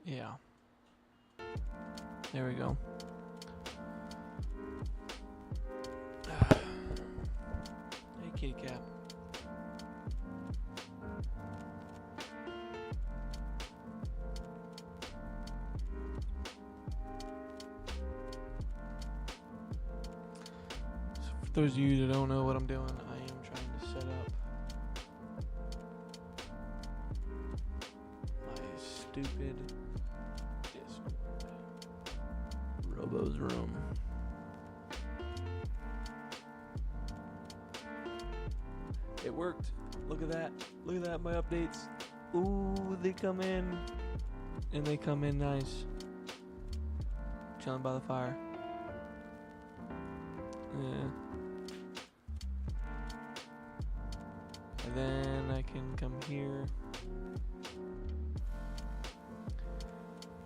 Yeah. There we go. Hey, kitty cat. So for those of you that don't know what I'm doing, I am trying to set up my stupid Discord. Robo's room. It worked. Look at that. Look at that, my updates. Ooh, they come in. And they come in nice. Chilling by the fire. Yeah. And then I can come here.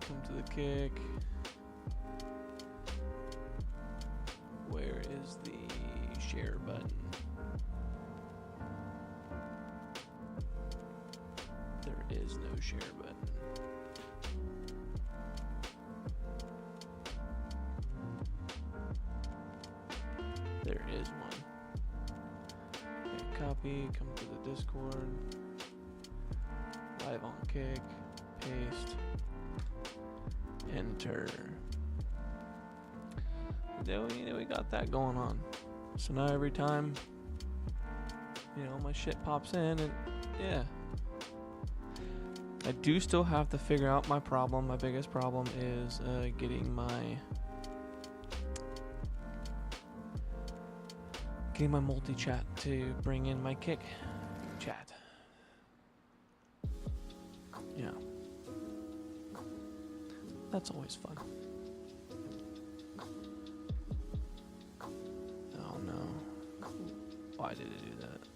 Come to the kick. Where is the share button? There is no share button. There is one. Okay, copy, come to the Discord. Live on kick. Paste. Enter. We got that going on. So now every time, my shit pops in, and yeah. I do still have to figure out my problem. My biggest problem is getting my multi-chat to bring in my kick chat. Yeah. That's always fun. Oh no. Why did it do that?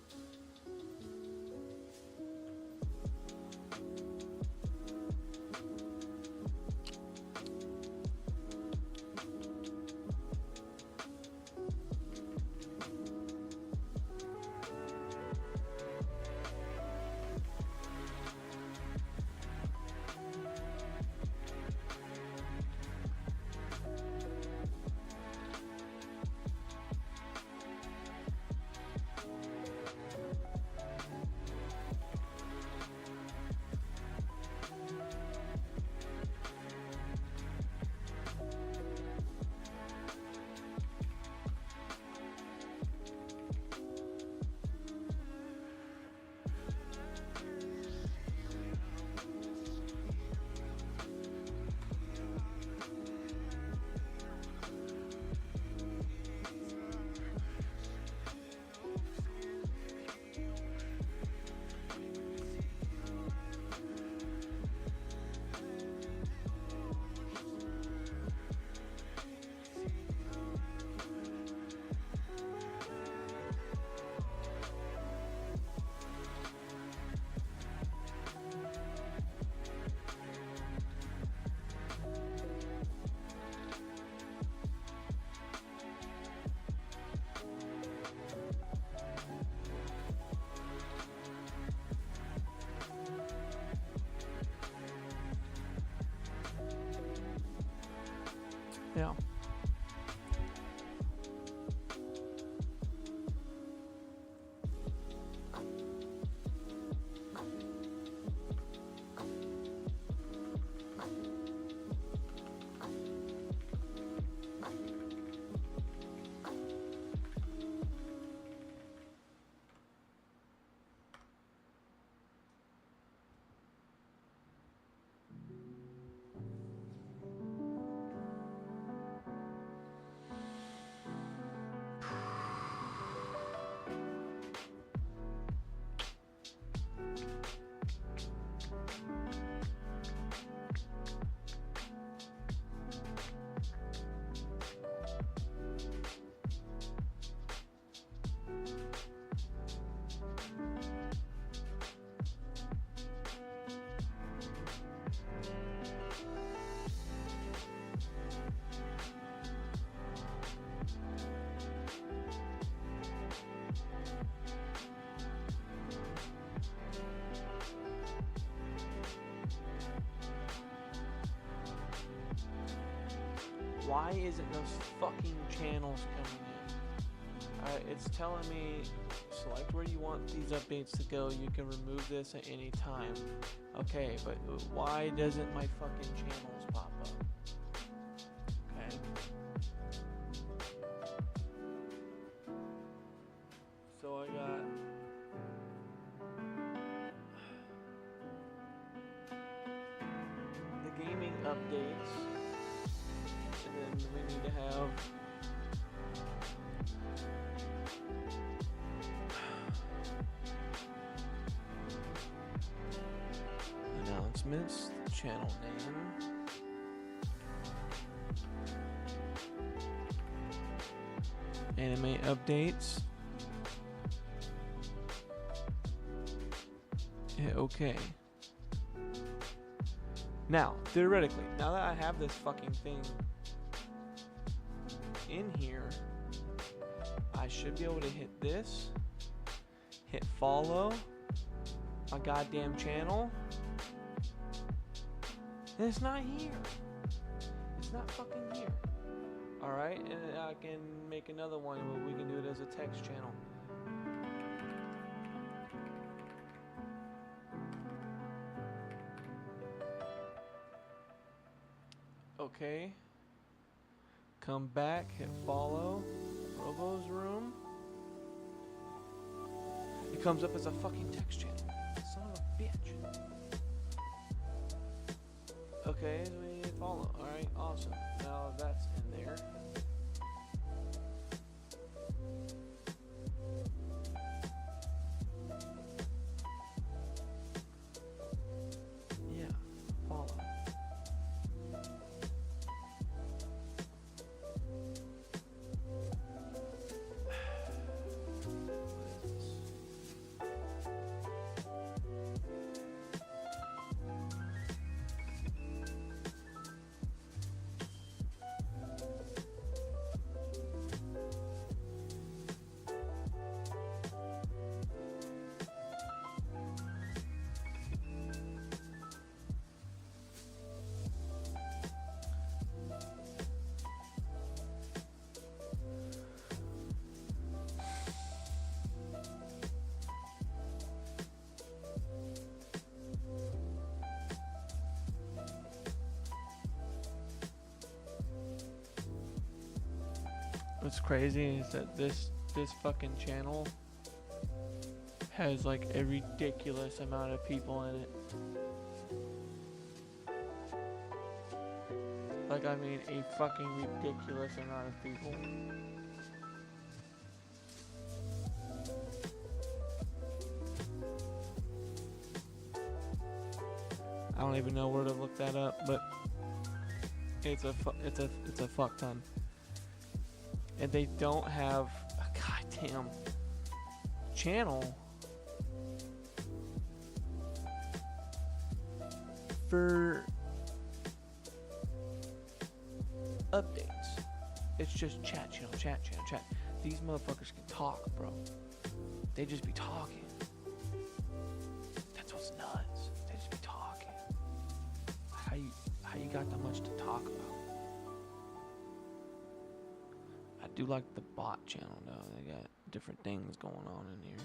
Yeah. Why isn't those fucking channels coming in? It's telling me select where you want these updates to go. You can remove this at any time. Okay, but why doesn't my fucking channels pop up? Okay. So I got the gaming updates, and then we need to have announcements, channel name, anime updates. Hit OK. Now, theoretically, now that I have this fucking thing in here, I should be able to hit this, hit follow my goddamn channel, and it's not here. It's not fucking here. Alright, and I can make another one where we can do it as a text channel. Okay. Come back, hit follow. Robo's room. It comes up as a fucking text channel. Son of a bitch. Okay, so we need to follow. Alright, awesome. Now that's in there. Yeah, follow. What's crazy is that this fucking channel has like a ridiculous amount of people in it. Like, I mean, a fucking ridiculous amount of people. I don't even know where to look that up, but it's a fuck ton. And they don't have a goddamn channel for updates. It's just chat channel, chat. These motherfuckers can talk, bro. They just be talking. That's what's nuts. They just be talking. How you got that much to talk about? I do like the bot channel though. They got different things going on in here.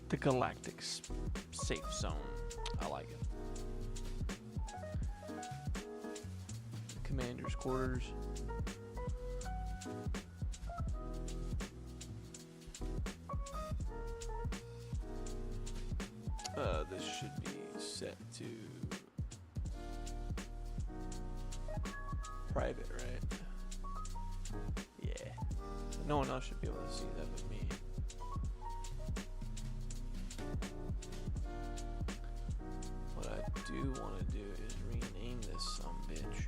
The galactic safe zone. I like it. Commander's quarters. This should be set to private, right? Yeah. No one else should be able to see that but me. What I do want to do is rename this sumbitch.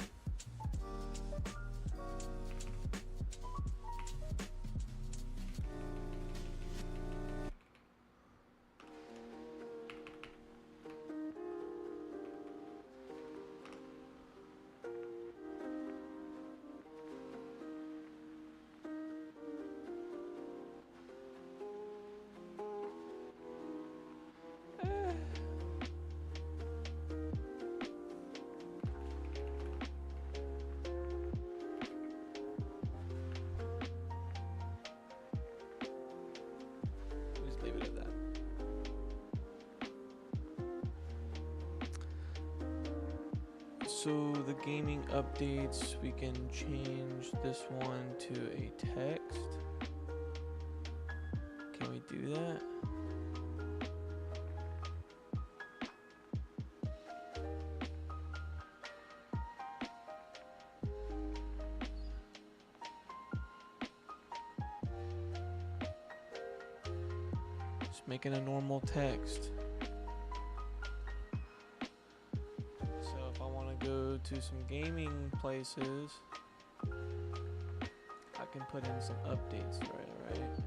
Leave it at that. So the gaming updates, we can change this one to a text. Can we do that? Making a normal text. So if I want to go to some gaming places, I can put in some updates, right?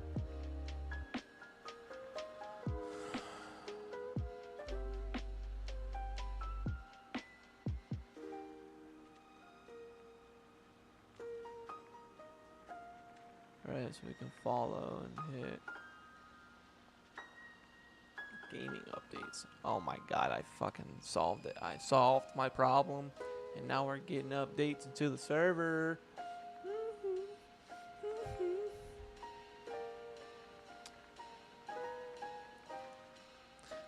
Alright, so we can follow and hit gaming updates. Oh my god, I fucking solved it. I solved my problem, and now we're getting updates into the server.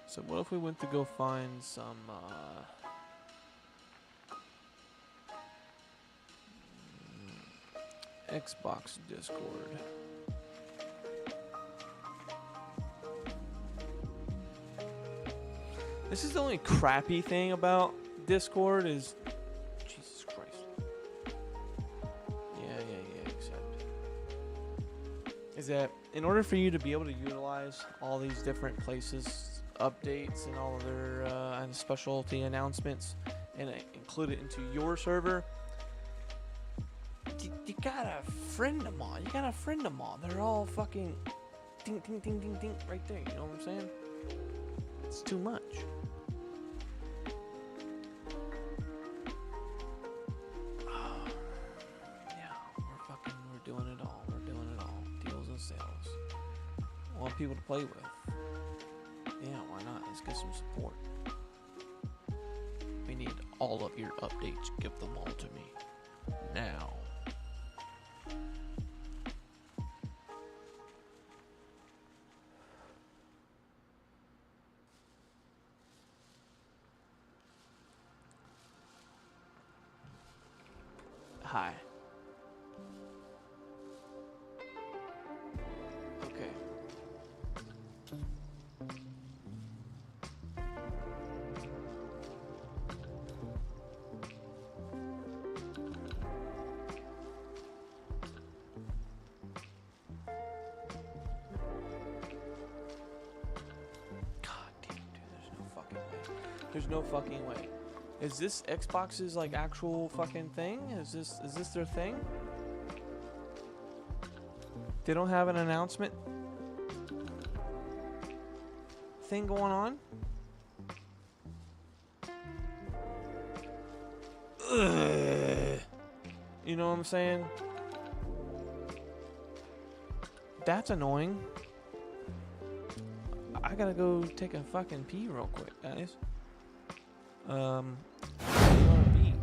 So what if we went to go find some Xbox Discord? This is the only crappy thing about Discord is Jesus Christ. Yeah, accept. Is that in order for you to be able to utilize all these different places, updates, and all of their and specialty announcements, and include it into your server, you gotta friend them all. They're all fucking ding, ding, ding, ding, ding, right there. You know what I'm saying? It's too much. We're doing it all. Deals and sales. I want people to play with. Yeah, why not? Let's get some support. We need all of your updates. Give them all to me. Now. Hi. Okay. God damn, dude, there's no fucking way. Is this Xbox's like actual fucking thing? Is this their thing? They don't have an announcement thing going on? Ugh. You know what I'm saying? That's annoying. I gotta go take a fucking pee real quick, guys. Where do you wanna be?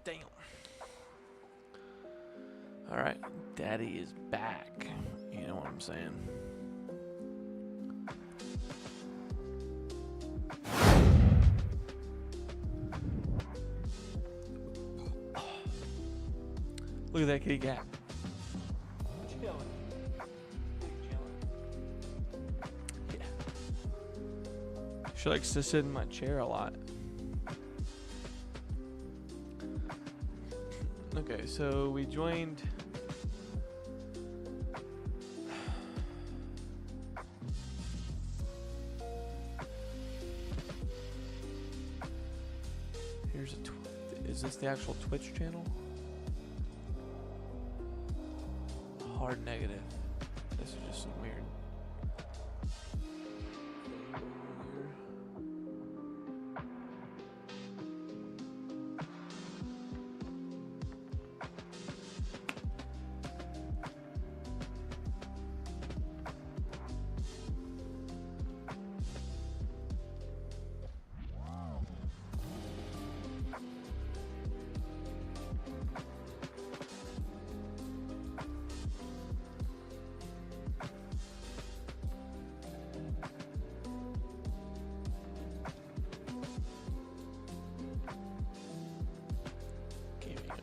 Damn. Alright, Daddy is back. You know what I'm saying? Look at that kitty cat. Chilling. Yeah. She likes to sit in my chair a lot. Okay, so we joined. Here's a. Is this the actual Twitch channel? Hard negative. This is just some weird.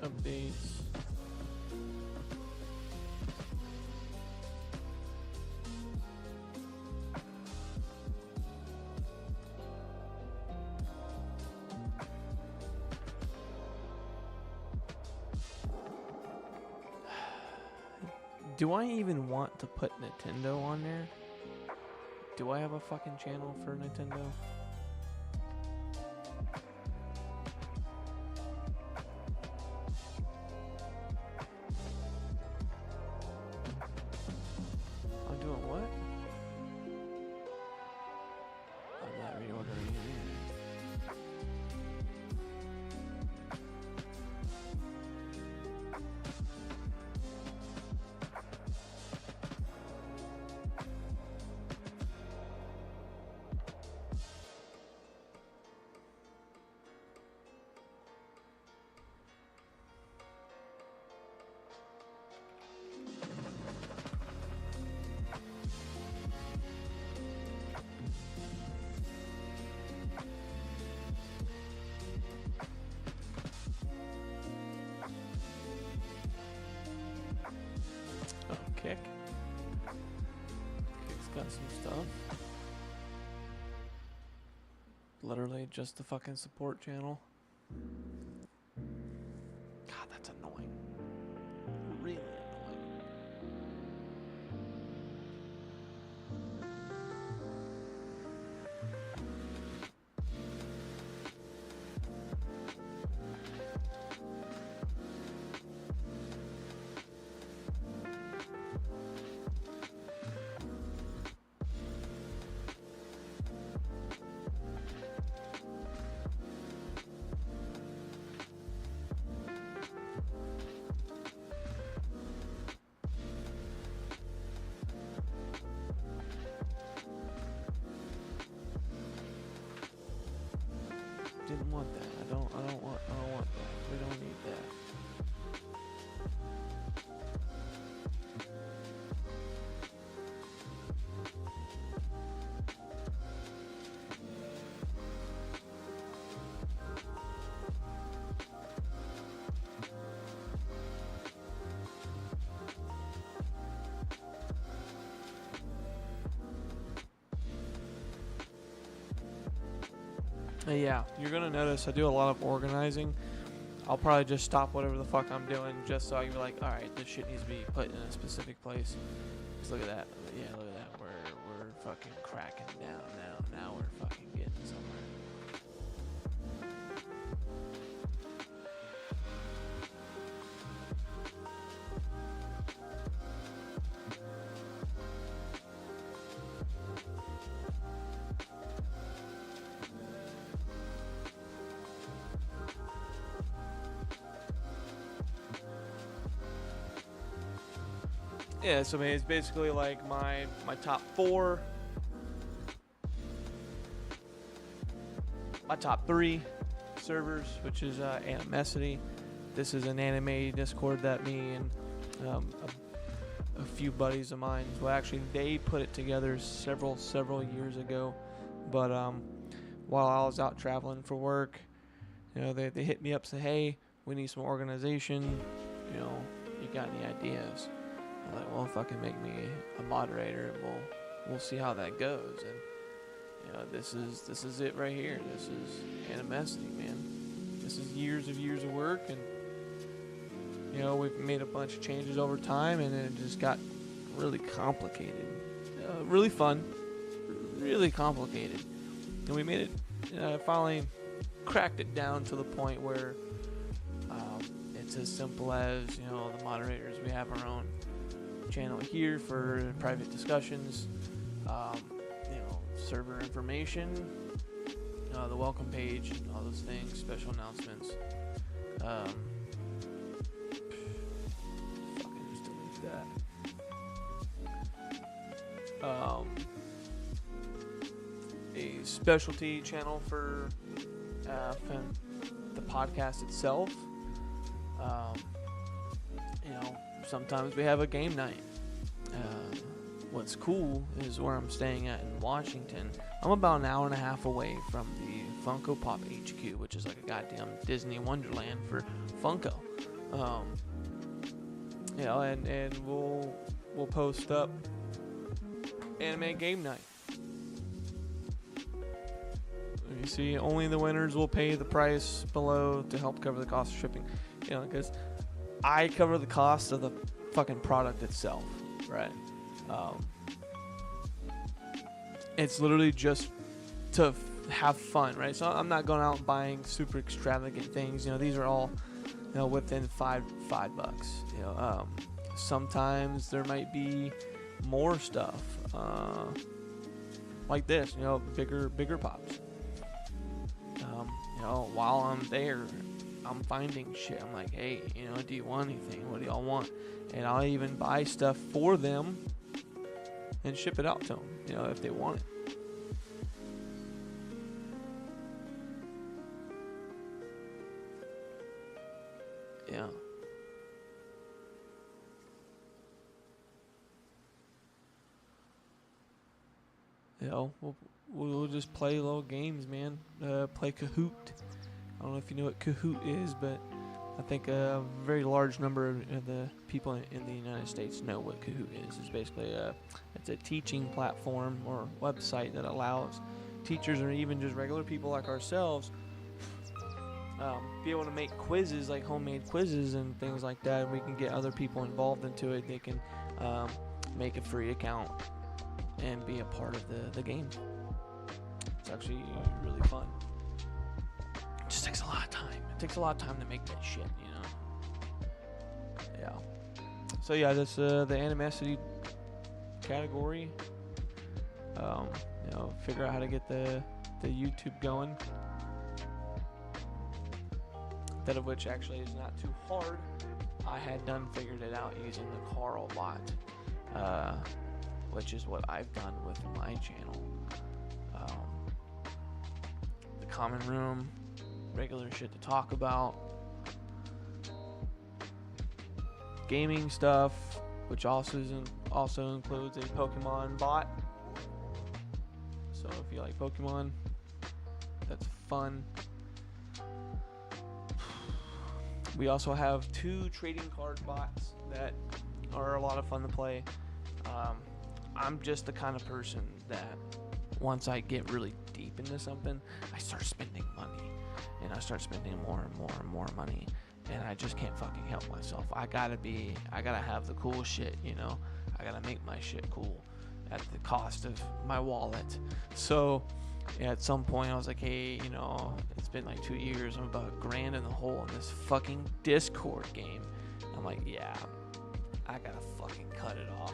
Updates. Do I even want to put Nintendo on there? Do I have a fucking channel for Nintendo? Kick. Kick's got some stuff. Literally just the fucking support channel. God, that's annoying. Really annoying. Didn't want that. I don't want that. We don't need that. Yeah, you're gonna notice I do a lot of organizing. I'll probably just stop whatever the fuck I'm doing just so I can be like, alright, this shit needs to be put in a specific place. Just look at that. Yeah, look at that. We're fucking cracking down now. Now we're fucking getting somewhere. Yeah, so I mean, it's basically like my top 4, my top 3 servers, which is Animosity, this is an anime Discord that me and a few buddies of mine, well, actually, they put it together several years ago. But while I was out traveling for work, they hit me up, say, hey, we need some organization. You got any ideas? I'm like, well, fucking make me a moderator, and we'll see how that goes. And this is it right here. This is Animosity, man. This is years of work, and we've made a bunch of changes over time, and it just got really complicated. Really fun, really complicated. And we made it, finally cracked it down to the point where it's as simple as, the moderators, we have our own channel here for private discussions, server information, the welcome page, all those things, special announcements. Fucking just delete that. A specialty channel for the podcast itself. Sometimes we have a game night. What's cool is where I'm staying at in Washington. I'm about an hour and a half away from the Funko Pop HQ, which is like a goddamn Disney Wonderland for Funko. And we'll post up anime game night. You see, only the winners will pay the price below to help cover the cost of shipping. Because I cover the cost of the fucking product itself, right? It's literally just to have fun, right? So I'm not going out and buying super extravagant things. These are all, within $5. Sometimes there might be more stuff, like this, bigger pops. While I'm there, I'm finding shit. I'm like, hey, do you want anything? What do y'all want? And I'll even buy stuff for them and ship it out to them, if they want it. Yeah. We'll just play little games, man. Play Kahoot. I don't know if you know what Kahoot is, but I think a very large number of the people in the United States know what Kahoot is. It's basically it's a teaching platform or website that allows teachers or even just regular people like ourselves be able to make quizzes, like homemade quizzes and things like that. We can get other people involved into it. They can make a free account and be a part of the game. It's actually really fun. It just takes a lot of time. It takes a lot of time to make that shit, Yeah. So yeah, that's the Animosity category. Figure out how to get the YouTube going. That of which actually is not too hard. I had figured it out using the Carl bot, which is what I've done with my channel. The common room, regular shit to talk about, gaming stuff, which also includes a Pokemon bot. So if you like Pokemon, that's fun. We also have 2 trading card bots that are a lot of fun to play. I'm just the kind of person that once I get really deep into something, I start spending money, and I start spending more and more and more money, and I just can't fucking help myself. I gotta have the cool shit, I gotta make my shit cool at the cost of my wallet. So at some point I was like, hey, it's been like 2 years, I'm about $1,000 in the hole in this fucking Discord game. I'm like, yeah, I gotta fucking cut it off.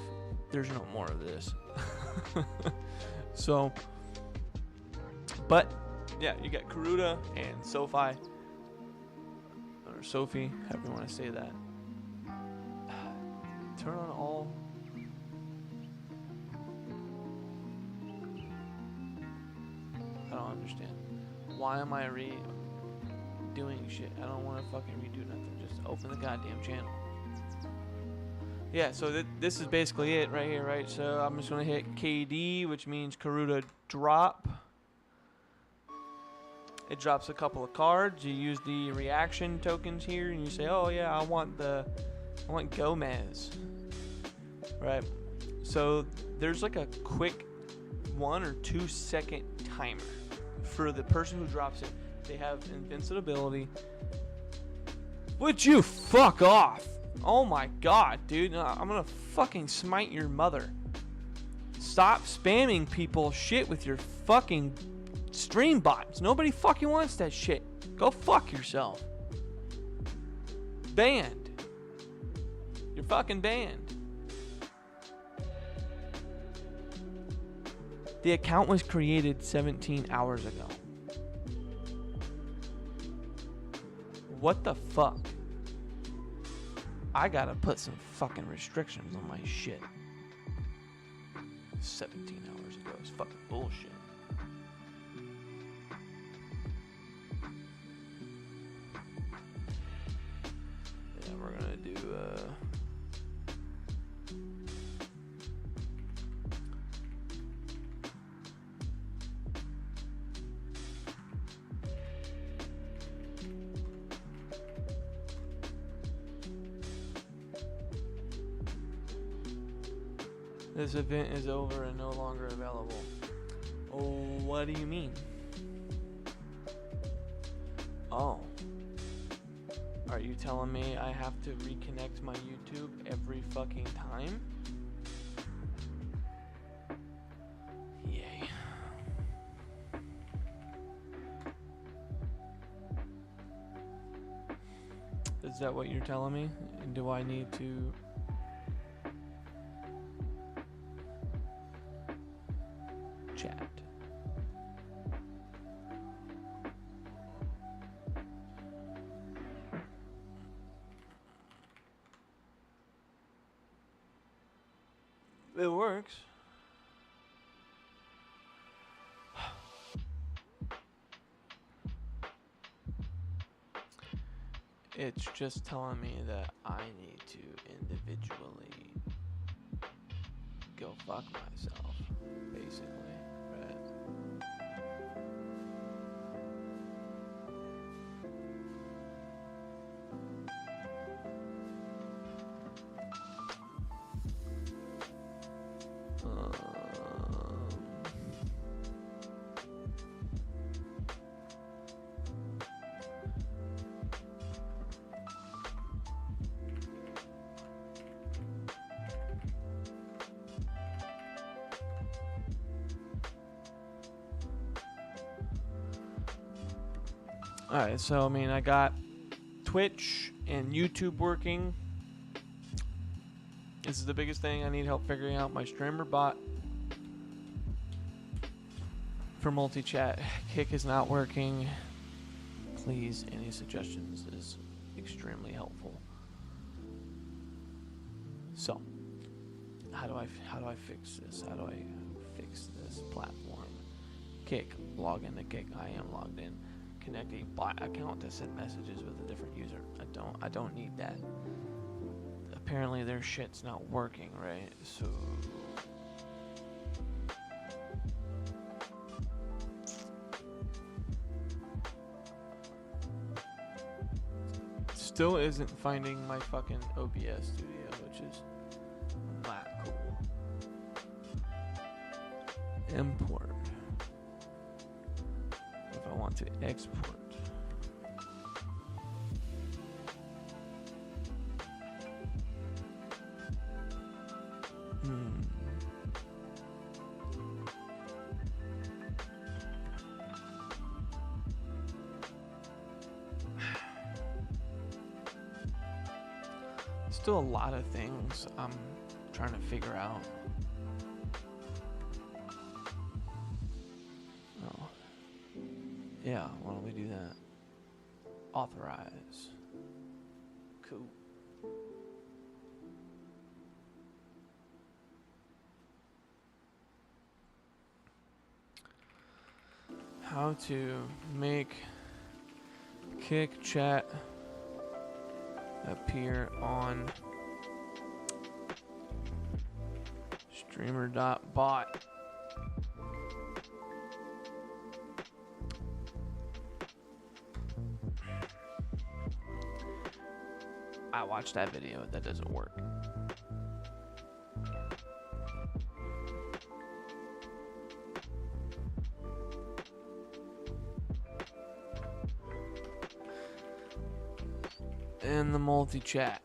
There's no more of this. So, but yeah, you got Karuta and Sophie, or Sophie, however you want to say that. Turn on all. I don't understand. Why am I redoing shit. I don't want to fucking redo nothing. Just open the goddamn channel. Yeah, so this is basically it right here, right? So I'm just going to hit KD, which means Karuta drop. It drops a couple of cards. You use the reaction tokens here, and you say, oh yeah, I want Gomez. Right? So there's like a quick 1 or 2 second timer for the person who drops it. They have invincibility. Would you fuck off? Oh my god, dude. I'm gonna fucking smite your mother. Stop spamming people shit with your fucking stream bots. Nobody fucking wants that shit. Go fuck yourself. Banned. You're fucking banned. The account was created 17 hours ago. What the fuck? I gotta put some fucking restrictions on my shit. 17 hours ago. It's fucking bullshit. Yeah, we're gonna do this event is over and no longer available. Oh, what do you mean? Oh. Are you telling me I have to reconnect my YouTube every fucking time? Yay. Is that what you're telling me? And do I need to... chat? It works. It's just telling me that I need to individually go fuck myself, basically, right? Alright, so I mean, I got Twitch and YouTube working. This is the biggest thing. I need help figuring out my streamer bot for multi-chat. Kick is not working. Please, any suggestions is extremely helpful. So, how do I fix this? How do I fix this platform? Kick, log into Kick. I am logged in. Connect a bot account to send messages with a different user. I don't need that. Apparently their shit's not working, right? So still isn't finding my fucking OBS studio, which is not cool. Import. If I want to export. Still a lot of things I'm trying to figure out. Oh. Yeah, why don't we do that? Authorize. Cool. How to make Kick chat appear on streamer.bot. I watched that video. That doesn't work. In the multi-chat.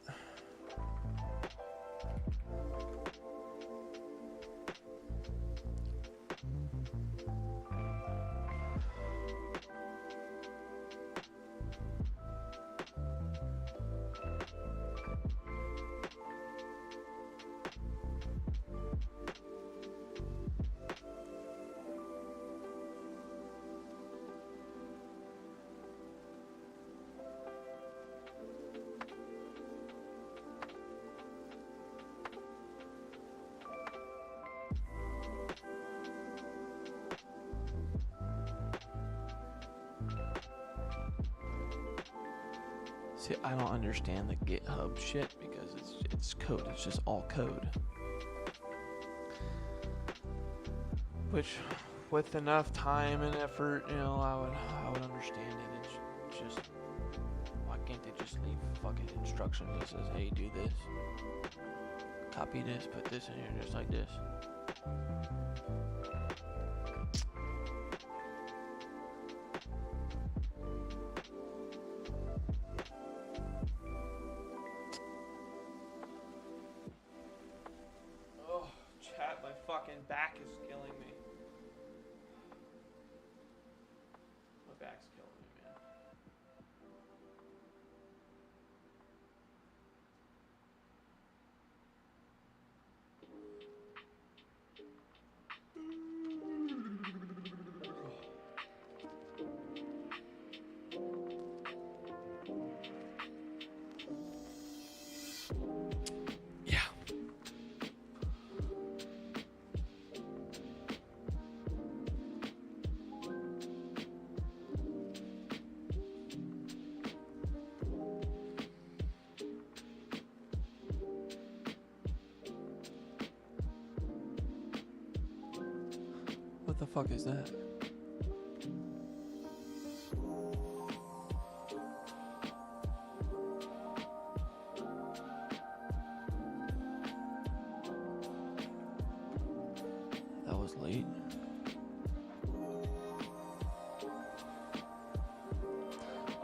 See, I don't understand the GitHub shit because it's code. It's just all code. Which, with enough time and effort, you know, I would understand it. It's just, why can't they just leave fucking instructions that says, hey, do this, copy this, put this in here, just like this. Fucking back is killing me. My back's killing me, man. What the fuck is that? That was late.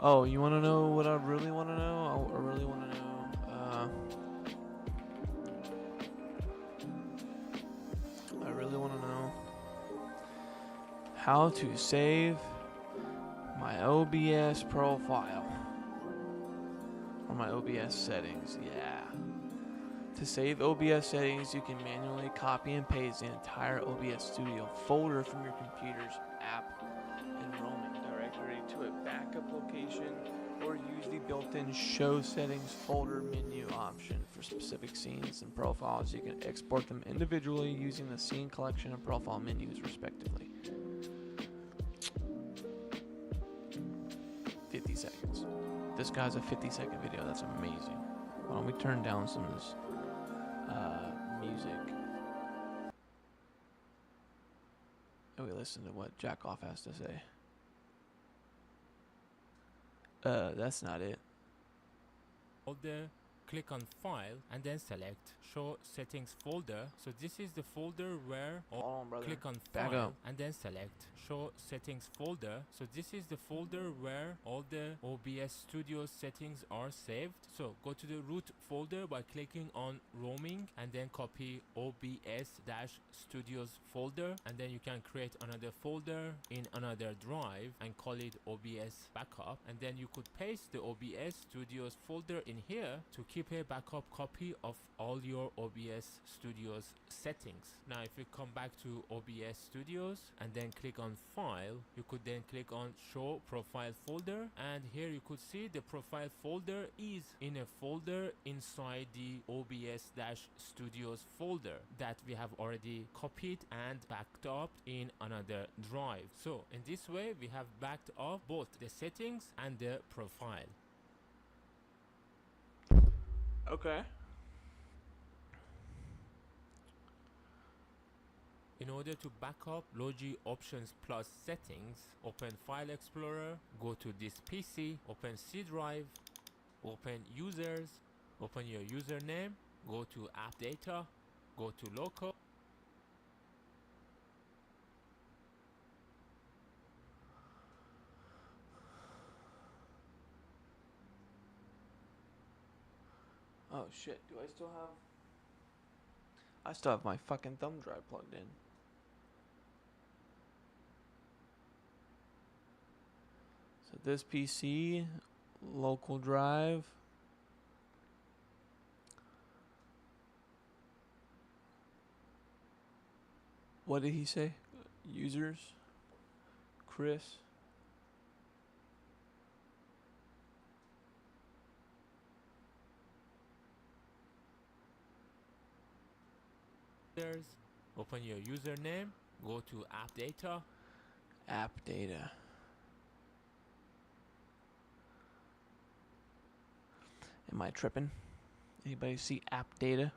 Oh, you want to know what I really want to know? I really want to know. I really want to know how to save my OBS profile or my OBS settings. Yeah. To save OBS settings, you can manually copy and paste the entire OBS Studio folder from your computer's app enrollment directory to a backup location, or use the built-in show settings folder menu option for specific scenes and profiles. You can export them individually using the scene collection and profile menus respectively. 50 seconds. This guy's a 50-second video. That's amazing. Why don't we turn down some of this music and we listen to what Jackoff has to say. That's not it. Folder, click on File and then select Show Settings Folder. So this is the folder where click on File and then select Show Settings Folder. So this is the folder where all the OBS Studio settings are saved. So go to the root folder by clicking on Roaming and then copy OBS-Studios folder, and then you can create another folder in another drive and call it OBS Backup, and then you could paste the OBS Studios folder in here to keep keep a backup copy of all your OBS Studios settings. Now if you come back to OBS Studios and then click on File, you could then click on Show Profile Folder, and here you could see the profile folder is in a folder inside the OBS-Studios folder that we have already copied and backed up in another drive. So in this way we have backed up both the settings and the profile. Okay. In order to back up Logi Options Plus settings, open File Explorer, go to this PC, open C drive, open Users, open your username, go to App Data, go to Local. Oh shit, do I still have... I still have my fucking thumb drive plugged in. So this PC, local drive. What did he say? Users? Chris? Open your username, go to App Data. App Data. Am I tripping? Anybody see App Data?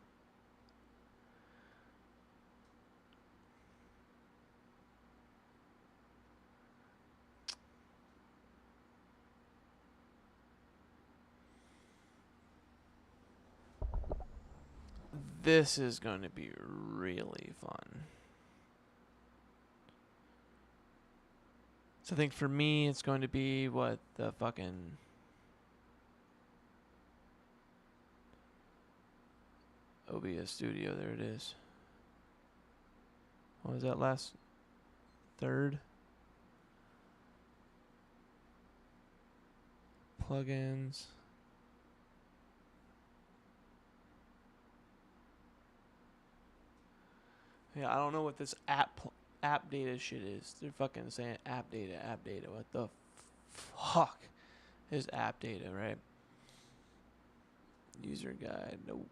This is going to be really fun. So I think for me, it's going to be what the fucking... OBS Studio, there it is. What was that last? Third? Plugins. Yeah, I don't know what this app data shit is. They're fucking saying app data. What the fuck is app data, right? User guide, nope.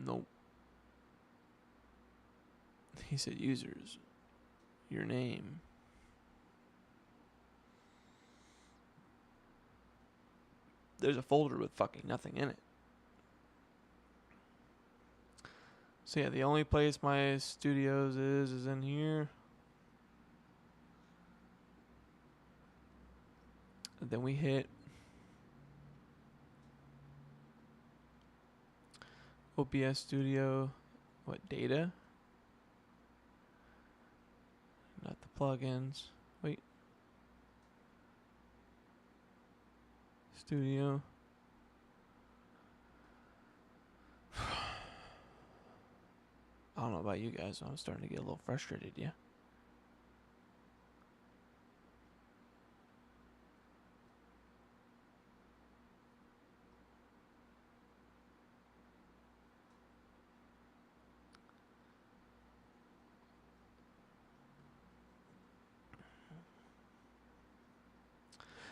Nope. He said users. Your name. There's a folder with fucking nothing in it. So yeah, the only place my studios is in here. And then we hit OBS Studio. What, data? Not the plugins. Wait. Studio. I don't know about you guys. I'm starting to get a little frustrated, yeah?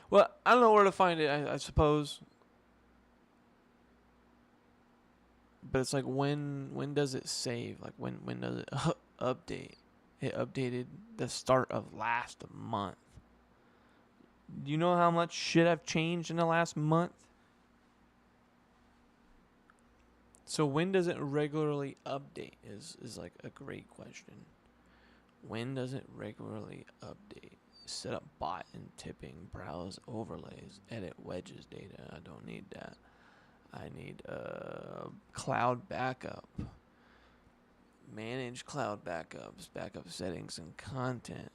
Well, I don't know where to find it, I suppose. But it's like when does it save? Like when does it update? It updated the start of last month. Do you know how much shit I've changed in the last month? So when does it regularly update is like a great question. When does it regularly update? Set up bot and tipping, browse overlays, edit wedges data. I don't need that. I need cloud backup. Manage cloud backups, backup settings and content.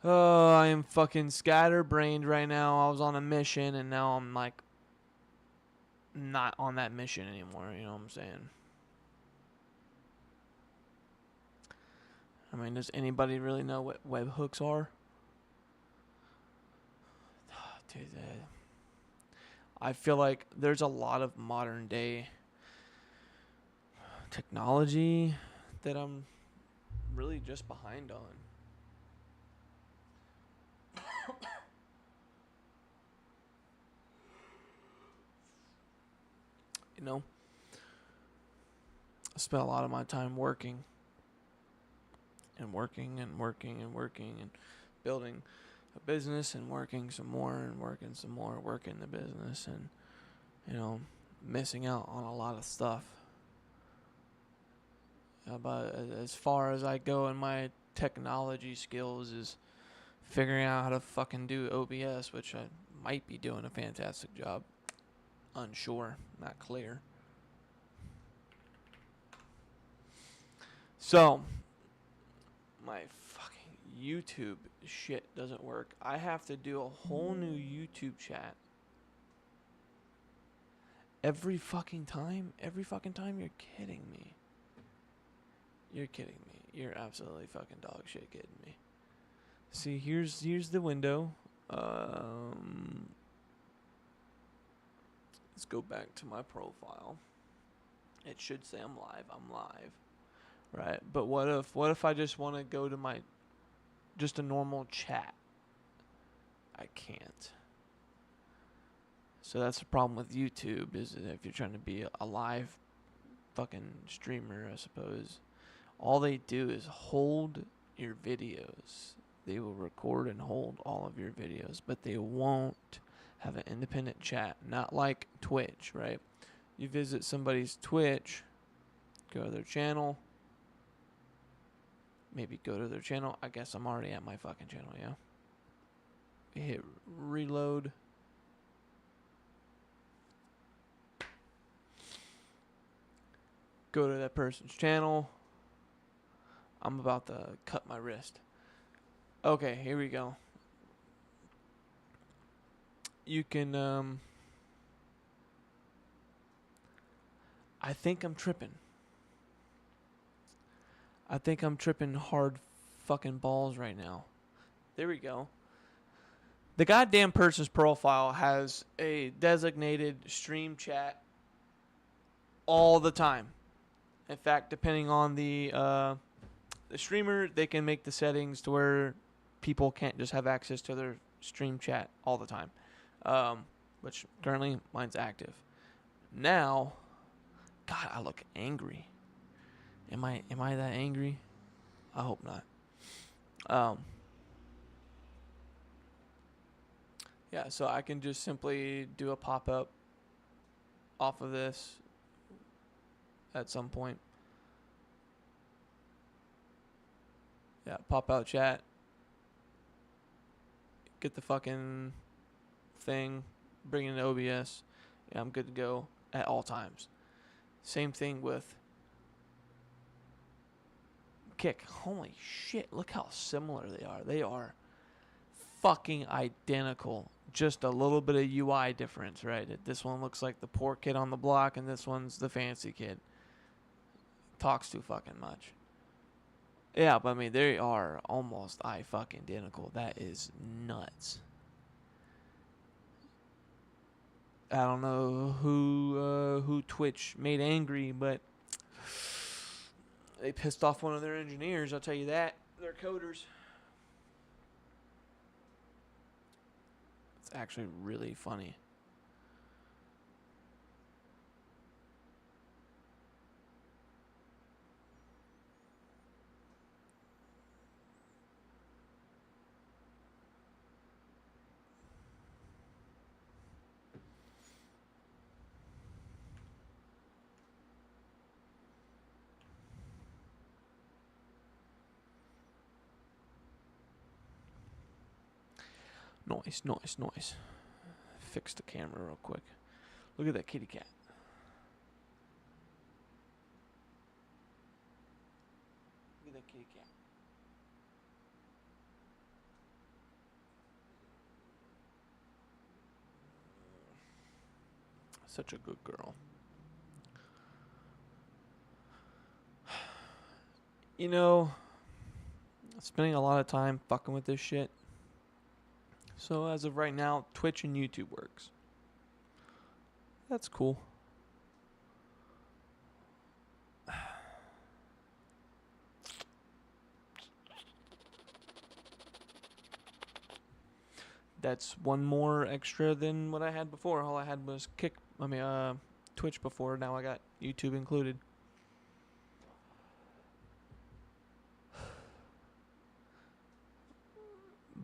Oh, I am fucking scatterbrained right now. I was on a mission and now I'm like not on that mission anymore. You know what I'm saying? I mean, does anybody really know what webhooks are? Dude, I feel like there's a lot of modern day technology that I'm really just behind on. You know, I spent a lot of my time working and working and working and working and building a business and working some more and working some more, working the business and, you know, missing out on a lot of stuff. But as far as I go in my technology skills is figuring out how to fucking do OBS, which I might be doing a fantastic job. Unsure, not clear. So, my fucking YouTube shit doesn't work. I have to do a whole new YouTube chat every fucking time. Every fucking time. You're kidding me. You're kidding me. You're absolutely fucking dog shit kidding me. See, here's the window. Let's go back to my profile. It should say I'm live. I'm live. Right? But what if I just want to go to my just a normal chat? I can't. So that's the problem with YouTube is that if you're trying to be a live fucking streamer, I suppose, all they do is hold your videos. They will record and hold all of your videos, but they won't have an independent chat. Not like Twitch, right? You visit somebody's Twitch, go to their channel, maybe go to their channel. I guess I'm already at my fucking channel, yeah. Hit reload. Go to that person's channel. I'm about to cut my wrist. Okay, here we go. You can, I think I'm tripping. I think I'm tripping hard fucking balls right now. There we go. The goddamn person's profile has a designated stream chat all the time. In fact, depending on the streamer, they can make the settings to where people can't just have access to their stream chat all the time. Which currently mine's active. Now, God, I look angry. Am I that angry? I hope not. Yeah, so I can just simply do a pop-up off of this at some point. Yeah, pop out chat. Get the fucking thing. Bring in OBS. Yeah, I'm good to go at all times. Same thing with Kick. Holy shit, look how similar they are. They are fucking identical. Just a little bit of UI difference, right? This one looks like the poor kid on the block, and this one's the fancy kid. Talks too fucking much. Yeah, but I mean, they are almost fucking identical. That is nuts. I don't know who Twitch made angry, but they pissed off one of their engineers. I'll tell you that. They're coders. It's actually really funny. Noise. Fix the camera real quick. Look at that kitty cat. Look at that kitty cat. such a good girl. You know, spending a lot of time fucking with this shit. So as of right now, Twitch and YouTube works. That's cool. That's one more extra than what I had before. All I had was Twitch before. Now I got YouTube included.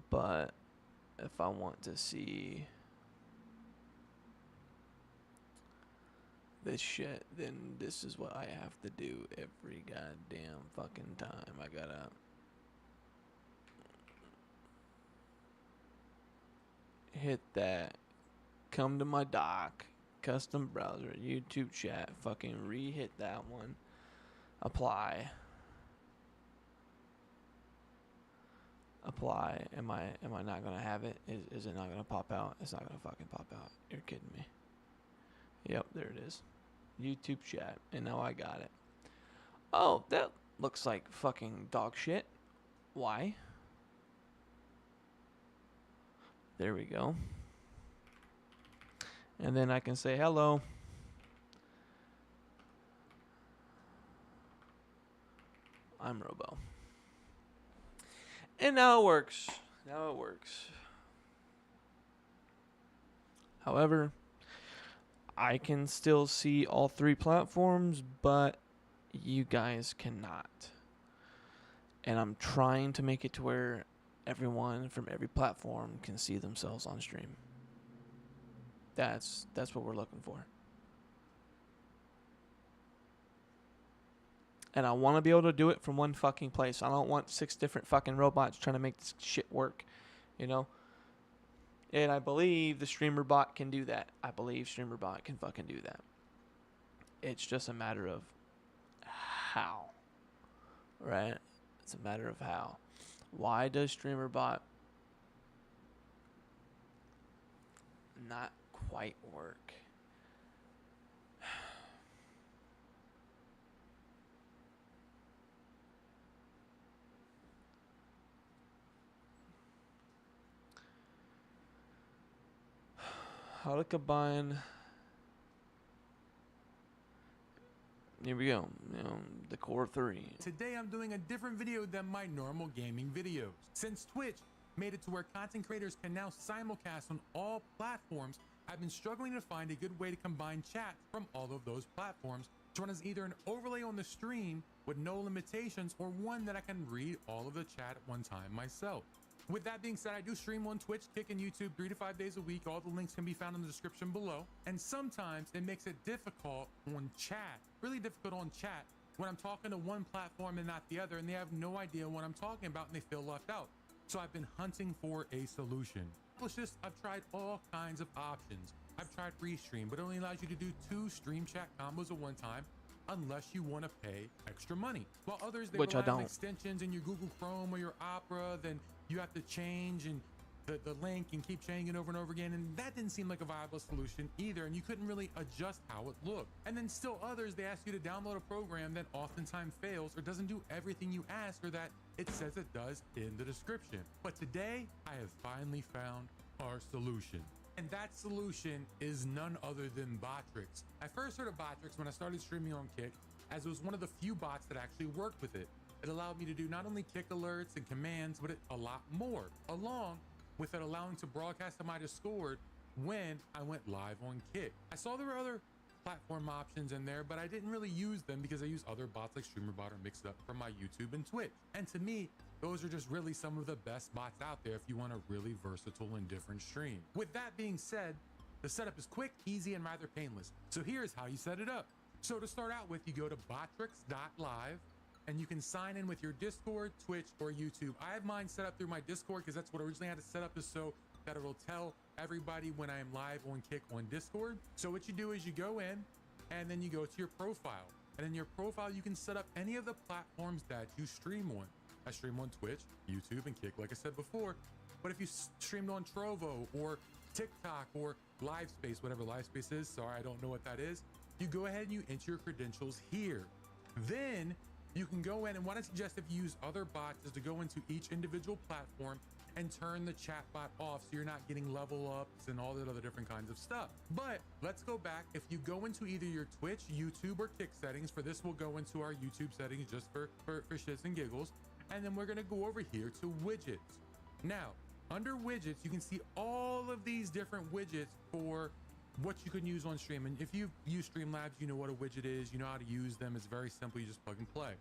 But if I want to see this shit, then this is what I have to do every goddamn fucking time. I gotta hit that, come to my dock, custom browser, YouTube chat, fucking re-hit that one, apply. Am I not gonna have it? Is it not gonna pop out? It's not gonna fucking pop out. You're kidding me. Yep, there it is. YouTube chat, and now I got it. Oh, that looks like fucking dog shit. Why? There we go. And then I can say hello. I'm Robo. And now it works. Now it works. However, I can still see all three platforms, but you guys cannot. And I'm trying to make it to where everyone from every platform can see themselves on stream. That's what we're looking for. And I want to be able to do it from one fucking place. I don't want 6 different fucking robots trying to make this shit work, you know? And I believe the streamer bot can do that. I believe streamer bot can fucking do that. It's just a matter of how. Right? It's a matter of how. Why does streamer bot not quite work? How to combine. Here we go. The Core 3. Today I'm doing a different video than my normal gaming videos. Since Twitch made it to where content creators can now simulcast on all platforms, I've been struggling to find a good way to combine chat from all of those platforms to run as either an overlay on the stream with no limitations or one that I can read all of the chat at one time myself. With that being said, I do stream on Twitch, Kick, and YouTube 3 to 5 days a week. All the links can be found in the description below. And sometimes it makes it difficult on chat, really difficult on chat, when I'm talking to one platform and not the other, and they have no idea what I'm talking about and they feel left out. So I've been hunting for a solution. I've tried all kinds of options. I've tried Restream, but it only allows you to do 2 stream chat combos at one time, unless you want to pay extra money. While others, they rely on extensions in your Google Chrome or your Opera, then you have to change and the link and keep changing it over and over again, and that didn't seem like a viable solution either, and you couldn't really adjust how it looked. And then still others, they ask you to download a program that oftentimes fails or doesn't do everything you ask or that it says it does in the description. But today, I have finally found our solution. And that solution is none other than Botrix. I first heard of Botrix when I started streaming on Kick, as it was one of the few bots that actually worked with it. It allowed me to do not only Kick alerts and commands, but a lot more, along with it allowing to broadcast to my Discord when I went live on Kick. I saw there were other platform options in there, but I didn't really use them because I use other bots like StreamerBot or MixUp from my YouTube and Twitch. And to me, those are just really some of the best bots out there if you want a really versatile and different stream. With that being said, the setup is quick, easy, and rather painless. So here's how you set it up. So to start out with, you go to botrix.live and you can sign in with your Discord, Twitch, or YouTube. I have mine set up through my Discord because that's what I originally had to set up, is so that it will tell everybody when I am live on Kick on Discord. So what you do is you go in and then you go to your profile. And in your profile, you can set up any of the platforms that you stream on. I stream on Twitch, YouTube, and Kick, like I said before. But if you streamed on Trovo or TikTok or LiveSpace, whatever LiveSpace is. Sorry, I don't know what that is. You go ahead and you enter your credentials here. Then you can go in, and what I suggest if you use other bots is to go into each individual platform and turn the chat bot off so you're not getting level ups and all that other different kinds of stuff. But let's go back. If you go into either your Twitch, YouTube, or Kick settings, for this we'll go into our YouTube settings just for shits and giggles. And then we're gonna go over here to widgets. Now, under widgets, you can see all of these different widgets for what you can use on stream. And if you've used Streamlabs, you know what a widget is, you know how to use them. It's very simple, you just plug and play.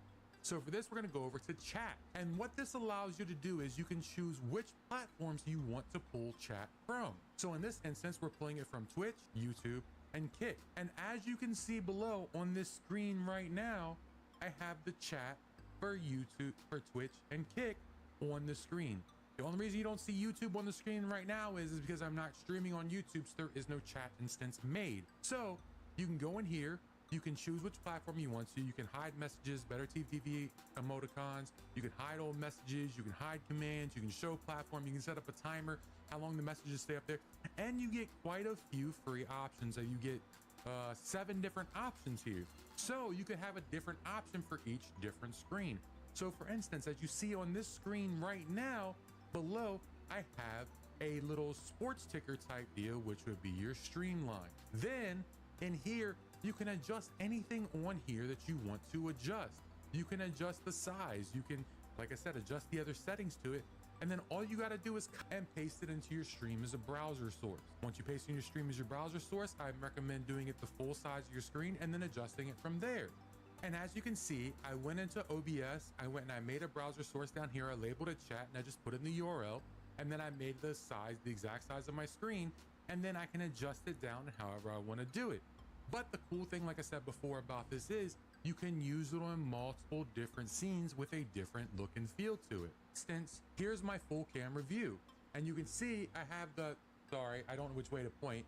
So for this, we're gonna go over to chat. And what this allows you to do is you can choose which platforms you want to pull chat from. So in this instance, we're pulling it from Twitch, YouTube, and Kick. And as you can see below on this screen right now, I have the chat for YouTube, for Twitch, and Kick on the screen. The only reason you don't see YouTube on the screen right now is because I'm not streaming on YouTube, so there is no chat instance made. So you can go in here, you can choose which platform you want to. You can hide messages, better TV emoticons. You can hide old messages. You can hide commands. You can show platform. You can set up a timer, how long the messages stay up there. And you get quite a few free options. You get 7 different options here. So you could have a different option for each different screen. So for instance, as you see on this screen right now, below, I have a little sports ticker type deal, which would be your streamline. Then in here, you can adjust anything on here that you want to adjust. You can adjust the size. You can, like I said, adjust the other settings to it. And then all you got to do is cut and paste it into your stream as a browser source. Once you paste in your stream as your browser source, I recommend doing it the full size of your screen and then adjusting it from there. And as you can see, I went into OBS, I went and I made a browser source down here. I labeled it chat and I just put in the URL. And then I made the size, the exact size of my screen. And then I can adjust it down however I want to do it. But the cool thing, like I said before about this, is you can use it on multiple different scenes with a different look and feel to it. For instance, here's my full camera view. And you can see I have the, sorry, I don't know which way to point.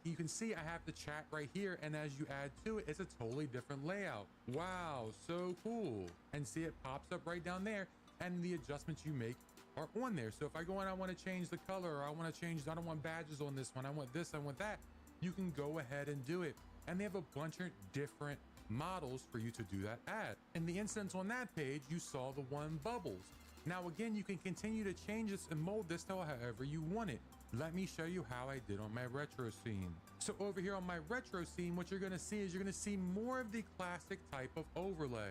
You can see I have the chat right here, and as you add to it, it's a totally different layout. Wow, so cool. And see, it pops up right down there, and the adjustments you make are on there. So if I go in, I want to change the color, or I want to change, I don't want badges on this one, I want this, I want that, you can go ahead and do it. And they have a bunch of different models for you to do that ad. In the instance on that page, you saw the one bubbles. Now again, you can continue to change this and mold this to however you want it. Let me show you how I did on my retro scene. So over here on my retro scene, what you're gonna see is you're gonna see more of the classic type of overlay.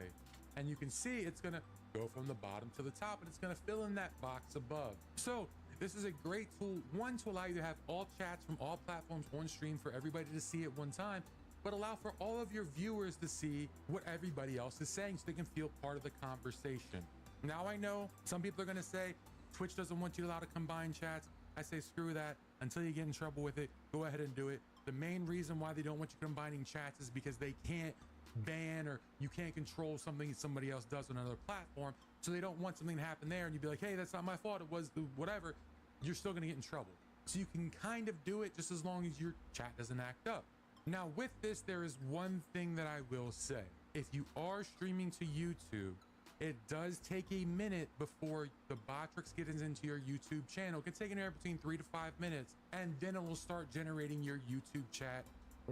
And you can see it's gonna go from the bottom to the top, and it's gonna fill in that box above. So this is a great tool, one, to allow you to have all chats from all platforms on stream for everybody to see at one time, but allow for all of your viewers to see what everybody else is saying so they can feel part of the conversation. Now I know some people are gonna say, Twitch doesn't want you allowed to combine chats. I say screw that. Until you get in trouble with it, go ahead and do it. The main reason why they don't want you combining chats is because they can't ban, or you can't control something somebody else does on another platform. So they don't want something to happen there and you'd be like, hey, that's not my fault, it was whatever. You're still gonna get in trouble. So you can kind of do it just as long as your chat doesn't act up. Now with this, there is one thing that I will say. If you are streaming to YouTube, it does take a minute before the Botrix gets into your YouTube channel. It can take anywhere between 3 to 5 minutes, and then it will start generating your YouTube chat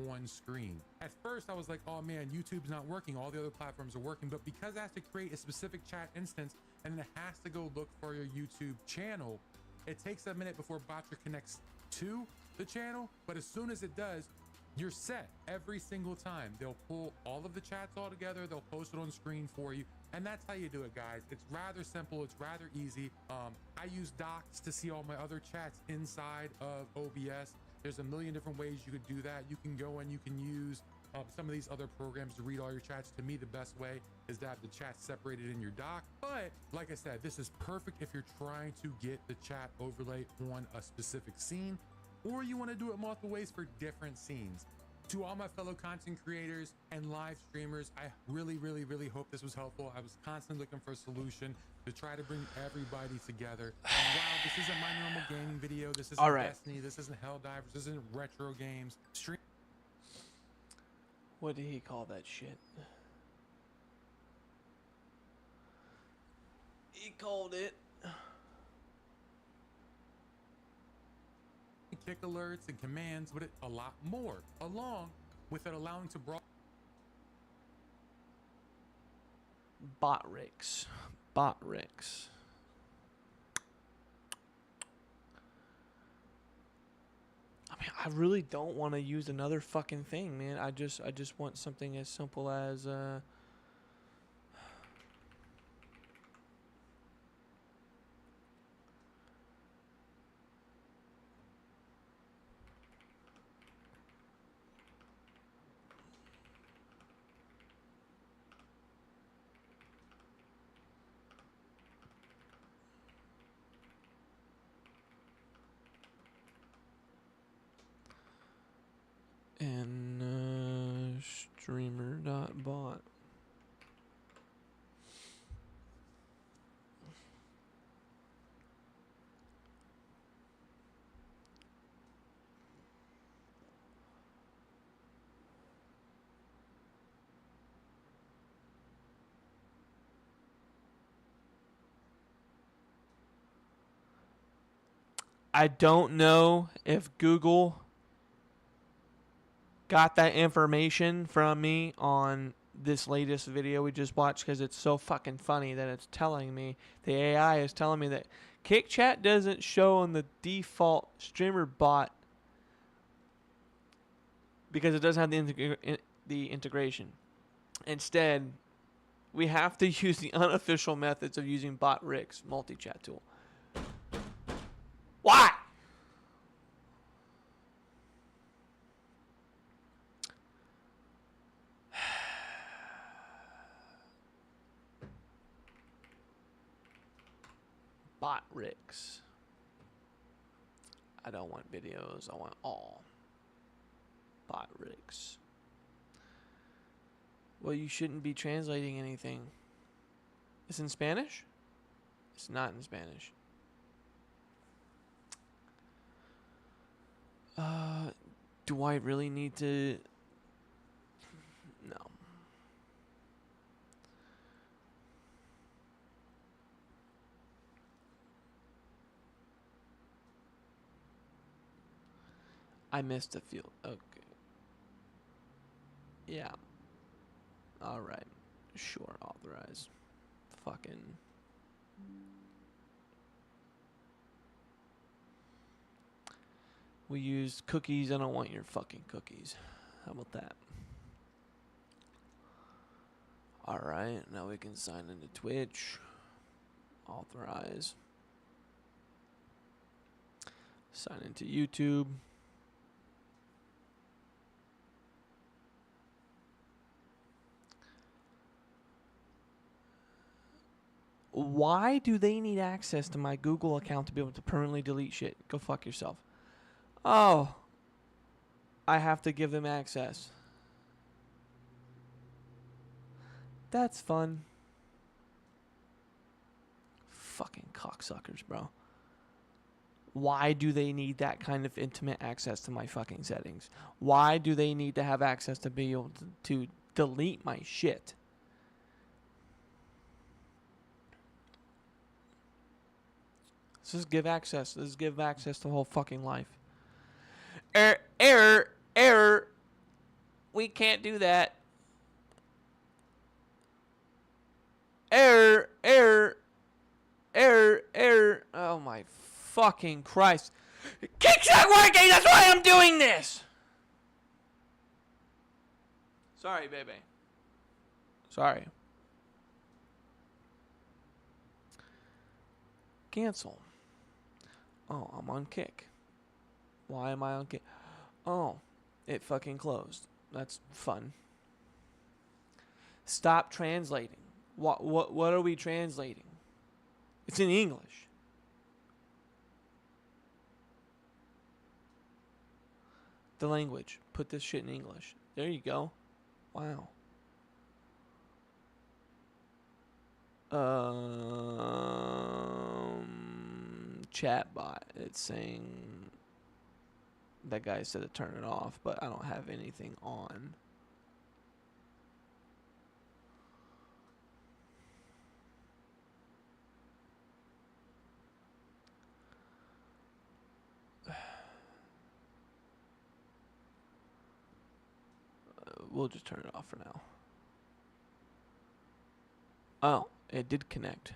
on screen. At first, I was like, oh man, YouTube's not working. All the other platforms are working, but because I have to create a specific chat instance and then it has to go look for your YouTube channel, it takes a minute before Botrix connects to the channel. But as soon as it does, you're set every single time. They'll pull all of the chats all together. They'll post it on screen for you. And that's how you do it, guys. It's rather simple. It's rather easy. I use docs to see all my other chats inside of OBS. There's a million different ways you could do that. You can go and you can use some of these other programs to read all your chats. To me, the best way is to have the chats separated in your doc. But like I said, this is perfect if you're trying to get the chat overlay on a specific scene, or you want to do it multiple ways for different scenes. To all my fellow content creators and live streamers, I really, really, really hope this was helpful. I was constantly looking for a solution to try to bring everybody together. And wow, this isn't my normal gaming video. This isn't Destiny. This isn't Helldivers. This isn't retro games. What did he call that shit? He called it tick alerts and commands, but a lot more, along with it allowing to broad. Bot rigs. Bot rigs. I mean, I really don't want to use another fucking thing, man. I just want something as simple as and streamer.bot. I don't know if Google got that information from me on this latest video we just watched, because it's so fucking funny that it's telling me, the AI is telling me that KickChat doesn't show on the default streamer bot because it doesn't have the integration. Instead, we have to use the unofficial methods of using bot rigs multi-chat tool. Why? Bot rigs. I don't want videos. I want all bot rigs. Well, you shouldn't be translating anything. It's in Spanish? It's not in Spanish. Do I really need to? No. I missed a field. Okay. Yeah. Alright. Sure, authorize. Fucking. We used cookies. I don't want your fucking cookies. How about that? Alright, now we can sign into Twitch. Authorize. Sign into YouTube. Why do they need access to my Google account to be able to permanently delete shit? Go fuck yourself. Oh. I have to give them access. That's fun. Fucking cocksuckers, bro. Why do they need that kind of intimate access to my fucking settings? Why do they need to have access to be able to delete my shit? Let's just give access. Let's give access to the whole fucking life. Error. We can't do that. Error. Oh my fucking Christ. Kick's not working. That's why I'm doing this. Sorry, baby. Sorry. Cancel. Oh, I'm on Kick. Why am I on Kick? Oh, it fucking closed. That's fun. Stop translating. What are we translating? It's in English. The language. Put this shit in English. There you go. Wow. Chatbot. It's saying that guy said to turn it off, but I don't have anything on. we'll just turn it off for now. Oh, it did connect.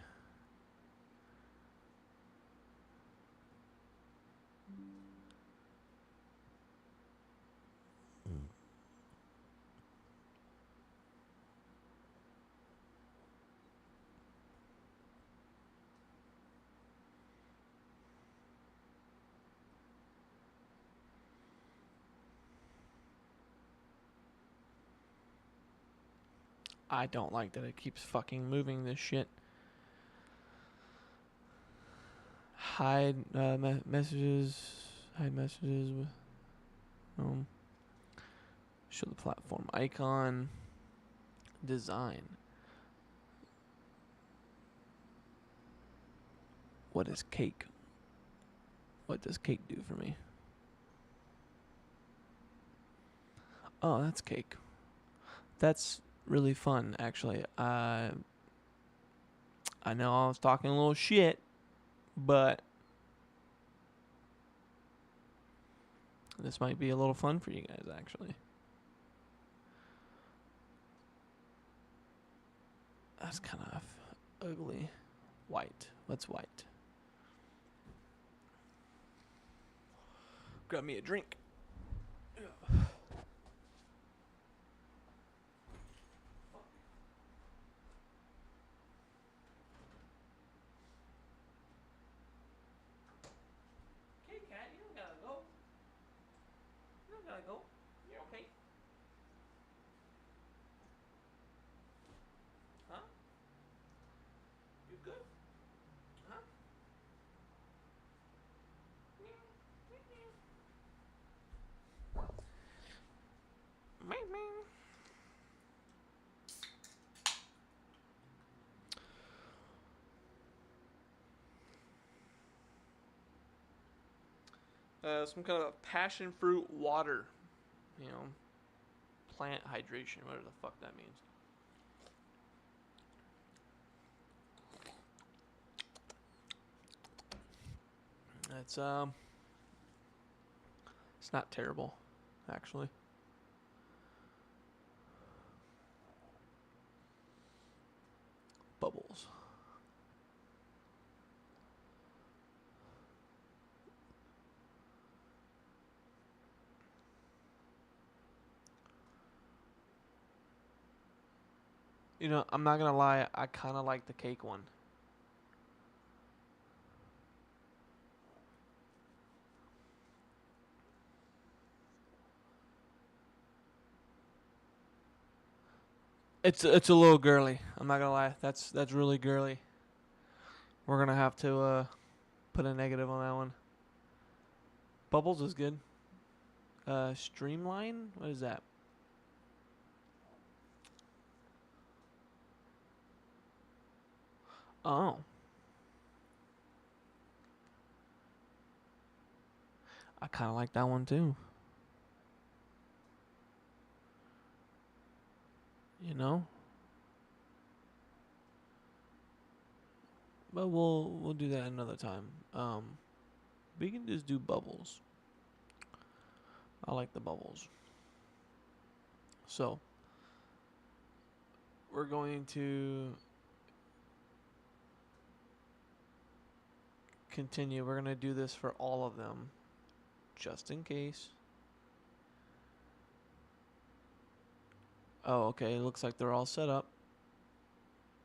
I don't like that it keeps fucking moving this shit. Hide messages. Hide messages. Show the platform icon. Design. What is cake? What does cake do for me? Oh, that's cake. That's really fun, actually. I know I was talking a little shit, but this might be a little fun for you guys, actually. That's kind of ugly. White. What's white? Grab me a drink. Okay, cat, you don't gotta go. You don't gotta go. You're okay. Huh? You good? Huh? Some kind of a passion fruit water. You know, plant hydration, whatever the fuck that means. It's not terrible, actually. Bubbles. You know, I'm not gonna lie, I kind of like the cake one. It's a little girly. I'm not gonna lie. That's really girly. We're gonna have to put a negative on that one. Bubbles is good. Streamline? What is that? Oh. I kind of like that one too. You know? But we'll do that another time. We can just do bubbles. I like the bubbles. So, we're going to continue. We're going to do this for all of them, just in case. Oh, okay. It looks like they're all set up.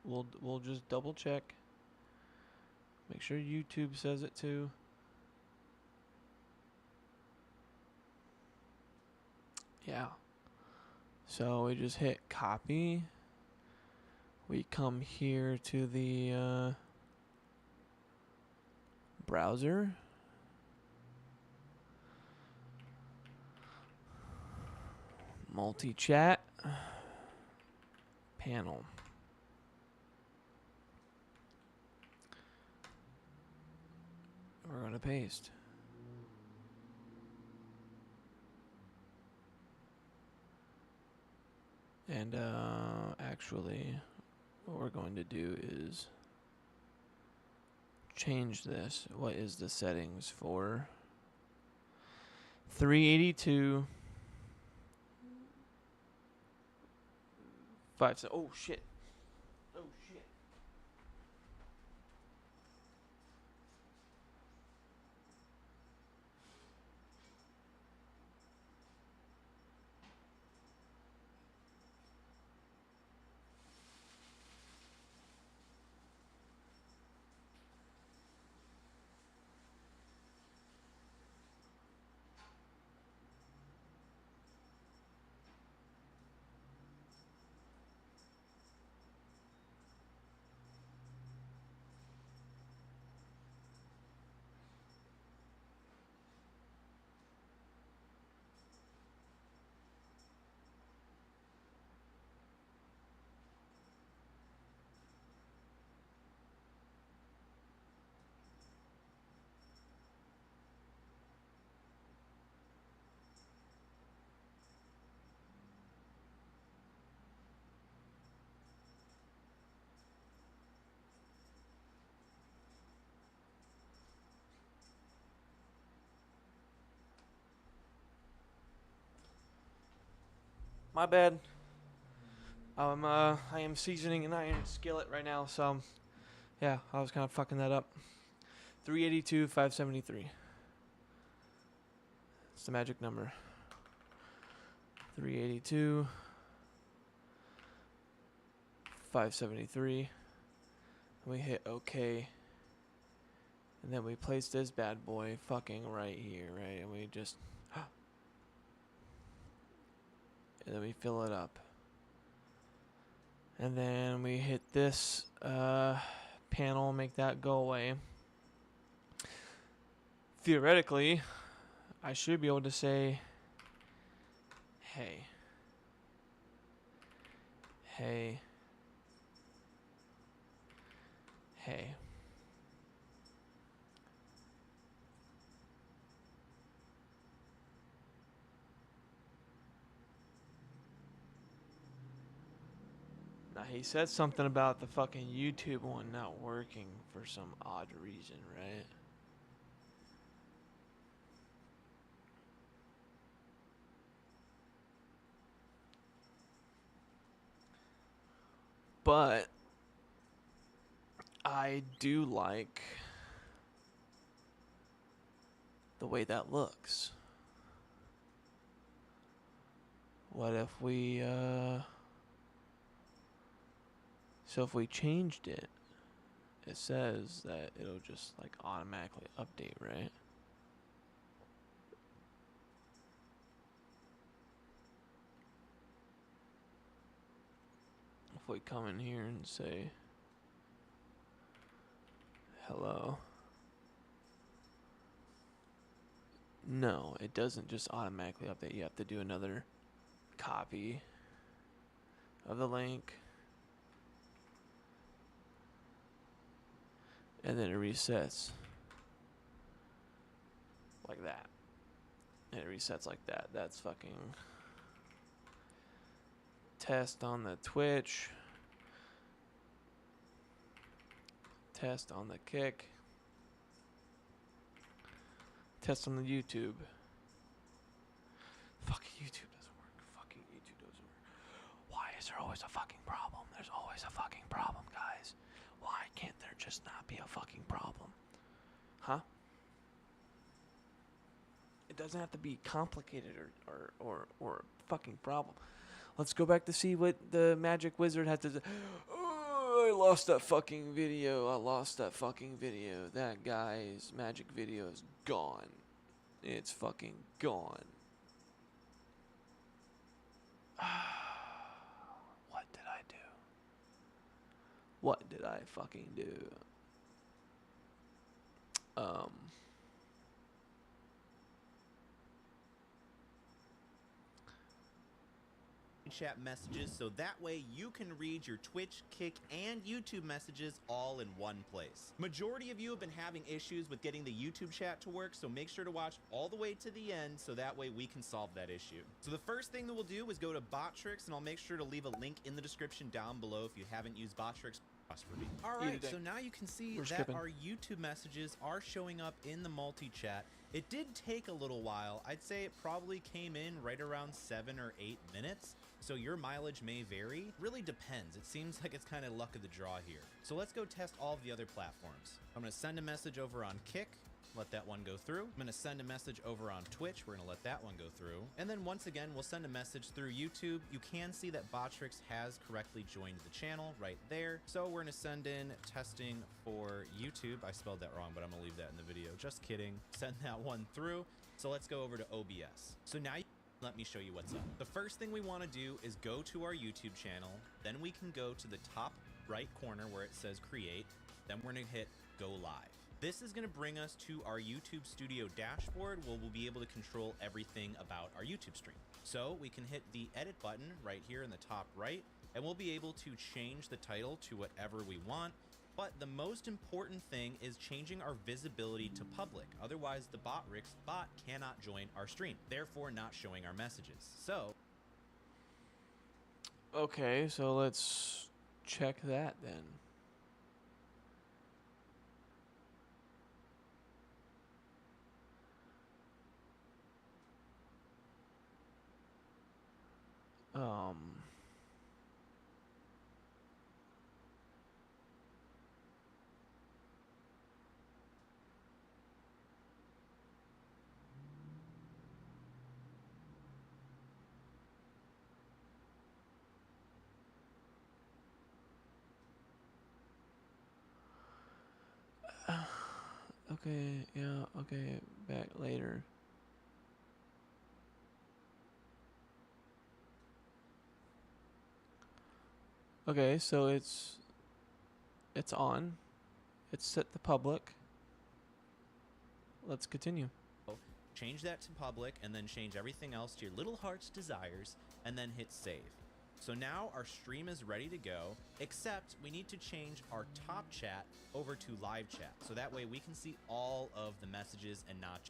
We'll just double check. Make sure YouTube says it too. Yeah. So we just hit copy. We come here to the browser. Multi-chat. Panel. We're going to paste. And actually, what we're going to do is change this. What is the settings for 382 Oh shit. Oh shit. My bad. I am seasoning an iron skillet right now, so yeah, I was kind of fucking that up. 382, 573. It's the magic number. 382, 573. We hit OK. And then we place this bad boy fucking right here, right? And we just... and then we fill it up. And then we hit this panel, make that go away. Theoretically, I should be able to say, hey. Hey. Hey. Now, he said something about the fucking YouTube one not working for some odd reason, right? But I do like the way that looks. What if we so if we changed it, it says that it'll just like automatically update, right? If we come in here and say hello. No, it doesn't just automatically update. You have to do another copy of the link. And then it resets. Like that. And it resets like that. That's fucking... Test on the Twitch. Test on the Kick. Test on the YouTube. Fucking YouTube doesn't work. Fucking YouTube doesn't work. Why is there always a fucking problem? There's always a fucking problem, guys. Why can't there just not be a fucking problem? Huh? It doesn't have to be complicated or a fucking problem. Let's go back to see what the magic wizard had to do. Oh, I lost that fucking video. That guy's magic video is gone. It's fucking gone. What did I do? What did I fucking do? Chat messages so that way you can read your Twitch, Kick, and YouTube messages all in one place. Majority of you have been having issues with getting the YouTube chat to work, so make sure to watch all the way to the end so that way we can solve that issue. So the first thing that we'll do is go to Botrix, and I'll make sure to leave a link in the description down below if you haven't used Botrix. Alright, so now you can see that our YouTube messages are showing up in the multi-chat. It did take a little while. I'd say it probably came in right around 7 or 8 minutes. so your mileage may vary. Really depends. It seems like it's kind of luck of the draw here. So let's go test all of the other platforms. I'm gonna send a message over on Kick, let that one go through. I'm gonna send a message over on Twitch. We're gonna let that one go through. And then once again, we'll send a message through YouTube. You can see that Botrix has correctly joined the channel right there. So we're gonna send in testing for YouTube. I spelled that wrong, but I'm gonna leave that in the video. Just kidding. Send that one through. So let's go over to OBS. So now let me show you what's up. The first thing we wanna do is go to our YouTube channel. Then we can go to the top right corner where it says create. Then we're gonna hit go live. This is gonna bring us to our YouTube Studio dashboard where we'll be able to control everything about our YouTube stream. So we can hit the edit button right here in the top right, and we'll be able to change the title to whatever we want. But the most important thing is changing our visibility to public. Otherwise, the Botrix bot cannot join our stream, therefore not showing our messages. So, Okay, so let's check that then. Okay, yeah, okay, back later. Okay, so it's on. It's set to public. Let's continue. change that to public and then change everything else to your little heart's desires and then hit save. So now our stream is ready to go, except we need to change our top chat over to live chat. So that way we can see all of the messages and not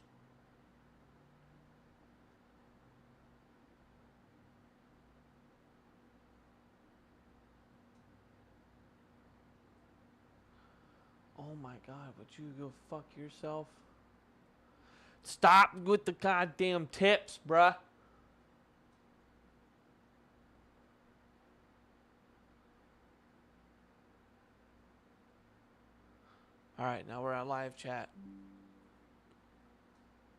Oh my god, would you go fuck yourself? Stop with the goddamn tips, bruh. Alright, now we're on live chat.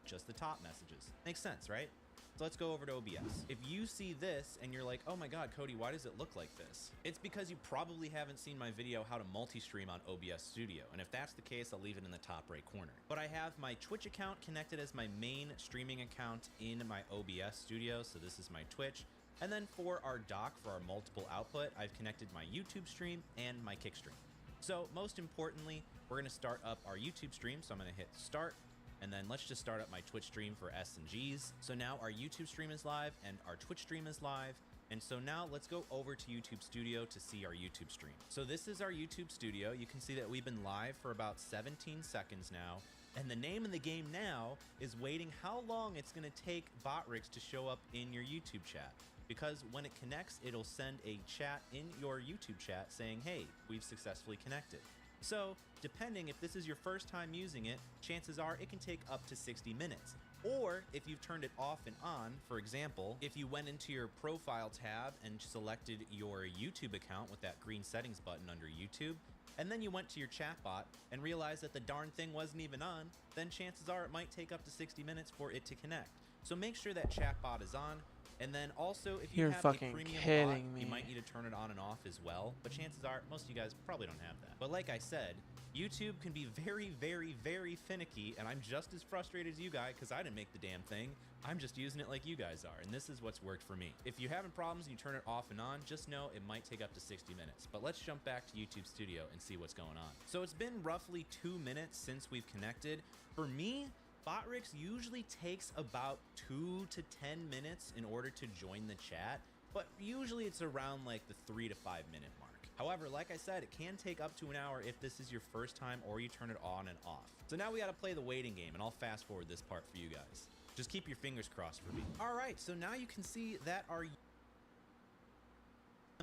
just the top messages. Makes sense, right? So let's go over to OBS. If you see this and you're like, oh my God, Cody, why does it look like this? It's because you probably haven't seen my video how to multi-stream on OBS Studio. And if that's the case, I'll leave it in the top right corner. But I have my Twitch account connected as my main streaming account in my OBS Studio. So this is my Twitch. And then for our dock, for our multiple output, I've connected my YouTube stream and my Kick stream. So most importantly, we're gonna start up our YouTube stream. So I'm gonna hit start. And then let's just start up my Twitch stream for S and Gs. So now our YouTube stream is live and our Twitch stream is live. And so now let's go over to YouTube Studio to see our YouTube stream. So this is our YouTube Studio. You can see that we've been live for about 17 seconds now. And the name of the game now is waiting how long it's gonna take Botrix to show up in your YouTube chat. Because when it connects, it'll send a chat in your YouTube chat saying, hey, we've successfully connected. So, depending if this is your first time using it, chances are it can take up to 60 minutes. Or if you've turned it off and on, for example, if you went into your profile tab and selected your YouTube account with that green settings button under YouTube, and then you went to your chatbot and realized that the darn thing wasn't even on, then chances are it might take up to 60 minutes for it to connect. So make sure that chatbot is on. And then also, if you You're have a fucking premium kidding bot, me. you might need to turn it on and off as well. But chances are, most of you guys probably don't have that. But like I said, YouTube can be very, very, very finicky, and I'm just as frustrated as you guys because I didn't make the damn thing. I'm just using it like you guys are, and this is what's worked for me. If you're having problems and you turn it off and on, just know it might take up to 60 minutes. But let's jump back to YouTube Studio and see what's going on. So it's been roughly 2 minutes since we've connected. For me, Botrix usually takes about 2 to 10 minutes in order to join the chat, but usually it's around like the 3 to 5 minute mark. However, like I said, it can take up to an hour if this is your first time or you turn it on and off. So now we gotta play the waiting game, and I'll fast forward this part for you guys. Just keep your fingers crossed for me. All right, so now you can see that our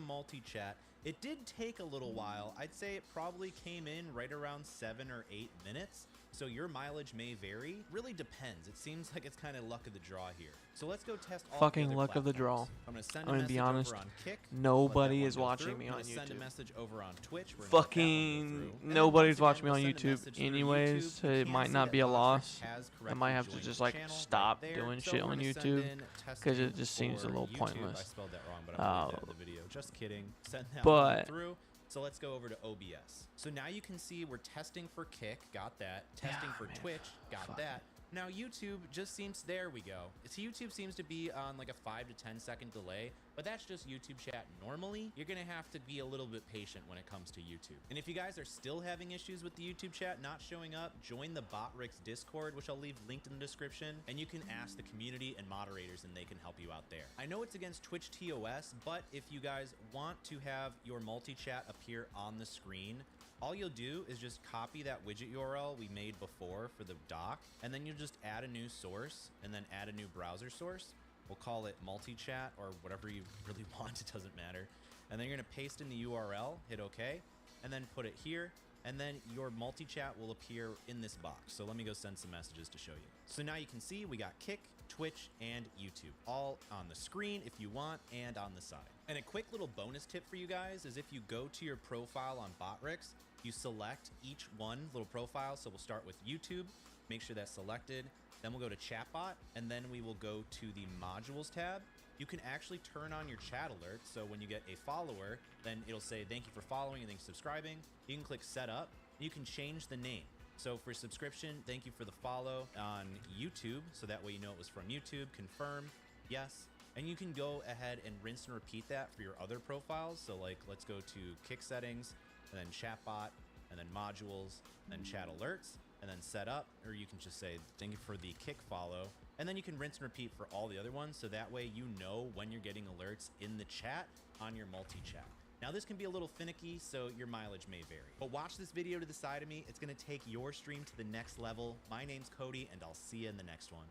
multi-chat, it did take a little while. I'd say it probably came in right around 7 or 8 minutes. So your mileage may vary. Really depends. It seems like it's kind of luck of the draw here. So let's go test all Fucking the other luck of the draw. platforms. I'm gonna send I'm a gonna message be honest. over on Kick. Nobody Let that is one go watching through. me I'm on gonna send a YouTube. message over on Twitch. We're gonna let that one go Fucking through. And then nobody's once watching me again, on we'll send a YouTube message through anyways, YouTube. so You it can might see not that be a Botrix loss. has I might correctly have to joined just the like channel stop right there. doing So shit we're on gonna send YouTube in because it testing just seems a for little YouTube. I pointless. spelled that wrong, but I'm gonna leave that in the video. Just kidding. Send that But- one through. So let's go over to OBS. So now you can see we're testing for Kick, got that. Testing for man, Twitch, got fuck that. Now YouTube just seems, there we go. So YouTube seems to be on like a 5 to 10 second delay, but that's just YouTube chat. Normally, you're gonna have to be a little bit patient when it comes to YouTube. And if you guys are still having issues with the YouTube chat not showing up, join the Botrix Discord, which I'll leave linked in the description, and you can ask the community and moderators and they can help you out there. I know it's against Twitch TOS, but if you guys want to have your multi-chat appear on the screen, all you'll do is just copy that widget URL we made before for the doc, and then you'll just add a new source and then add a new browser source. We'll call it multi-chat or whatever you really want, it doesn't matter. And then you're gonna paste in the URL, hit OK, and then put it here, and then your multi-chat will appear in this box. So let me go send some messages to show you. So now you can see we got Kick, Twitch, and YouTube all on the screen if you want, and on the side. And a quick little bonus tip for you guys is if you go to your profile on Botrix, you select each one little profile. So we'll start with YouTube, make sure that's selected. Then we'll go to Chatbot, and then we will go to the Modules tab. You can actually turn on your chat alerts. So when you get a follower, then it'll say, thank you for following and thanks for subscribing. You can click Setup. You can change the name. So for subscription, thank you for the follow on YouTube. So that way you know it was from YouTube. Confirm, yes. And you can go ahead and rinse and repeat that for your other profiles. So like, let's go to Kick settings, and then Chatbot, and then Modules, and then Chat Alerts, and then Setup, or you can just say, thank you for the Kick follow. And then you can rinse and repeat for all the other ones. So that way you know when you're getting alerts in the chat on your multi-chat. Now this can be a little finicky, so your mileage may vary. But watch this video to the side of me. It's gonna take your stream to the next level. My name's Cody, and I'll see you in the next one.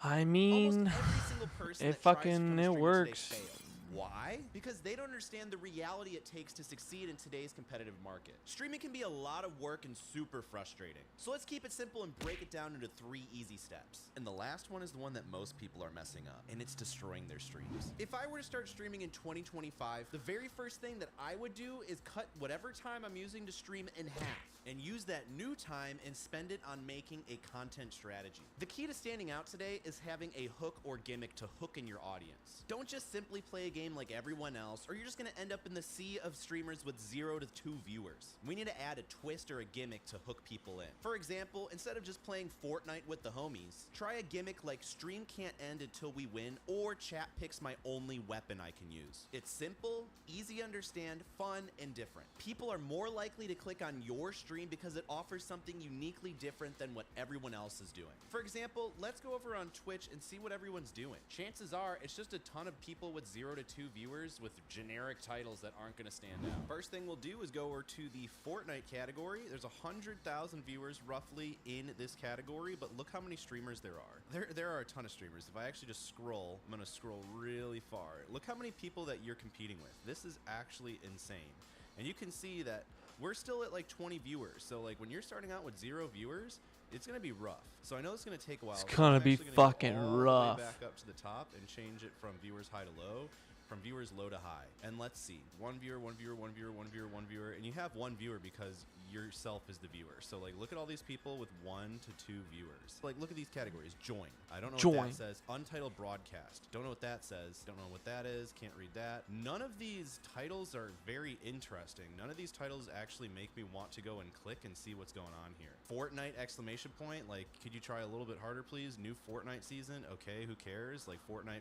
I mean, Almost every single person it that tries to fucking become a it streamer works. today fails. Why? Because they don't understand the reality it takes to succeed in today's competitive market. Streaming can be a lot of work and super frustrating. So let's keep it simple and break it down into 3 easy steps. And the last one is the one that most people are messing up, and it's destroying their streams. If I were to start streaming in 2025, the very first thing that I would do is cut whatever time I'm using to stream in half and use that new time and spend it on making a content strategy. The key to standing out today is having a hook or gimmick to hook in your audience. Don't just simply play a game like everyone else, or you're just gonna end up in the sea of streamers with 0 to 2 viewers. We need to add a twist or a gimmick to hook people in. For example, instead of just playing Fortnite with the homies, try a gimmick like stream can't end until we win, or chat picks my only weapon I can use. It's simple, easy to understand, fun, and different. People are more likely to click on your stream because it offers something uniquely different than what everyone else is doing. For example, let's go over on Twitch and see what everyone's doing. Chances are it's just a ton of people with 0 to 2 viewers with generic titles that aren't gonna stand out. First thing we'll do is go over to the Fortnite category. There's 100,000 viewers roughly in this category, but look how many streamers there are. There are a ton of streamers. If I actually just scroll, I'm gonna scroll really far. Look how many people that you're competing with. This is actually insane. And you can see that we're still at like 20 viewers. So like when you're starting out with 0 viewers, it's gonna be rough. So I know it's gonna take a while. It's So gonna I'm be actually gonna go fucking all the way rough. back up to the top and change it from viewers high to low, from viewers low to high. And let's see, 1 viewer, 1 viewer, 1 viewer, 1 viewer, 1 viewer, and you have 1 viewer because yourself is the viewer. So like look at all these people with 1 to 2 viewers. Like look at these categories. Join. I don't know what that says. Untitled broadcast. Don't know what that says. Don't know what that is. Can't read that. None of these titles are very interesting. None of these titles actually make me want to go and click and see what's going on here. Fortnite exclamation point. Like could you try a little bit harder please? New Fortnite season. Okay, who cares? Like Fortnite.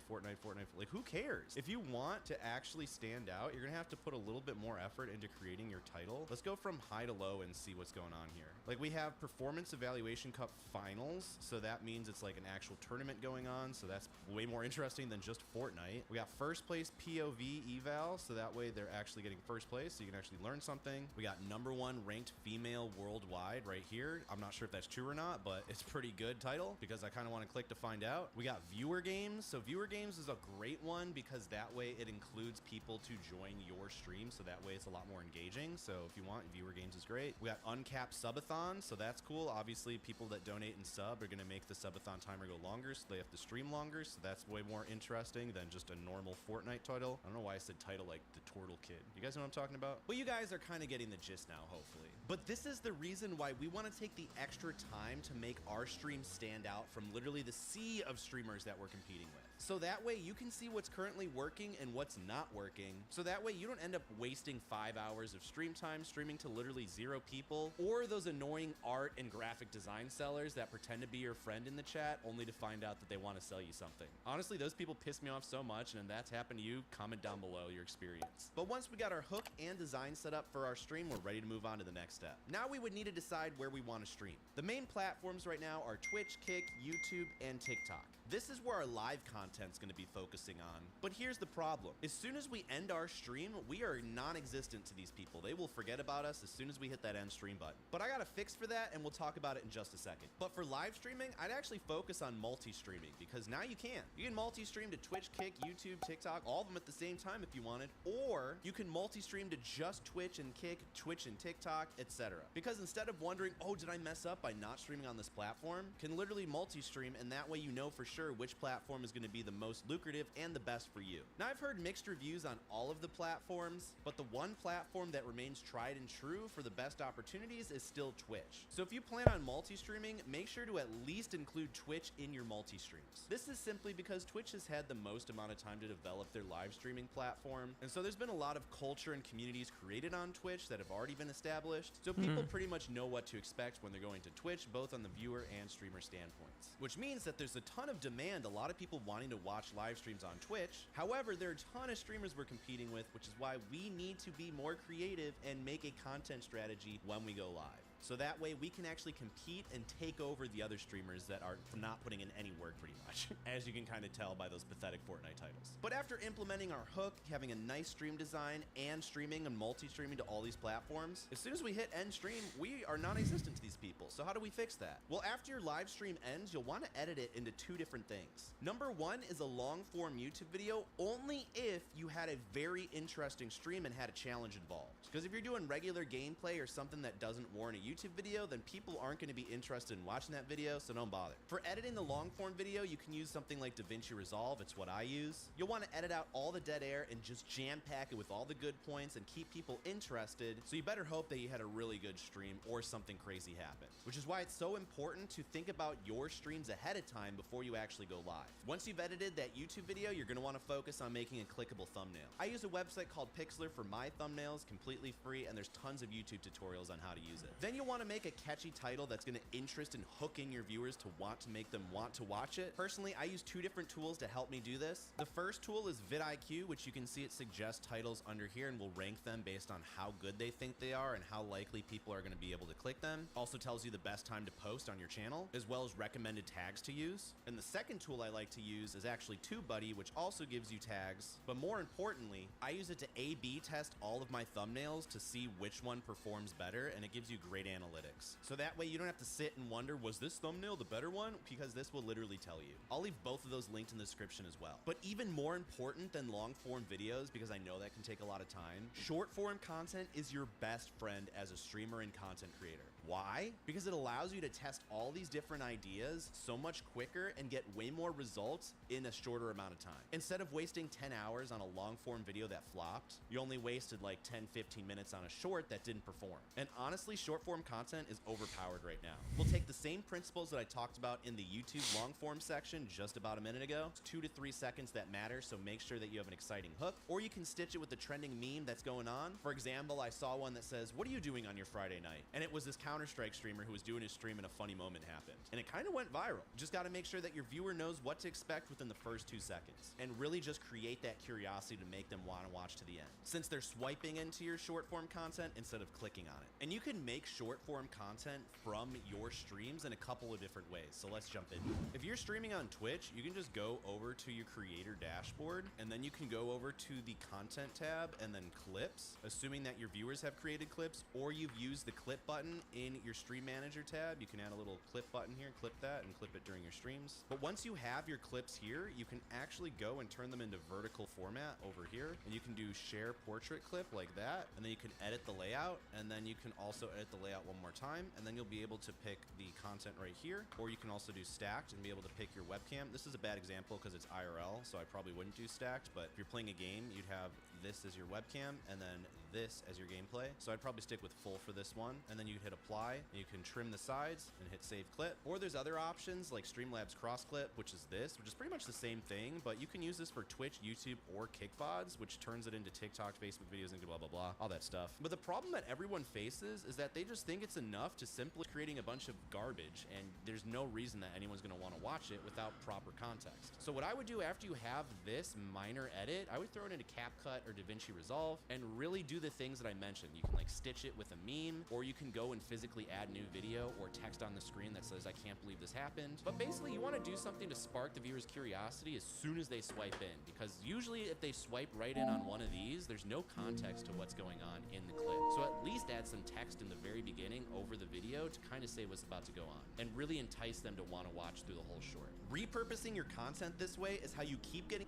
Like who cares? If you want to actually stand out, you're gonna have to put a little bit more effort into creating your title. Let's go from high to low and see what's going on here. Like we have Performance Evaluation Cup Finals, so that means it's like an actual tournament going on, so that's way more interesting than just Fortnite. We got first place POV eval, so that way they're actually getting first place, so you can actually learn something. We got #1 ranked female worldwide right here. I'm not sure if that's true or not, but it's a pretty good title because I kind of want to click to find out. We got viewer games, so viewer games is a great one because that way way it includes people to join your stream, so that way it's a lot more engaging. So if you want, viewer games is great. We got uncapped subathon, so that's cool. Obviously, people that donate and sub are gonna make the subathon timer go longer, so they have to stream longer, so that's way more interesting than just a normal Fortnite title. I don't know why I said title like the Turtle Kid. You guys know what I'm talking about? Well, you guys are kind of getting the gist now, hopefully. But this is the reason why we want to take the extra time to make our stream stand out from literally the sea of streamers that we're competing with. So that way you can see what's currently working and what's not working. So that way you don't end up wasting 5 hours of stream time streaming to literally 0 people, or those annoying art and graphic design sellers that pretend to be your friend in the chat only to find out that they want to sell you something. Honestly, those people piss me off so much, and if that's happened to you, comment down below your experience. But once we got our hook and design set up for our stream, we're ready to move on to the next step. Now we would need to decide where we want to stream. The main platforms right now are Twitch, Kick, YouTube, and TikTok. This is where our live content's going to be focusing on. But here's the problem. As soon as we end our stream, we are non-existent to these people. They will forget about us as soon as we hit that end stream button. But I got a fix for that, and we'll talk about it in just a second. But for live streaming, I'd actually focus on multi-streaming, because now you can. You can multi-stream to Twitch, Kick, YouTube, TikTok, all of them at the same time if you wanted, or you can multi-stream to just Twitch and Kick, Twitch and TikTok, etc. Because instead of wondering, oh, did I mess up by not streaming on this platform, can literally multi-stream, and that way you know for sure which platform is going to be the most lucrative and the best for you. Now, I've heard mixed reviews on all of the platforms, but the one platform that remains tried and true for the best opportunities is still Twitch. So if you plan on multi-streaming, make sure to at least include Twitch in your multi-streams. This is simply because Twitch has had the most amount of time to develop their live streaming platform, and so there's been a lot of culture and communities created on Twitch that have already been established, so people pretty much know what to expect when they're going to Twitch, both on the viewer and streamer standpoints. Which means that there's a ton of demand, a lot of people wanting to watch live streams on Twitch. However, there are a ton of streamers we're competing with, which is why we need to be more creative and make a content strategy when we go live. So that way we can actually compete and take over the other streamers that are not putting in any work pretty much, as you can kind of tell by those pathetic Fortnite titles. But after implementing our hook, having a nice stream design, and streaming and multi-streaming to all these platforms, as soon as we hit end stream, we are non-existent to these people. So how do we fix that? Well, after your live stream ends, you'll want to edit it into 2 different things. Number 1 is a long-form YouTube video only if you had a very interesting stream and had a challenge involved. Because if you're doing regular gameplay or something that doesn't warrant a YouTube video, then people aren't going to be interested in watching that video, so don't bother. For editing the long form video, you can use something like DaVinci Resolve. It's what I use. You'll want to edit out all the dead air and just jam pack it with all the good points and keep people interested, so you better hope that you had a really good stream or something crazy happened. Which is why it's so important to think about your streams ahead of time before you actually go live. Once you've edited that YouTube video, you're going to want to focus on making a clickable thumbnail. I use a website called Pixlr for my thumbnails, completely free, and there's tons of YouTube tutorials on how to use it. Then you'll want to make a catchy title that's going to interest and hook in your viewers to want to make them want to watch it. Personally, I use 2 different tools to help me do this. The first tool is vidIQ, which you can see it suggests titles under here and will rank them based on how good they think they are and how likely people are going to be able to click them. Also tells you the best time to post on your channel, as well as recommended tags to use. And the second tool I like to use is actually TubeBuddy, which also gives you tags. But more importantly, I use it to A/B test all of my thumbnails to see which one performs better, and it gives you great analytics. So that way you don't have to sit and wonder, was this thumbnail the better one? Because this will literally tell you. I'll leave both of those linked in the description as well. But even more important than long form videos, because I know that can take a lot of time, short form content is your best friend as a streamer and content creator. Why? Because it allows you to test all these different ideas so much quicker and get way more results in a shorter amount of time. Instead of wasting 10 hours on a long form video that flopped, you only wasted like 10-15 minutes on a short that didn't perform. And honestly, short form content is overpowered right now. We'll take the same principles that I talked about in the YouTube long form section just about a minute ago. It's 2 to 3 seconds that matter, so make sure that you have an exciting hook, or you can stitch it with the trending meme that's going on. For example, I saw one that says, "What are you doing on your Friday night?" And it was this Counter-Strike streamer who was doing his stream and a funny moment happened. And it kind of went viral. Just got to make sure that your viewer knows what to expect within the first 2 seconds, and really just create that curiosity to make them want to watch to the end, since they're swiping into your short form content instead of clicking on it. And you can make short form content from your streams in a couple of different ways, so let's jump in. If you're streaming on Twitch, you can just go over to your creator dashboard, and then you can go over to the content tab and then clips, assuming that your viewers have created clips or you've used the clip button in your stream manager tab, you can add a little clip button here, clip that, and clip it during your streams. But once you have your clips here, you can actually go and turn them into vertical format over here, and you can do share portrait clip like that, and then you can edit the layout, and then you can also edit the layout one more time, and then you'll be able to pick the content right here, or you can also do stacked and be able to pick your webcam. This is a bad example because it's IRL, so I probably wouldn't do stacked, but if you're playing a game, you'd have this as your webcam and then this as your gameplay. So I'd probably stick with full for this one, and then you hit apply and you can trim the sides and hit save clip. Or there's other options like Streamlabs cross clip, which is this, which is pretty much the same thing, but you can use this for Twitch, YouTube, or Kickbods, which turns it into TikTok, Facebook videos, and blah, blah, blah, all that stuff. But the problem that everyone faces is that they just think it's enough to simply creating a bunch of garbage, and there's no reason that anyone's gonna wanna watch it without proper context. So what I would do after you have this minor edit, I would throw it into CapCut or DaVinci Resolve and really do the things that I mentioned. You can like stitch it with a meme, or you can go and physically add new video or text on the screen that says, I can't believe this happened. But basically you wanna do something to spark the viewer's curiosity as soon as they swipe in, because usually if they swipe right in on one of these, there's no context to what's going on in the clip. So at least add some text in the very beginning over the video to kind of say what's about to go on and really entice them to want to watch through the whole short. Repurposing your content this way is how you keep getting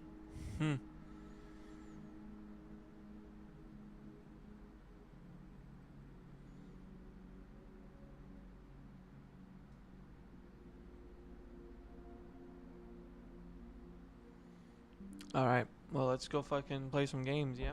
Alright, well, let's go fucking play some games, yeah?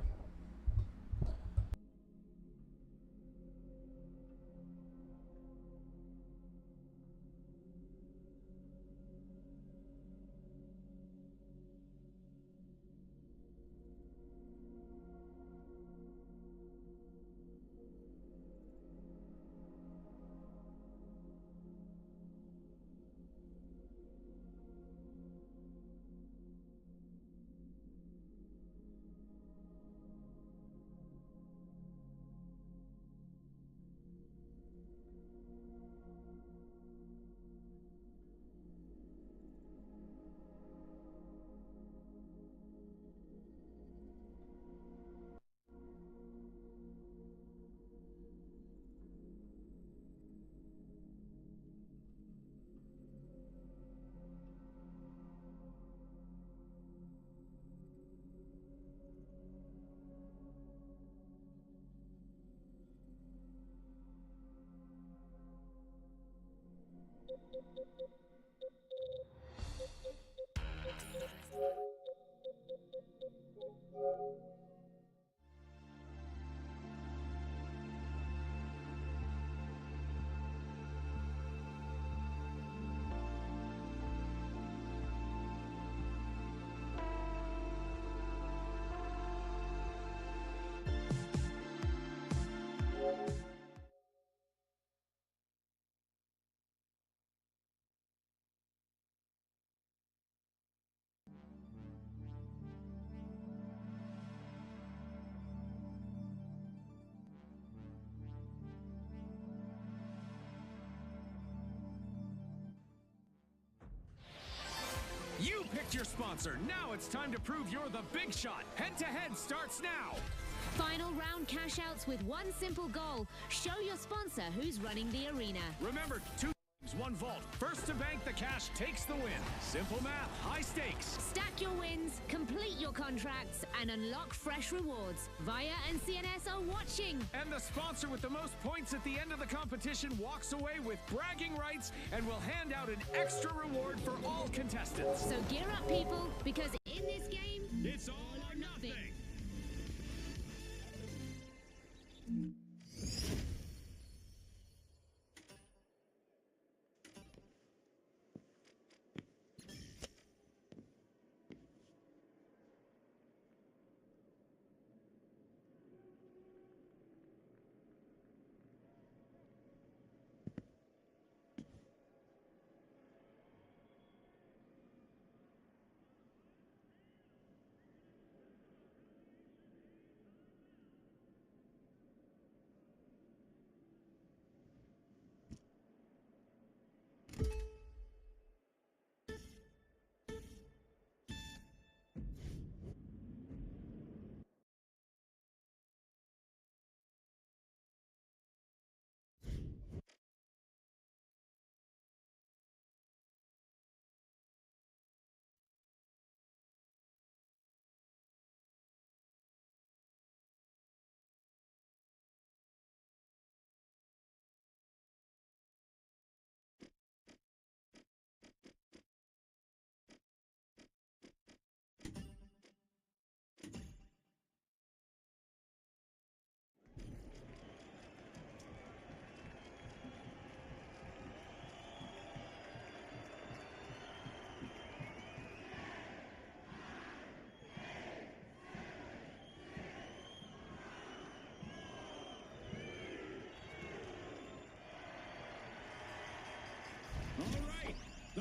You picked your sponsor. Now it's time to prove you're the big shot. Head-to-head starts now. Final round cash outs with one simple goal. Show your sponsor who's running the arena. Remember, 2 teams, 1 vault. First to bank the cash takes the win. Simple math, high stakes. Stack your wins, complete your contracts, and unlock fresh rewards. Via and CNS are watching. And the sponsor with the most points at the end of the competition walks away with bragging rights and will hand out an extra reward for all contestants. So gear up, people, because in this game, It's all or nothing.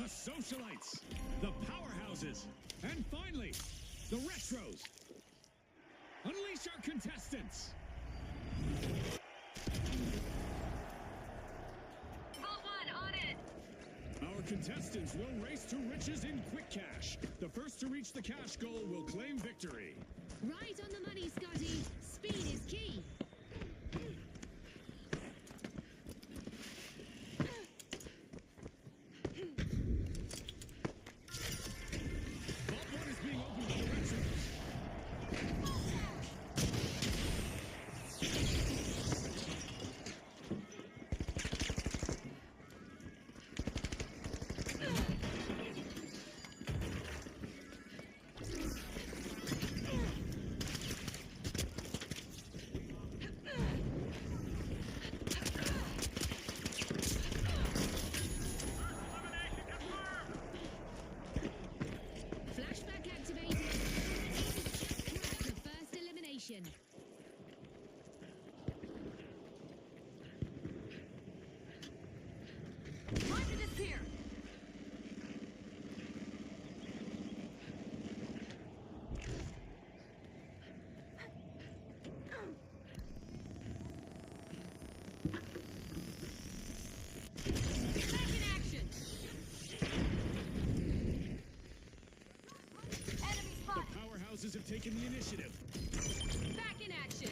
the socialites, the powerhouses, and finally, the retros. Unleash our contestants. Vault 1 on it. Our contestants will race to riches in quick cash. The first to reach the cash goal will claim victory. Right on the money, Scotty. Speed is key. Vault 1 is being opened by the retros. Flashback activated. The first elimination. Time to disappear. Back in action. Enemy The spotted. powerhouses have taken the initiative. Back in action.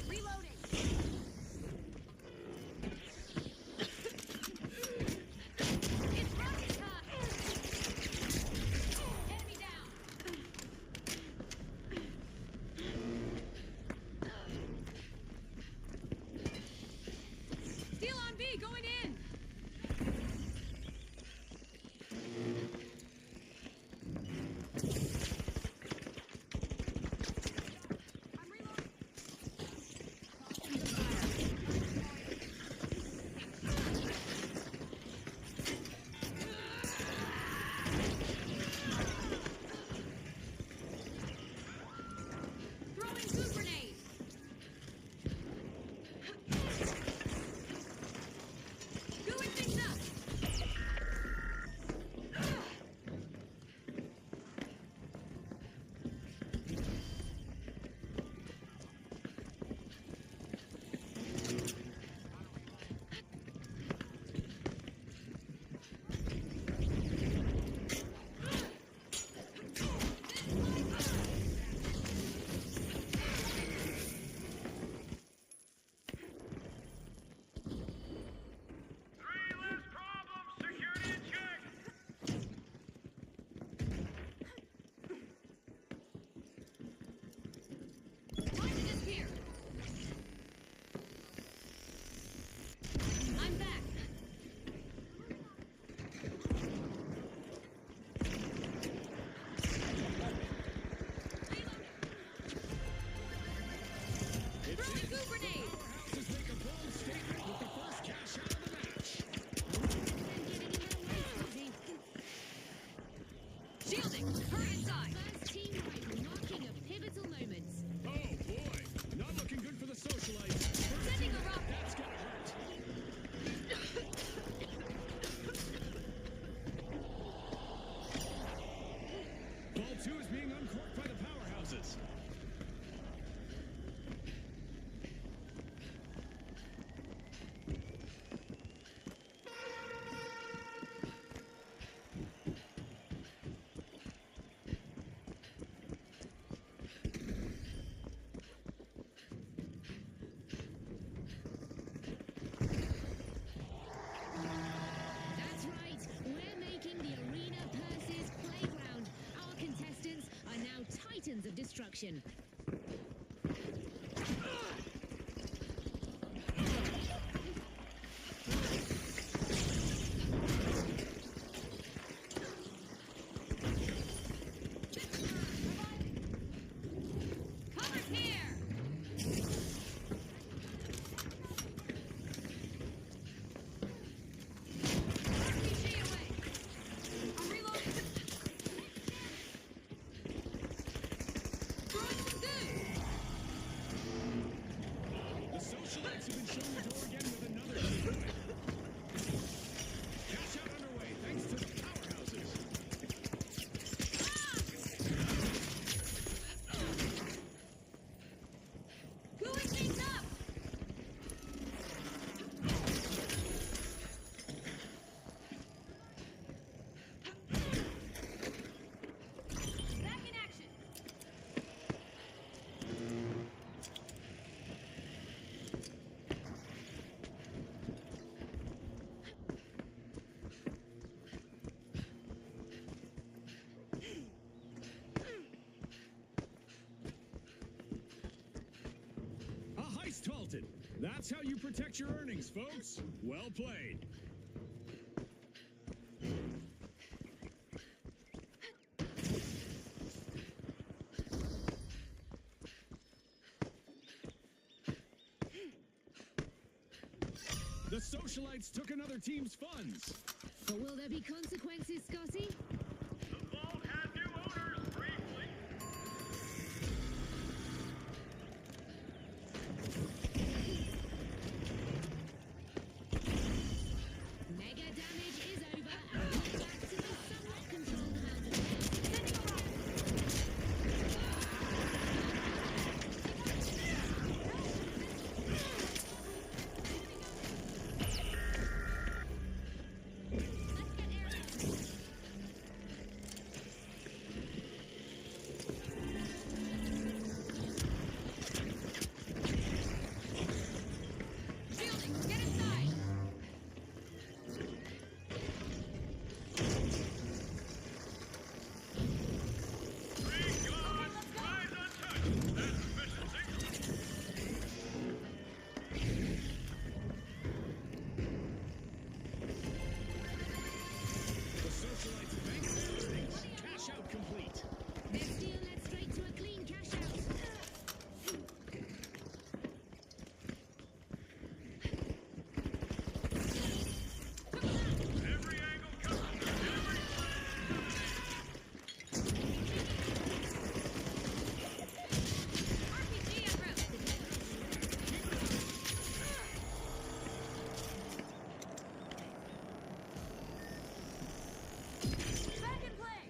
Reloading. It's rocket time. Enemy down. Steel on B, going in. I'm reloading. Throwing food grenade. Gooing things up. Time to disappear. I'm back. Throwing food grenade. Powerhouses make a bold statement with the first cash out of the match. Shielding. Hurry inside. First team right, marking a pivotal moment. Oh boy, not looking good for the socialites. First Sending team, a rocket. that's gonna hurt. Ball 2 is being uncorked by the powerhouses. That's right. We're making the arena Perse's playground. Our contestants are now titans of destruction. Cover's here. RPG away. I'm reloading. That's how you protect your earnings, folks. Well played. The socialites took another team's funds. But will there be consequences, Scotty? The vault had new owners briefly. Mega damage is over, and we're back to the somewhat controlled amount of damage. Sending a rock. Shielding, get inside. Three guns, rise untouched. That's efficiency. The socialites bank things. Cash out complete. This deal led straight to a clean cash out. Every angle covered. Every RPG en route. Back in play.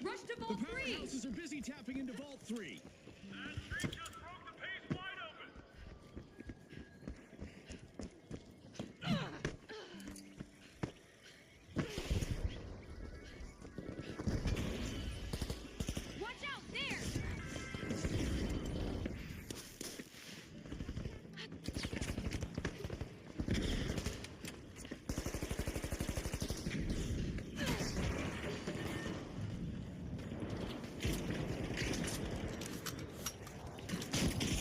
Rush to The Vault 3. powerhouses are busy tapping into Vault 3. that streak just broke the pace wide open. Watch out there.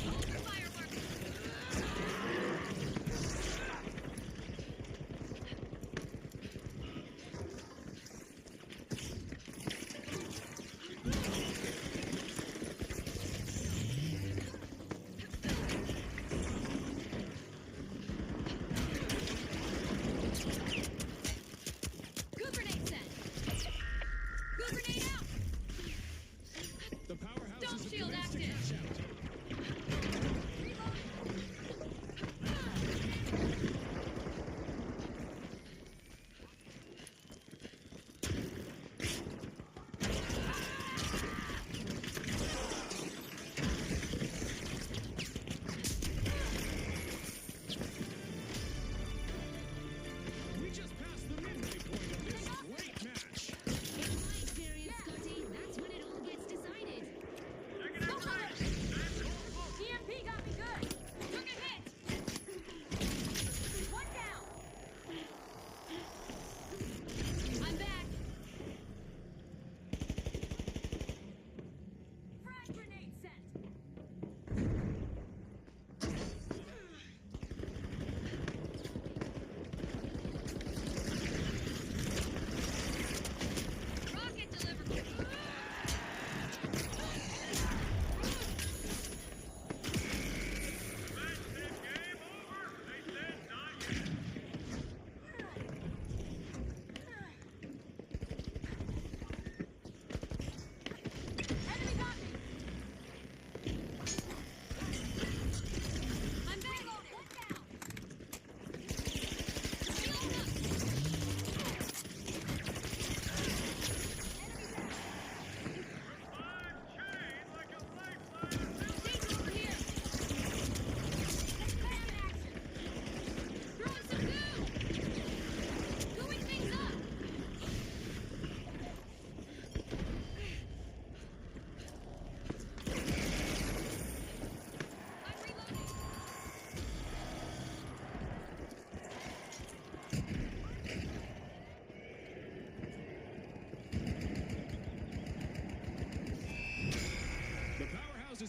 Hold your fireworks. Good grenade set. Good grenade out. The powerhouses Dome have shield commenced to active. cash out. We just passed the midway point of this great match. In my experience, Scotty,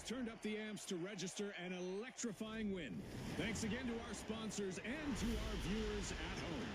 has turned up the amps to register an electrifying win. Thanks again to our sponsors and to our viewers at home.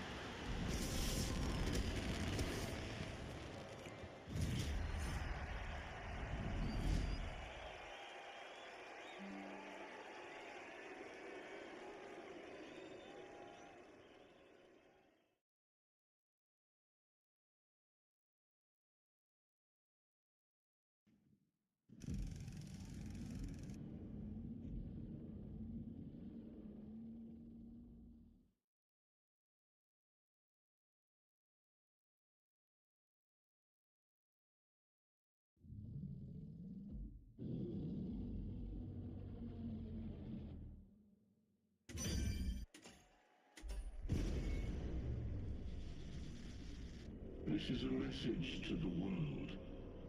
This is a message to the world.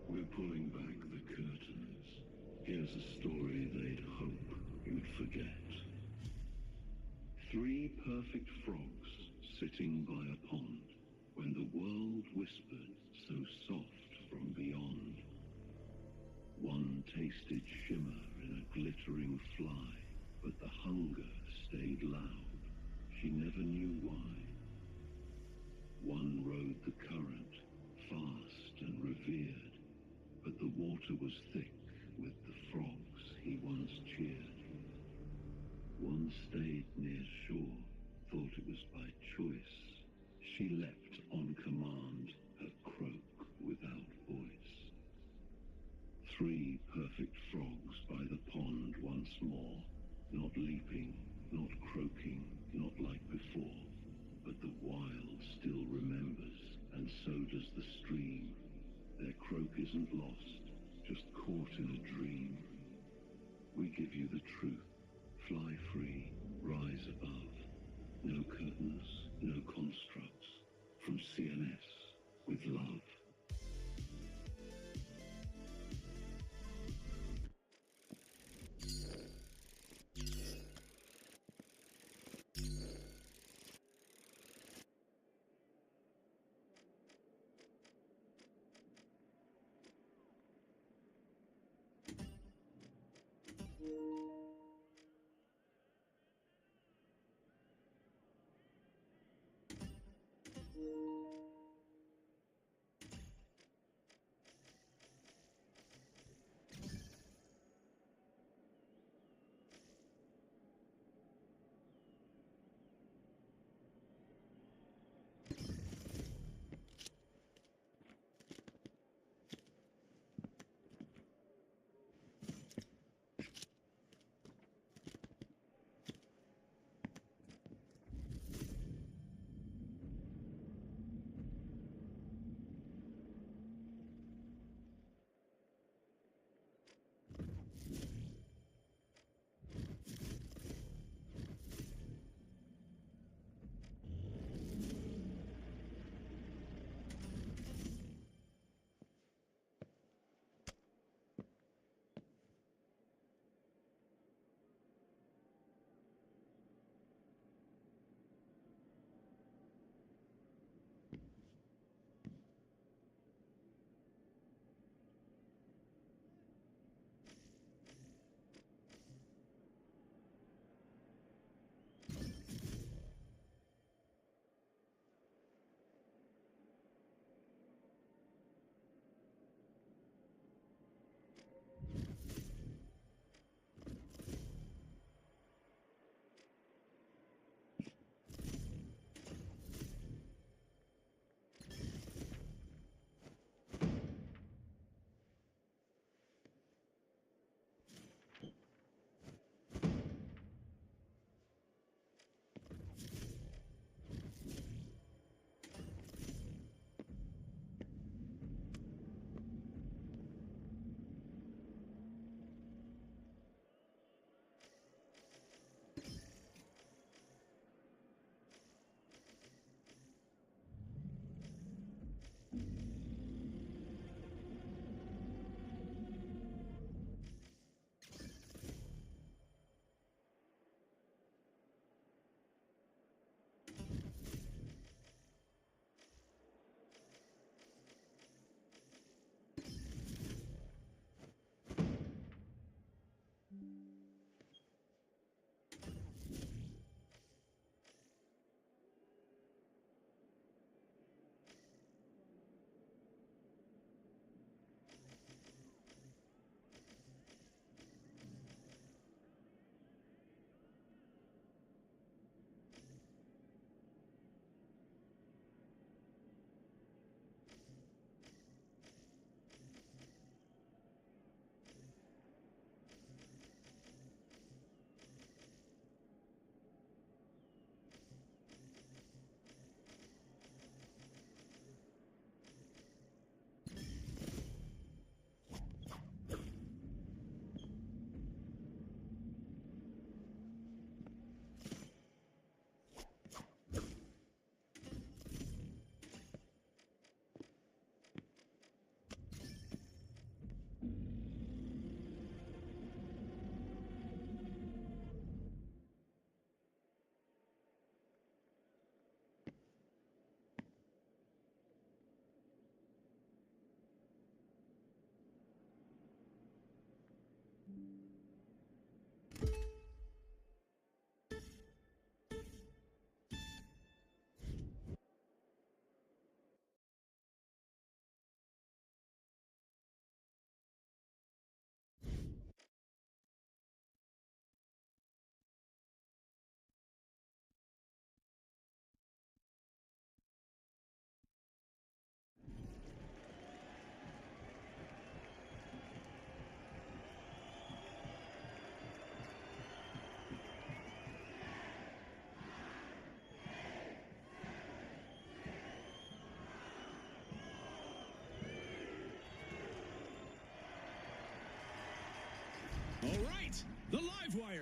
We're pulling back the curtains. Here's a story they'd hope you'd forget. 3 perfect frogs sitting by a pond when the world whispered so soft from beyond. One tasted shimmer in a glittering fly, but the hunger stayed loud. She never knew why. One rode the current, fast and revered, but the water was thick with the frogs he once cheered. One stayed near shore, thought it was by choice. She leapt on command, her croak without voice. 3 perfect frogs by the pond once more, not leaping, not croaking, not like before. But the wild still remembers, and so does the stream. Their croak isn't lost, just caught in a dream. We give you the truth. Fly free, rise above. No curtains, no constructs. From CNS, with love.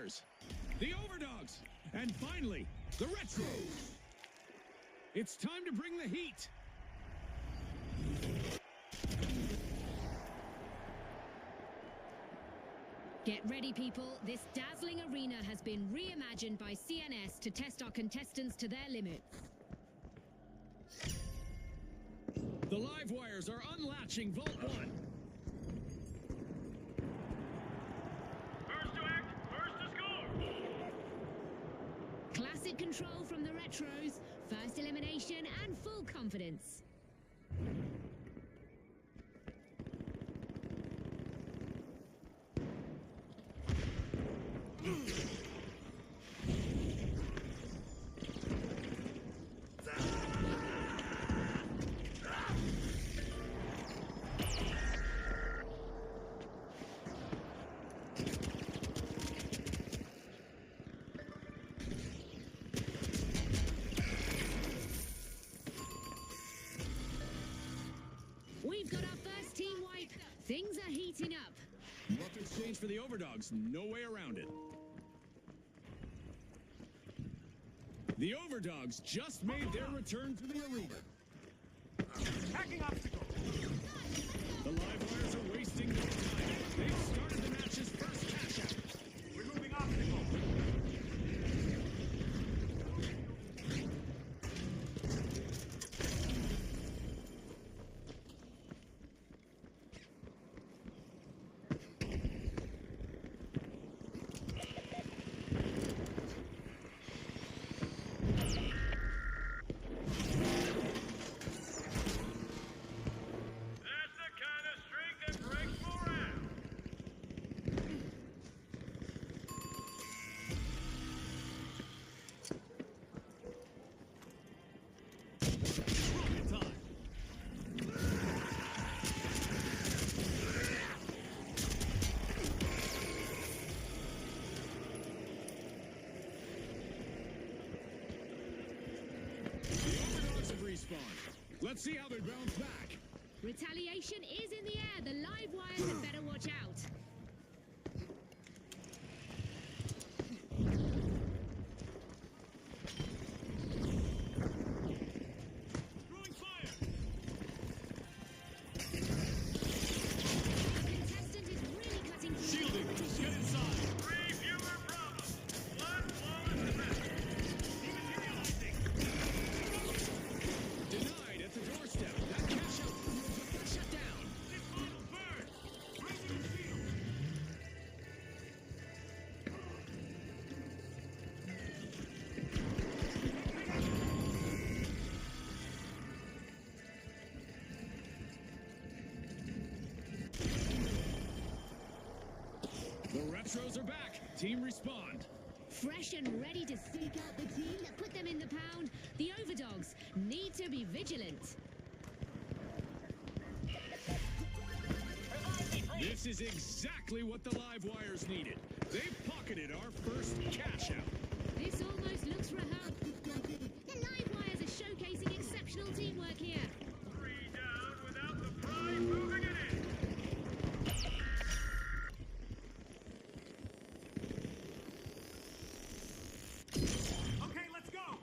Livewires, the Overdogs, and finally, the Retros. It's time to bring the heat. Get ready, people. This dazzling arena has been reimagined by CNS to test our contestants to their limits. The Livewires are unlatching Vault 1. First to act, first to score. Classic control from the Retros, first elimination and full confidence. We've got our first team wipe. Things are heating up. Rough exchange for the Overdogs. No way around it. The Overdogs just made their return to the arena. Hacking obstacle. The Livewires are wasting no time. They've started the match's first cash out. Removing obstacle. That's the kind of streak that breaks morale. Rocket time. The Overdogs have respawned. Let's see how they bounce back. Retaliation is in the air. The Livewires had better watch out. Throwing fire. Contestant is really cutting through. Shielding. Just get inside. Three viewer problems. One flawless defense. Dematerializing. Denied at the doorstep. That cash out shut down. This model burns. Raising the shield. The Retros are back. Team respond. Fresh and ready to seek out the team that put them in the pound. The Overdogs need to be vigilant. This is exactly what the Livewires needed. They've pocketed our first cash out. This almost looks rehearsed. The Livewires are showcasing exceptional teamwork here. Three down without the pride moving it in. Okay, let's go.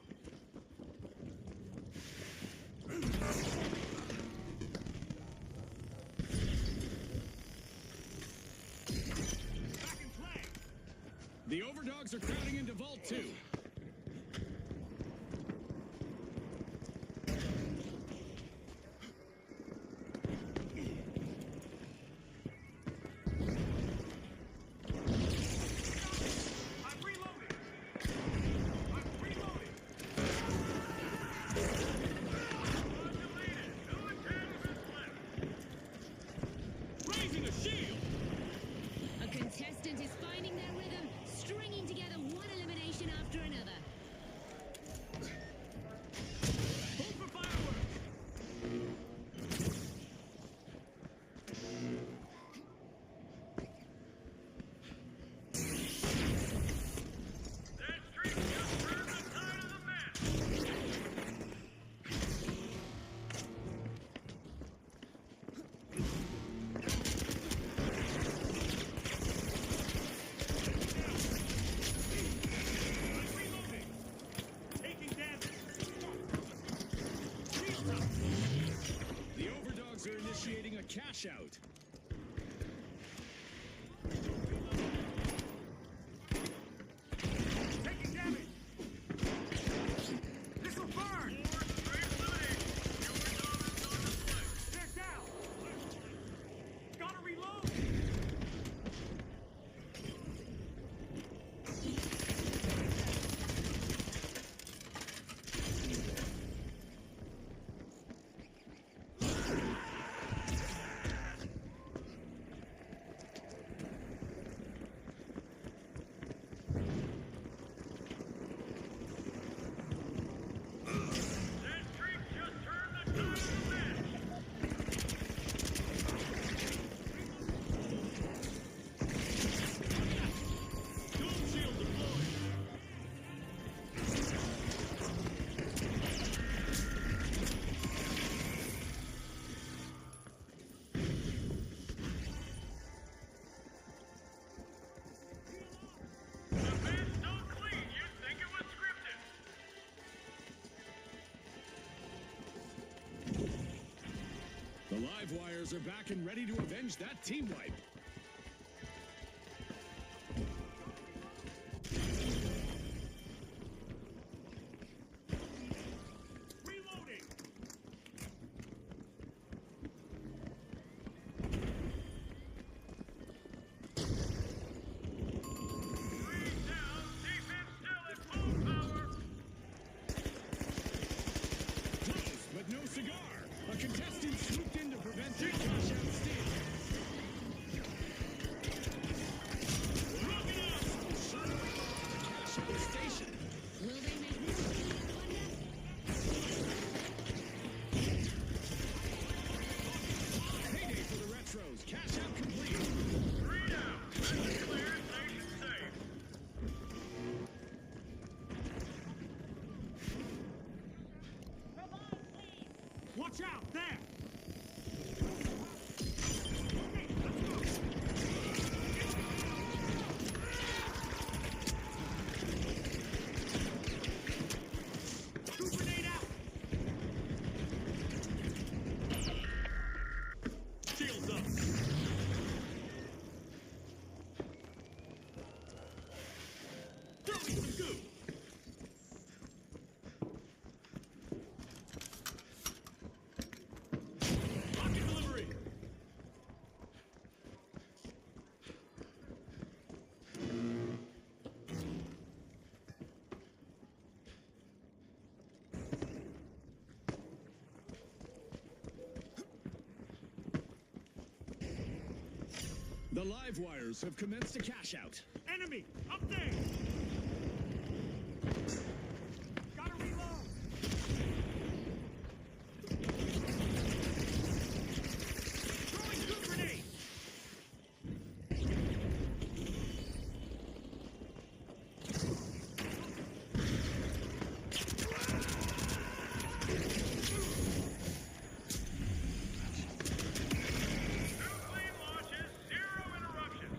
Back in play. The Overdogs are crowding into Vault 2. I'm reloading. I'm reloading. Deleted. No intangibles left. Raising a shield. A contestant is finding their rhythm, stringing together one elimination after another. User initiating a cash out. Taking damage. This will burn. They're down. Gotta reload. The live wires are back and ready to avenge that team wipe. Reloading. Close, but no cigar. A contestant swooped in to prevent that cash-out steal. Look it up! Cash-out station. Will they make more money, I wonder? Payday for the retros. Cash-out complete. 3 down. That's clear. Station safe. Watch out, there! Grenade out! Shields up! Throwing some goo! Rocket delivery! The live wires have commenced a cash out. Enemy! Up there! Gotta reload! Throwing good grenade! Clean launches, 0 interruptions.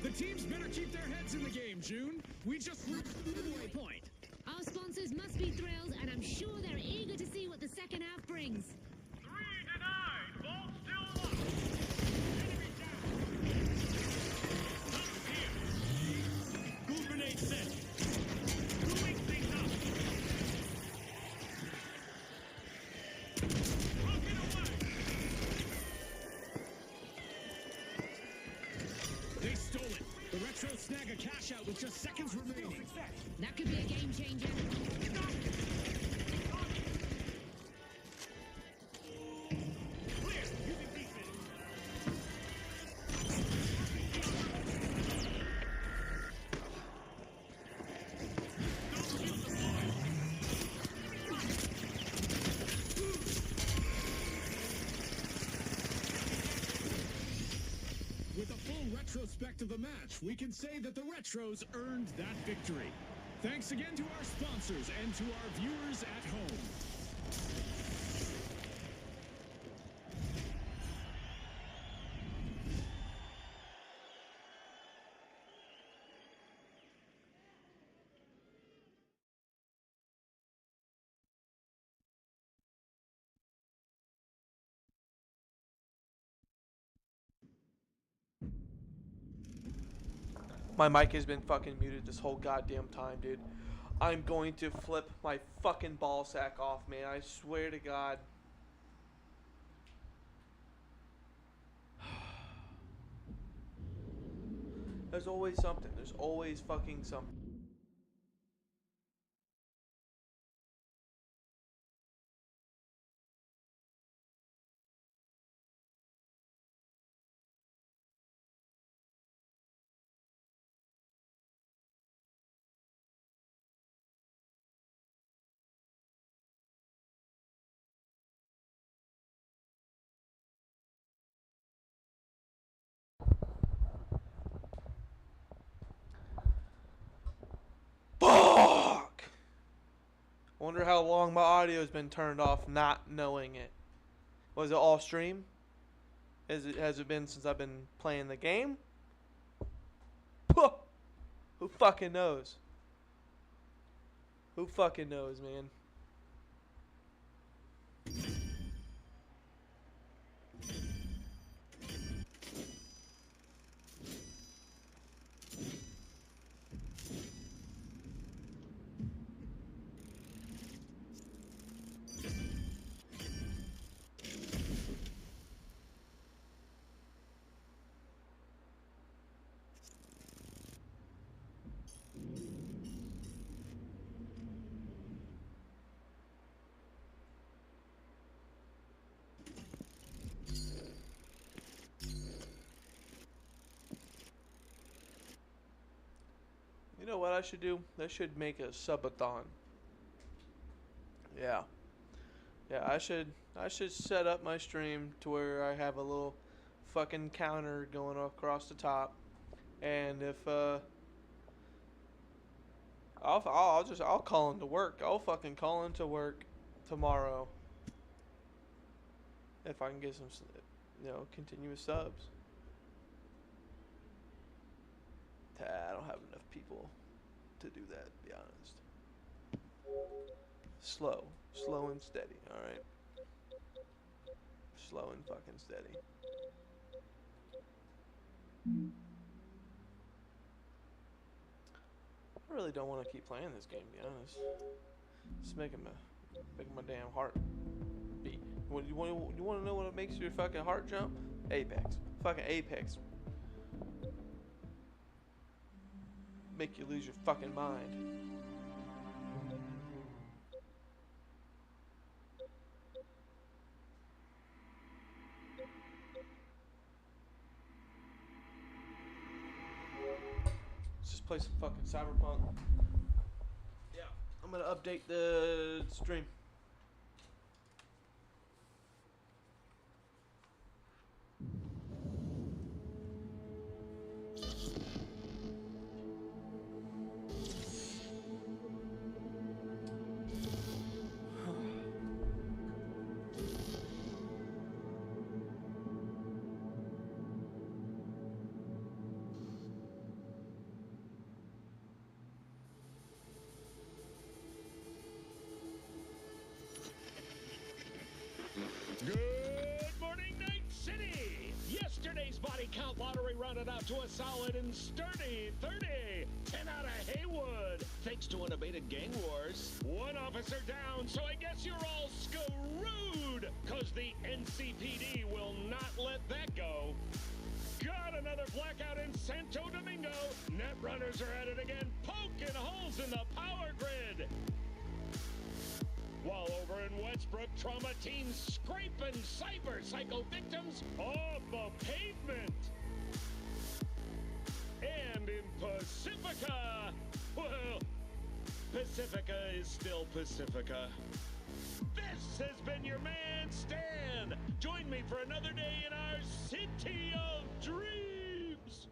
The teams better keep their heads in the game, June. We just reached the midway point. Our sponsors must be thrilled, and I'm sure they're eager to see what the second half brings. 3 denied. Vault still locked. Enemy down. Tunnels here. Ghoul grenade set. Blowing things up. Rocket away. They stole it. The retro snag a cash out with just seconds remaining. That could be a game changer. Clear. Using defense. of the match, we can say that the Retros earned that victory. Thanks again to our sponsors and to our viewers at home. My mic has been fucking muted this whole goddamn time, dude. I'm going to flip my fucking ball sack off, man. I swear to God. There's always something. There's always fucking something. Fuck! Wonder how long my audio's been turned off not knowing it. Was it all stream? Has it been since I've been playing the game? Puh! Who fucking knows? Who fucking knows, man? You know what I should do? I should make a subathon. Yeah. Yeah, I should set up my stream to where I have a little fucking counter going across the top. And if I'll call into work. I'll fucking call into work tomorrow. If I can get some, continuous subs. I don't have enough people to do that, to be honest. Slow and steady, alright? Slow and fucking steady. I really don't want to keep playing this game, to be honest. It's making my damn heart beat. You want to know what makes your fucking heart jump? Apex. Fucking Apex. Make you lose your fucking mind. Let's just play some fucking Cyberpunk. Yeah, I'm gonna update the stream. Good morning, Night City! Yesterday's body count lottery rounded out to a solid and sturdy 30. 10 out of Haywood, thanks to unabated gang wars. One officer down, so I guess you're all screwed, cause the NCPD will not let that go. Got another blackout in Santo Domingo. Net runners are at it again, poking holes in the power grid. While over in Westbrook, trauma teams scraping cyber psycho victims off the pavement. And in Pacifica, well, Pacifica is still Pacifica. This has been your man, Stan. Join me for another day in our city of dreams.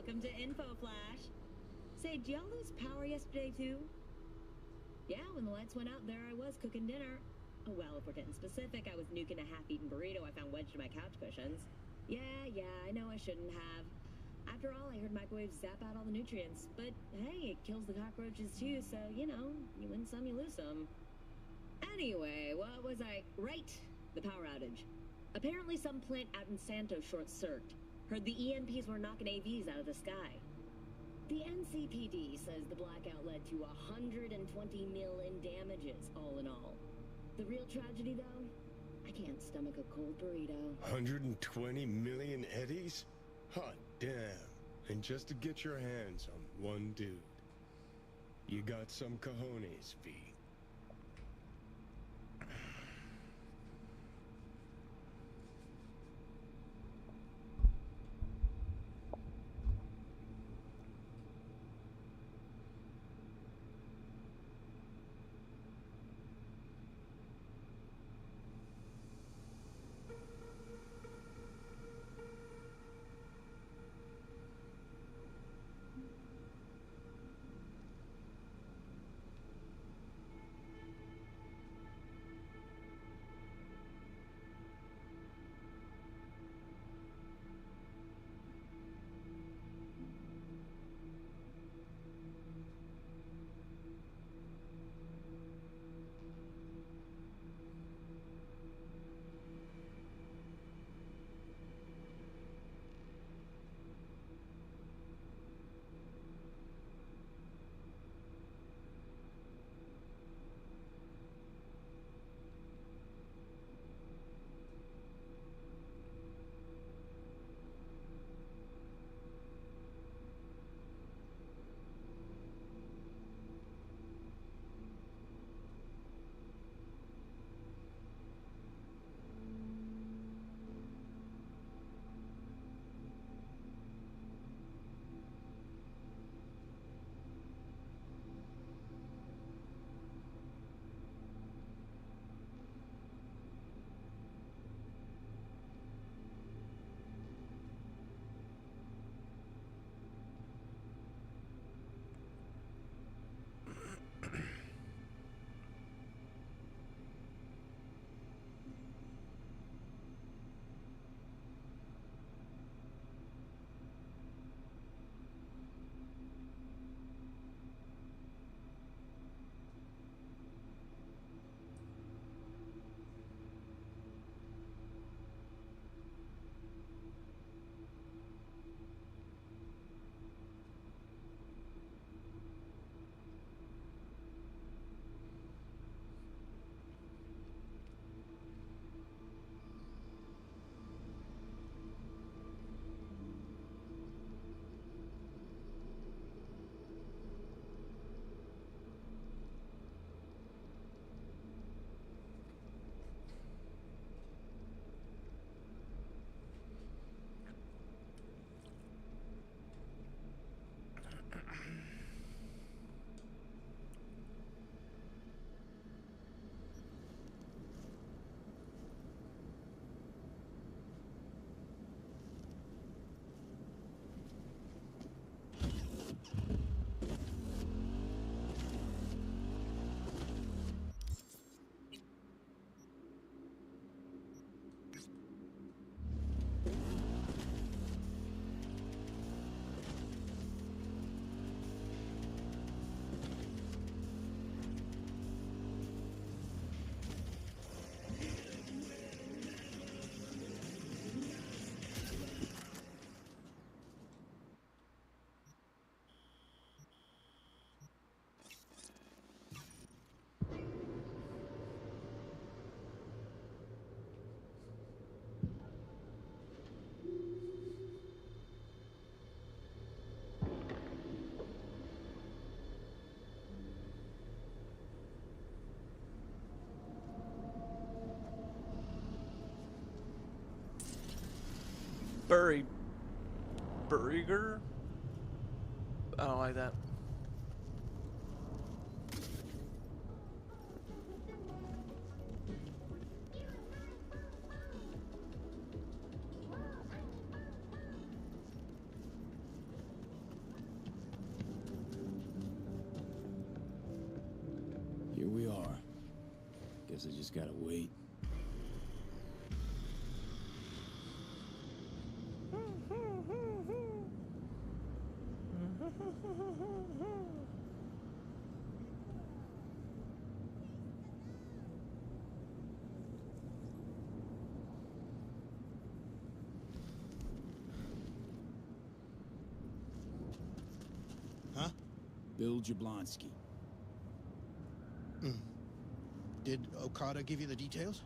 Welcome to Info Flash. Say, did y'all lose power yesterday too? Yeah, when the lights went out, there I was cooking dinner. Oh, well, if we're getting specific, I was nuking a half-eaten burrito I found wedged in my couch cushions. Yeah, I know I shouldn't have. After all, I heard microwaves zap out all the nutrients. But hey, it kills the cockroaches too, so, you know, you win some, you lose some. Anyway, what was I... Right, the power outage. Apparently some plant out in Santos short-circuited. Heard the EMPs were knocking AVs out of the sky. The NCPD says the blackout led to 120 mil in damages, all in all. The real tragedy, though? I can't stomach a cold burrito. 120 million eddies? Hot damn. And just to get your hands on one dude. You got some cojones, V. Burger? I don't like that. Guess I just gotta wait. Huh? Bill Jablonski. Did Okada give you the details?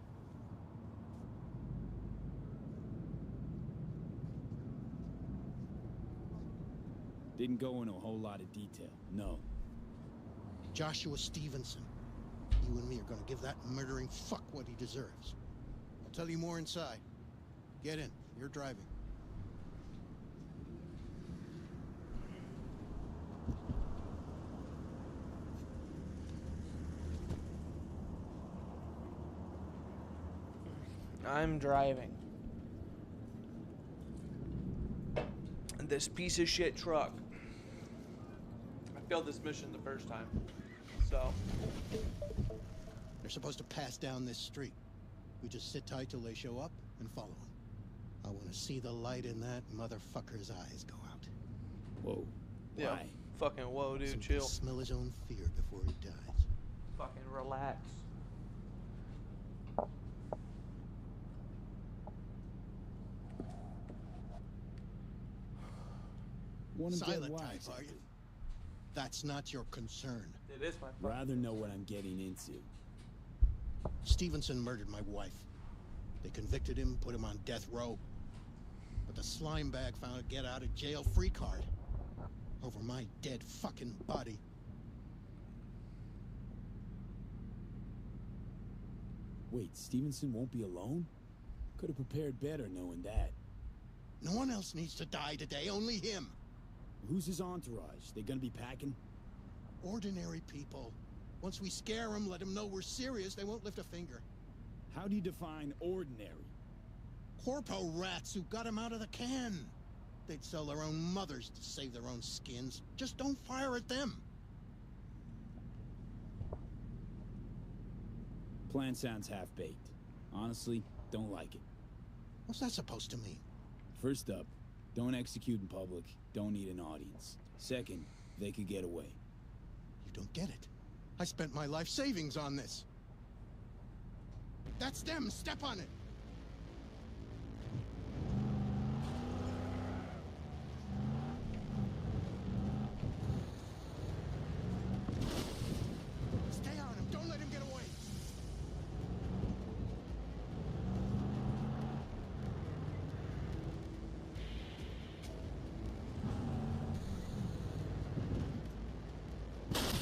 Didn't go into a whole lot of detail, no. Joshua Stevenson. You and me are gonna give that murdering fuck what he deserves. I'll tell you more inside. Get in. You're driving. I'm driving. This piece of shit truck. I failed this mission the first time. So. They're supposed to pass down this street. We just sit tight till they show up and follow them. I want to see the light in that motherfucker's eyes go out. Whoa. Yeah. Why? Fucking whoa, dude. So Chill. Smell his own fear before he dies. Fucking relax. Silent type, are you? That's not your concern. It is my fucking Rather know what I'm getting into. Stevenson murdered my wife. They convicted him, put him on death row. But the slime bag found a get-out-of-jail-free card. Over my dead fucking body. Wait, Stevenson won't be alone? Could have prepared better knowing that. No one else needs to die today, only him. Who's his entourage? They gonna be packing? Ordinary people. Once we scare them, let them know we're serious, they won't lift a finger. How do you define ordinary? Corpo rats who got him out of the can. They'd sell their own mothers to save their own skins. Just don't fire at them. Plan sounds half-baked. Honestly, don't like it. What's that supposed to mean? First up, don't execute in public. Don't need an audience. Second, they could get away. You don't get it. I spent my life savings on this. That's them. Step on it. Stay on him. Don't let him get away.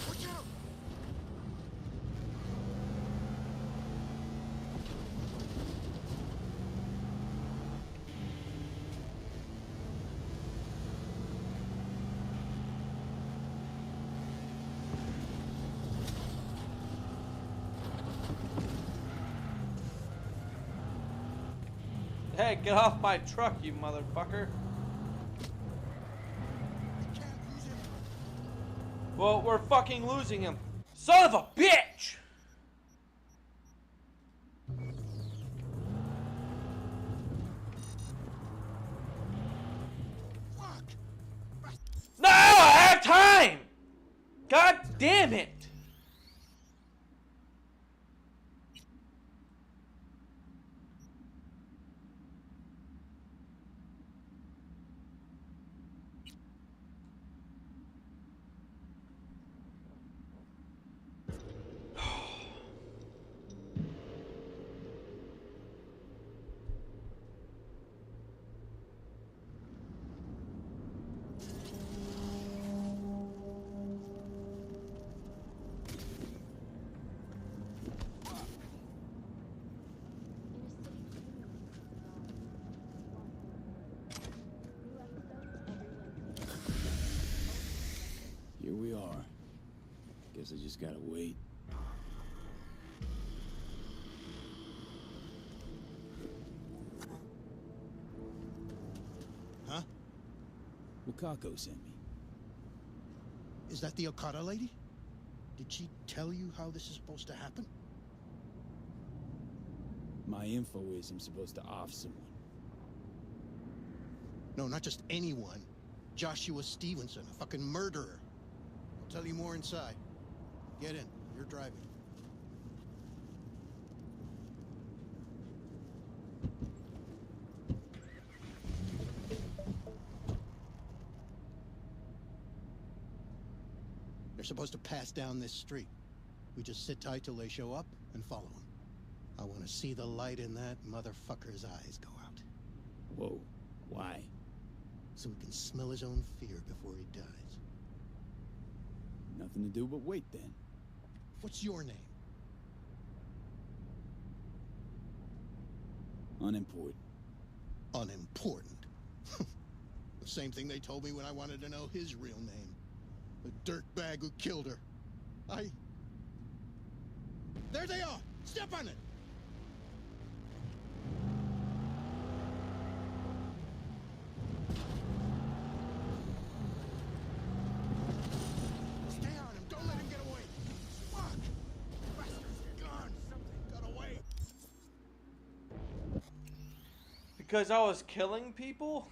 Watch out! Hey, get off my truck, you motherfucker. Well, we're fucking losing him. Son of a bitch! No, I have time! God damn it! Here we are. Guess I just gotta wait. Huh? Wakako sent me. Is that the Okada lady? Did she tell you how this is supposed to happen? My info is I'm supposed to off someone. No, not just anyone. Joshua Stevenson, a fucking murderer. I'll tell you more inside. Get in. You're driving. You're supposed to pass down this street. We just sit tight till they show up and follow them. I want to see the light in that motherfucker's eyes go out. Whoa. Why? So we can smell his own fear before he dies. Nothing to do but wait then. What's your name? Unimportant. Unimportant? The same thing they told me when I wanted to know his real name. The dirtbag who killed her. There they are! Step on it! Stay on him! Don't let him get away! Fuck! Bastard's gone! Something got away! Because I was killing people?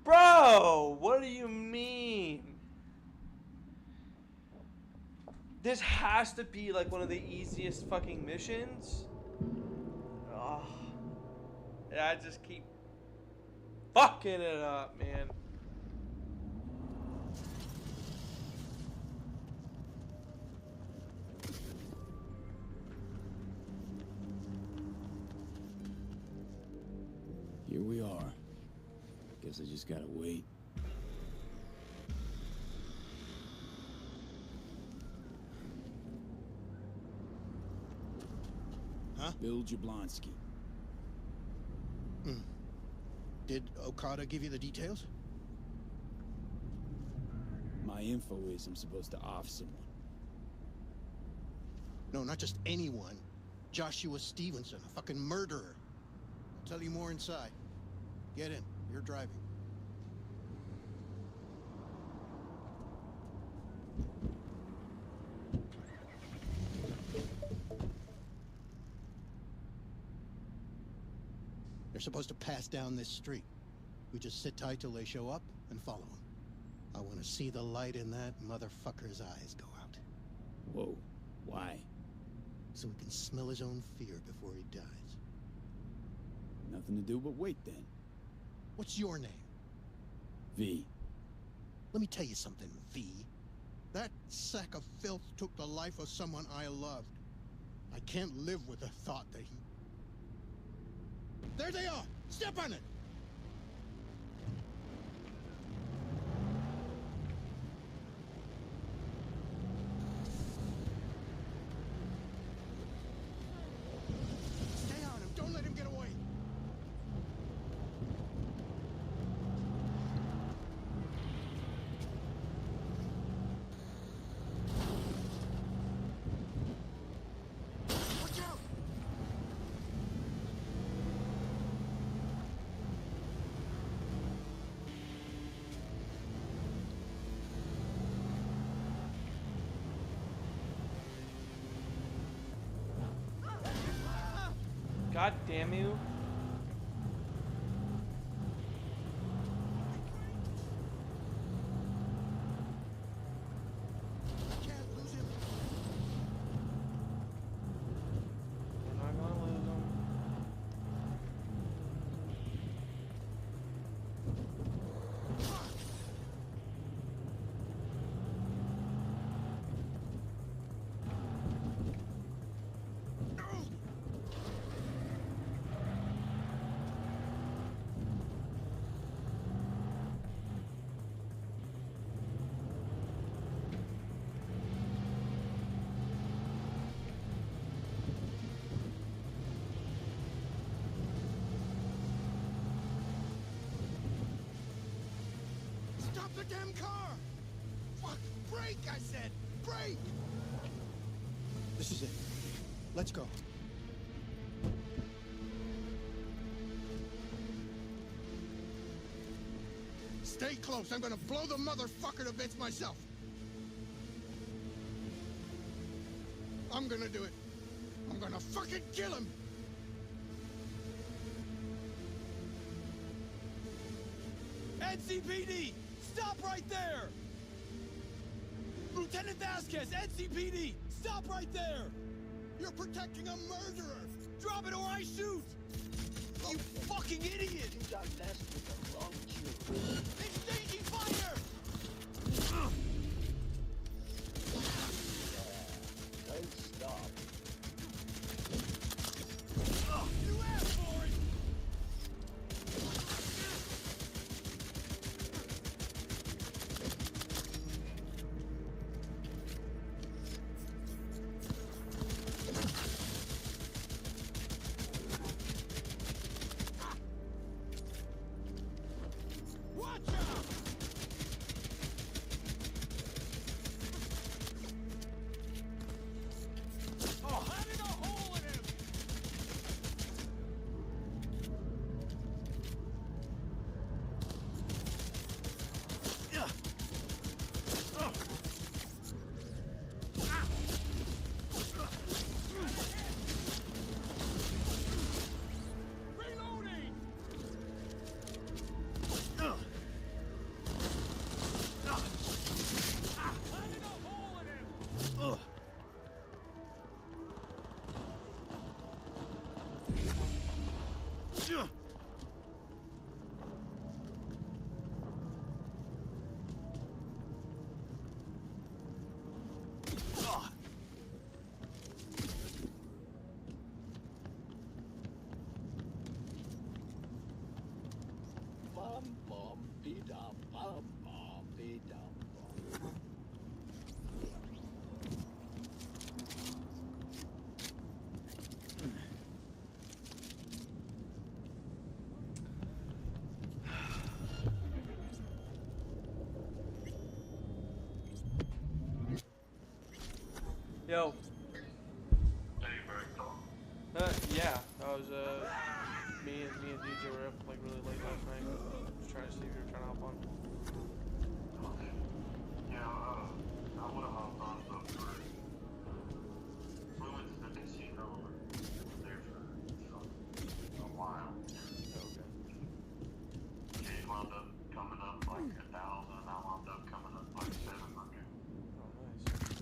Bro, what do you mean? This has to be like one of the easiest fucking missions. Oh, I just keep fucking it up, man. Here we are. Guess I just gotta wait. Huh? Bill Jablonski. Did Okada give you the details? My info is I'm supposed to off someone. No, not just anyone. Joshua Stevenson, a fucking murderer. I'll tell you more inside. Get in. You're driving. You're supposed to pass down this street. We just sit tight till they show up and follow them. I want to see the light in that motherfucker's eyes go out. Whoa. Why? So we can smell his own fear before he dies. Nothing to do but wait then. What's your name? V. Let me tell you something, V. That sack of filth took the life of someone I loved. I can't live with the thought that he... There they are! Step on it! Stay on him! Don't let him get away! Watch out! God damn you. Can't lose him. We're not gonna lose them. Stop the damn car! Fuck! Brake, I said! Brake! This is it. Let's go. Stay close. I'm gonna blow the motherfucker to bits myself. I'm gonna do it. I'm gonna fucking kill him. NCPD! Stop right there! Lieutenant Vasquez, NCPD! Stop right there! You're protecting a murderer! Drop it or I shoot! You fucking idiot! You got messed with the wrong Jew. Exchanging fire! Don't stop. You asked for it! Watch out! Oh, having a hole in him! Reloading! Having a hole in him! Bum bum be dum bum bum be dum bum. Yo. Yeah, I was, me and DJ were up, like, really late last night. Just trying to see if you were trying to hop on. Yeah, I would have hopped on, but we went to the casino there for a while. Okay. He wound up coming up like 1,000, and I wound up coming up like 700.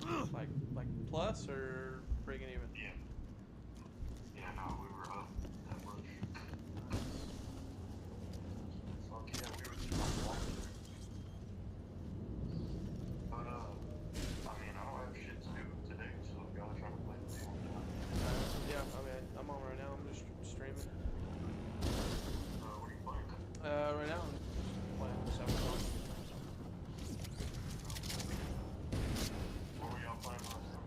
Oh, nice. Like plus or breaking even? Yeah. Yeah, no, we were up that much. Fuck yeah, we were just walking there. But, I mean, I don't have shit to do today, so I gotta try to play the game. Yeah, I mean, I'm on right now. I'm just streaming. What are you playing? Right now I'm playing Cyberpunk. What were y'all playing last time?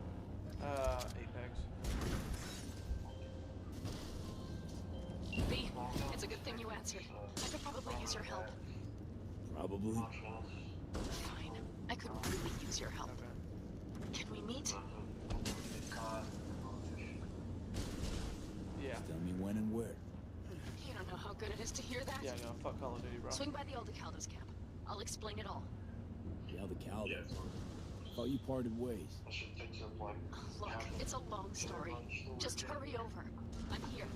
Apex. B, it's a good thing you answered. I could probably use your help. Probably. Fine. I could really use your help. Can we meet? Yeah. Tell me when and where. You don't know how good it is to hear that. Yeah, no, fuck Call of Duty, bro. Swing by the Aldecaldos camp. I'll explain it all. Yeah, the Caldo. Thought you parted ways. Look, it's a long story. Just hurry over. I'm here.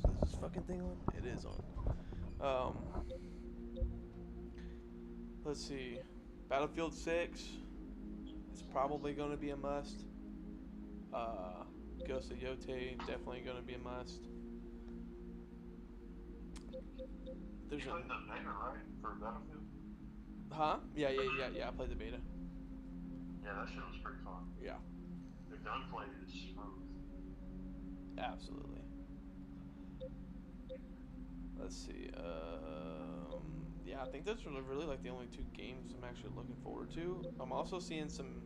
Is this fucking thing on? It is on. Let's see. Battlefield 6 is probably going to be a must. Ghost of Yote, definitely going to be a must. You played the beta, right? For Battlefield? Huh? Yeah, I played the beta. Yeah, that shit was pretty fun. Yeah. The gunplay is smooth. Absolutely. Let's see. Yeah, I think those are really like the only two games I'm actually looking forward to. I'm also seeing some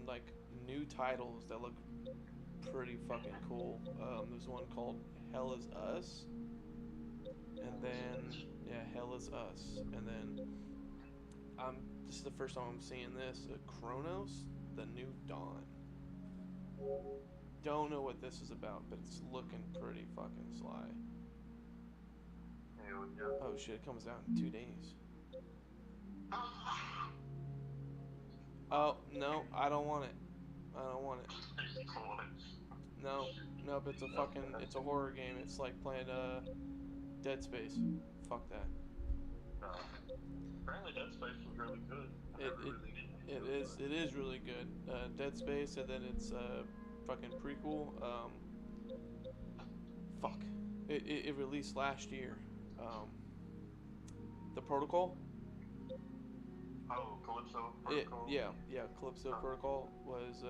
like new titles that look pretty fucking cool. There's one called Hell Is Us, and then Hell Is Us, and then this is the first time I'm seeing this. Chronos: The New Dawn. Don't know what this is about, but it's looking pretty fucking sly. Oh shit, it comes out in 2 days. Oh, no, I don't want it. I don't want it. No, but it's a horror game. It's like playing Dead Space. Fuck that. Apparently Dead Space was really good. It is really good. Dead Space, and then it's fucking prequel. Fuck. It released last year. The Protocol. Oh, Calypso Protocol. Calypso Protocol was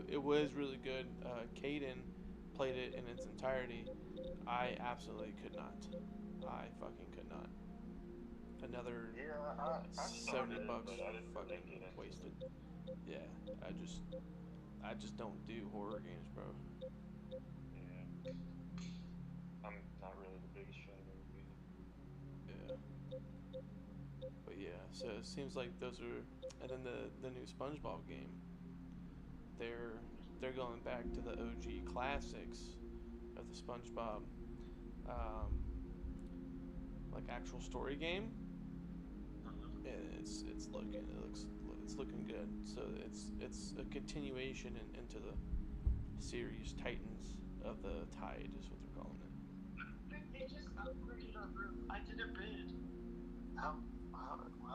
it was really good. Caden played it in its entirety. I absolutely could not. I fucking could not. Another $70 fucking wasted. Yeah, I just don't do horror games, bro. Yeah. I'm not really the biggest fan of it either. Yeah. But yeah, so it seems like those are, and then the new SpongeBob game. They're going back to the OG classics of the SpongeBob, like actual story game. And it's looking good. So it's a continuation into the series Titans of the Tide is what they're calling it. They just upgraded our room. I did a bid. How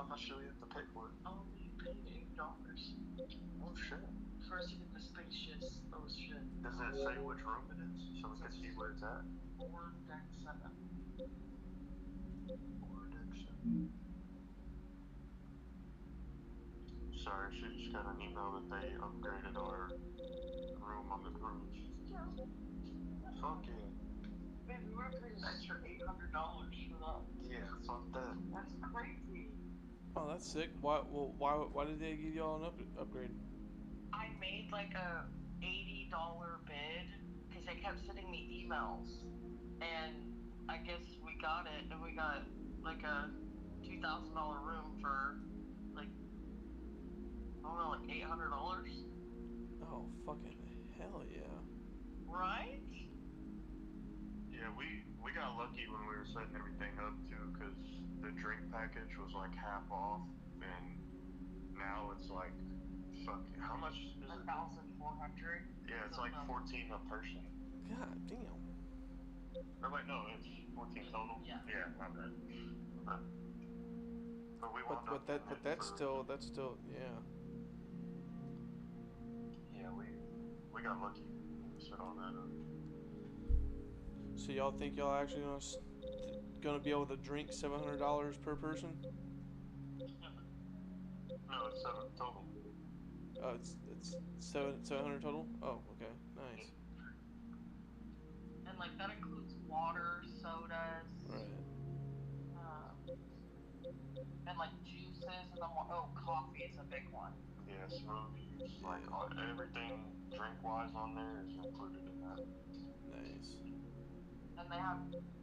much do we have to pay for it? Oh, we paid $8. Oh shit. First to get the spaceships. Oh shit. Does it say which room it is so we can see where it's at? Or deck 7. Or deck 7. Sorry, she just got an email that they upgraded our room on the cruise. Yeah. Fuck yeah. Man, we would have paid an extra $800 for that. Yeah, fuck that. That's crazy. Oh, that's sick. Why did they give y'all an upgrade? I made like a $80 bid because they kept sending me emails, and I guess we got it, and we got like a $2,000 room for like I don't know, like $800. Oh fucking hell yeah! Right? Yeah, we got lucky when we were setting everything up too, because the drink package was like half off, and now it's like, fuck, how much is it? 1,400. Yeah, it's like 14 a person. God damn. Or wait, no, it's 14 total. Yeah. Yeah, my bad. But we wound up that's still yeah. Yeah, we got lucky when we set all that up. So y'all think y'all actually gonna be able to drink $700 per person? No, it's 7 total. Oh, it's 700 total. Oh, okay, nice. And like that includes water, sodas, Right. And like juices, and then coffee is a big one. Yeah, smoothies, like everything drink-wise on there is included in that. Nice. And they have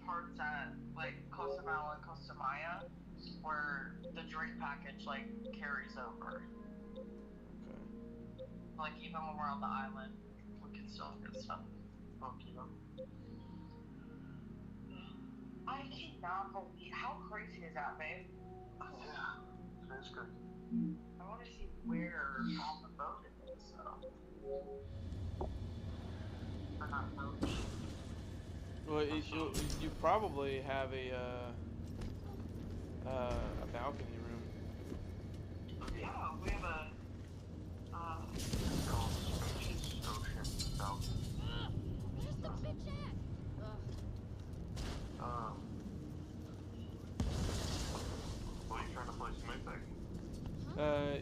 parts at like Cozumel and Costa Maya where the drink package like carries over. Okay. Like even when we're on the island, we can still get stuff. Okay. I cannot believe how crazy is that, babe? Yeah, it's crazy. I want to see where on the boat it is, though. Or not boat. Well, you probably have a balcony room. Yeah, we have a spacious ocean balcony. Just a bitch Well, you trying to play some Apex?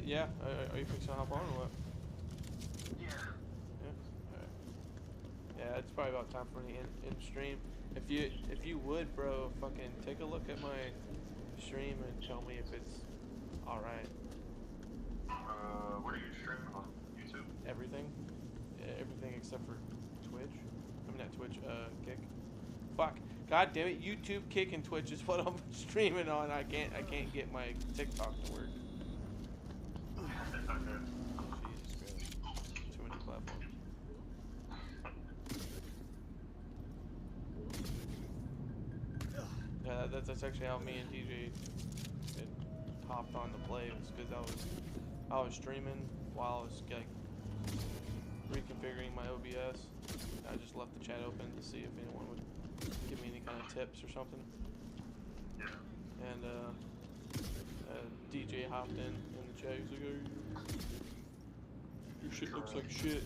Yeah. Are you fixing to hop on or what? Yeah. Yeah. Alright. Yeah, it's probably about time for me in stream. If you would, bro, fucking take a look at my stream and tell me if it's all right. What are you streaming on? YouTube? Everything. Yeah, everything except for Twitch. I mean not Twitch. Kick. Fuck. God damn it. YouTube, Kick, and Twitch is what I'm streaming on. I can't get my TikTok to work. Jesus Christ. Too many platforms. Yeah, that's actually how me and DJ hopped on to play. It was because I was streaming while I was like reconfiguring my OBS. I just left the chat open to see if anyone would give me any kind of tips or something. Yeah. And DJ hopped in the chat. He's like, "Hey, your shit looks like shit."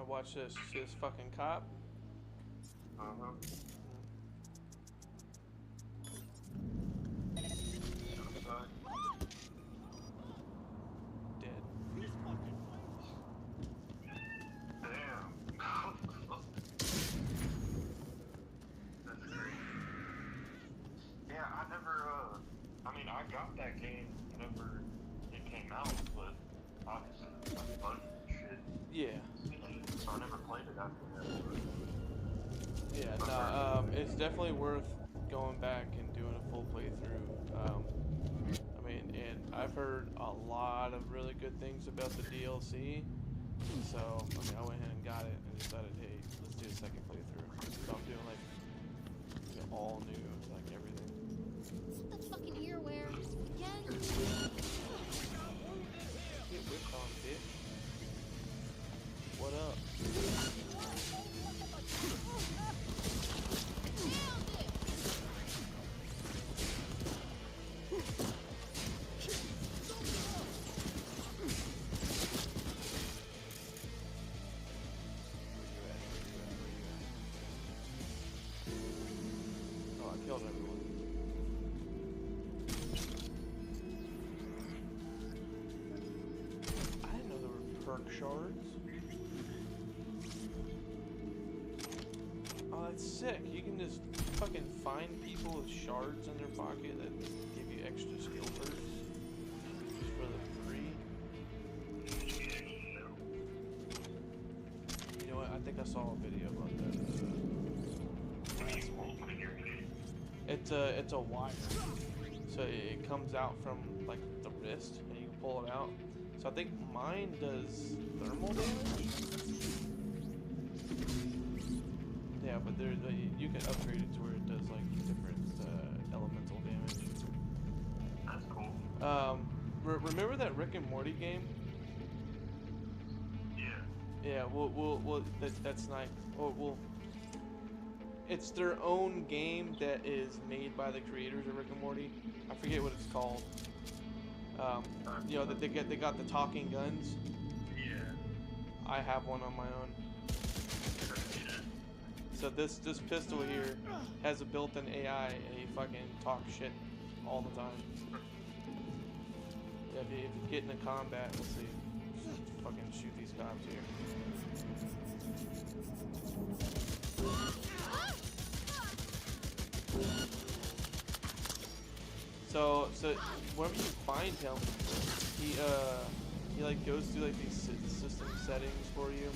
Watch this. See this fucking cop? Uh-huh. Dead. Damn. That's great. Yeah, I never, I mean, I got that game whenever it came out, but obviously, like, budget and shit. Yeah. So I never played it after that. Yeah, no, it's definitely worth going back and doing a full playthrough. I mean, and I've heard a lot of really good things about the DLC, so I mean, I went ahead and got it and decided, hey, let's do a second playthrough. So I'm doing like all new, like everything. That fucking earwear again. Get whipped on, bitch. What up? Oh, I killed everyone. I didn't know there were perk shards. Oh, that's sick. You can just fucking find people with shards in their pocket that give you extra skill bursts just for the free. You know what? I think I saw a video about that. It's a wire. So it comes out from like the wrist and you can pull it out. So I think mine does thermal damage. Yeah, but you can upgrade it to where it does like different elemental damage. That's cool. Remember that Rick and Morty game? Yeah. Yeah. That's not. Well, it's their own game that is made by the creators of Rick and Morty. I forget what it's called. You know that they got the talking guns. Yeah. I have one on my own. So this pistol here has a built-in AI, and he fucking talks shit all the time. Yeah, if you get into combat, we'll see. Just fucking shoot these cops here. So whenever you find him, he like goes through like these system settings for you.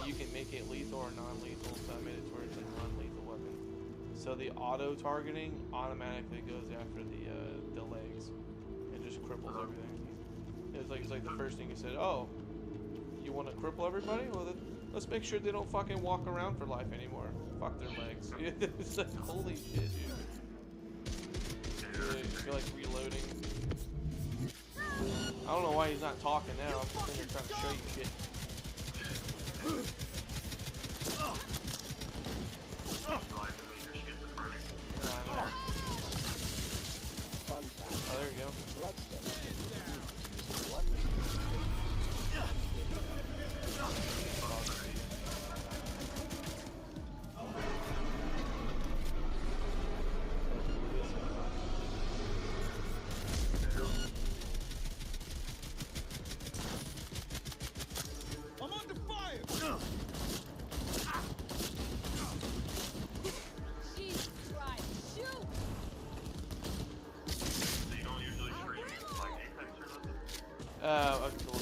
You can make it lethal or non-lethal, so I made it to where it's a non-lethal weapon. So the auto targeting automatically goes after the legs and just cripples everything. It's like the first thing he said. Oh, you want to cripple everybody? Well, then let's make sure they don't fucking walk around for life anymore. Fuck their legs. It's like holy shit, dude. You're like reloading. I don't know why he's not talking now. I'm just here trying to show you shit. Oh, there you go. I'm under fire! Jesus Christ, shoot! So you don't usually stream like Apex or nothing?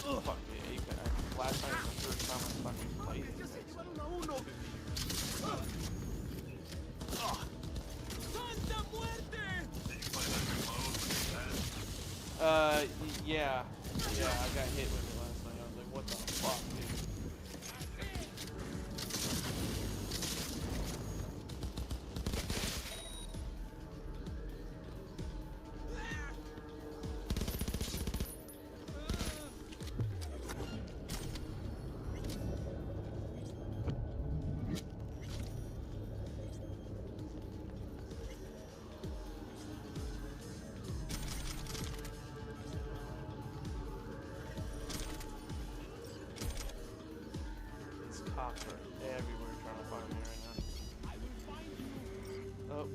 Well, fuck yeah, Apex. Last time was the first time I fucking played Apex. Yeah. Yeah, I got hit with it last night. I was like, what the fuck, dude? Cops are everywhere trying to find me right now. Oh,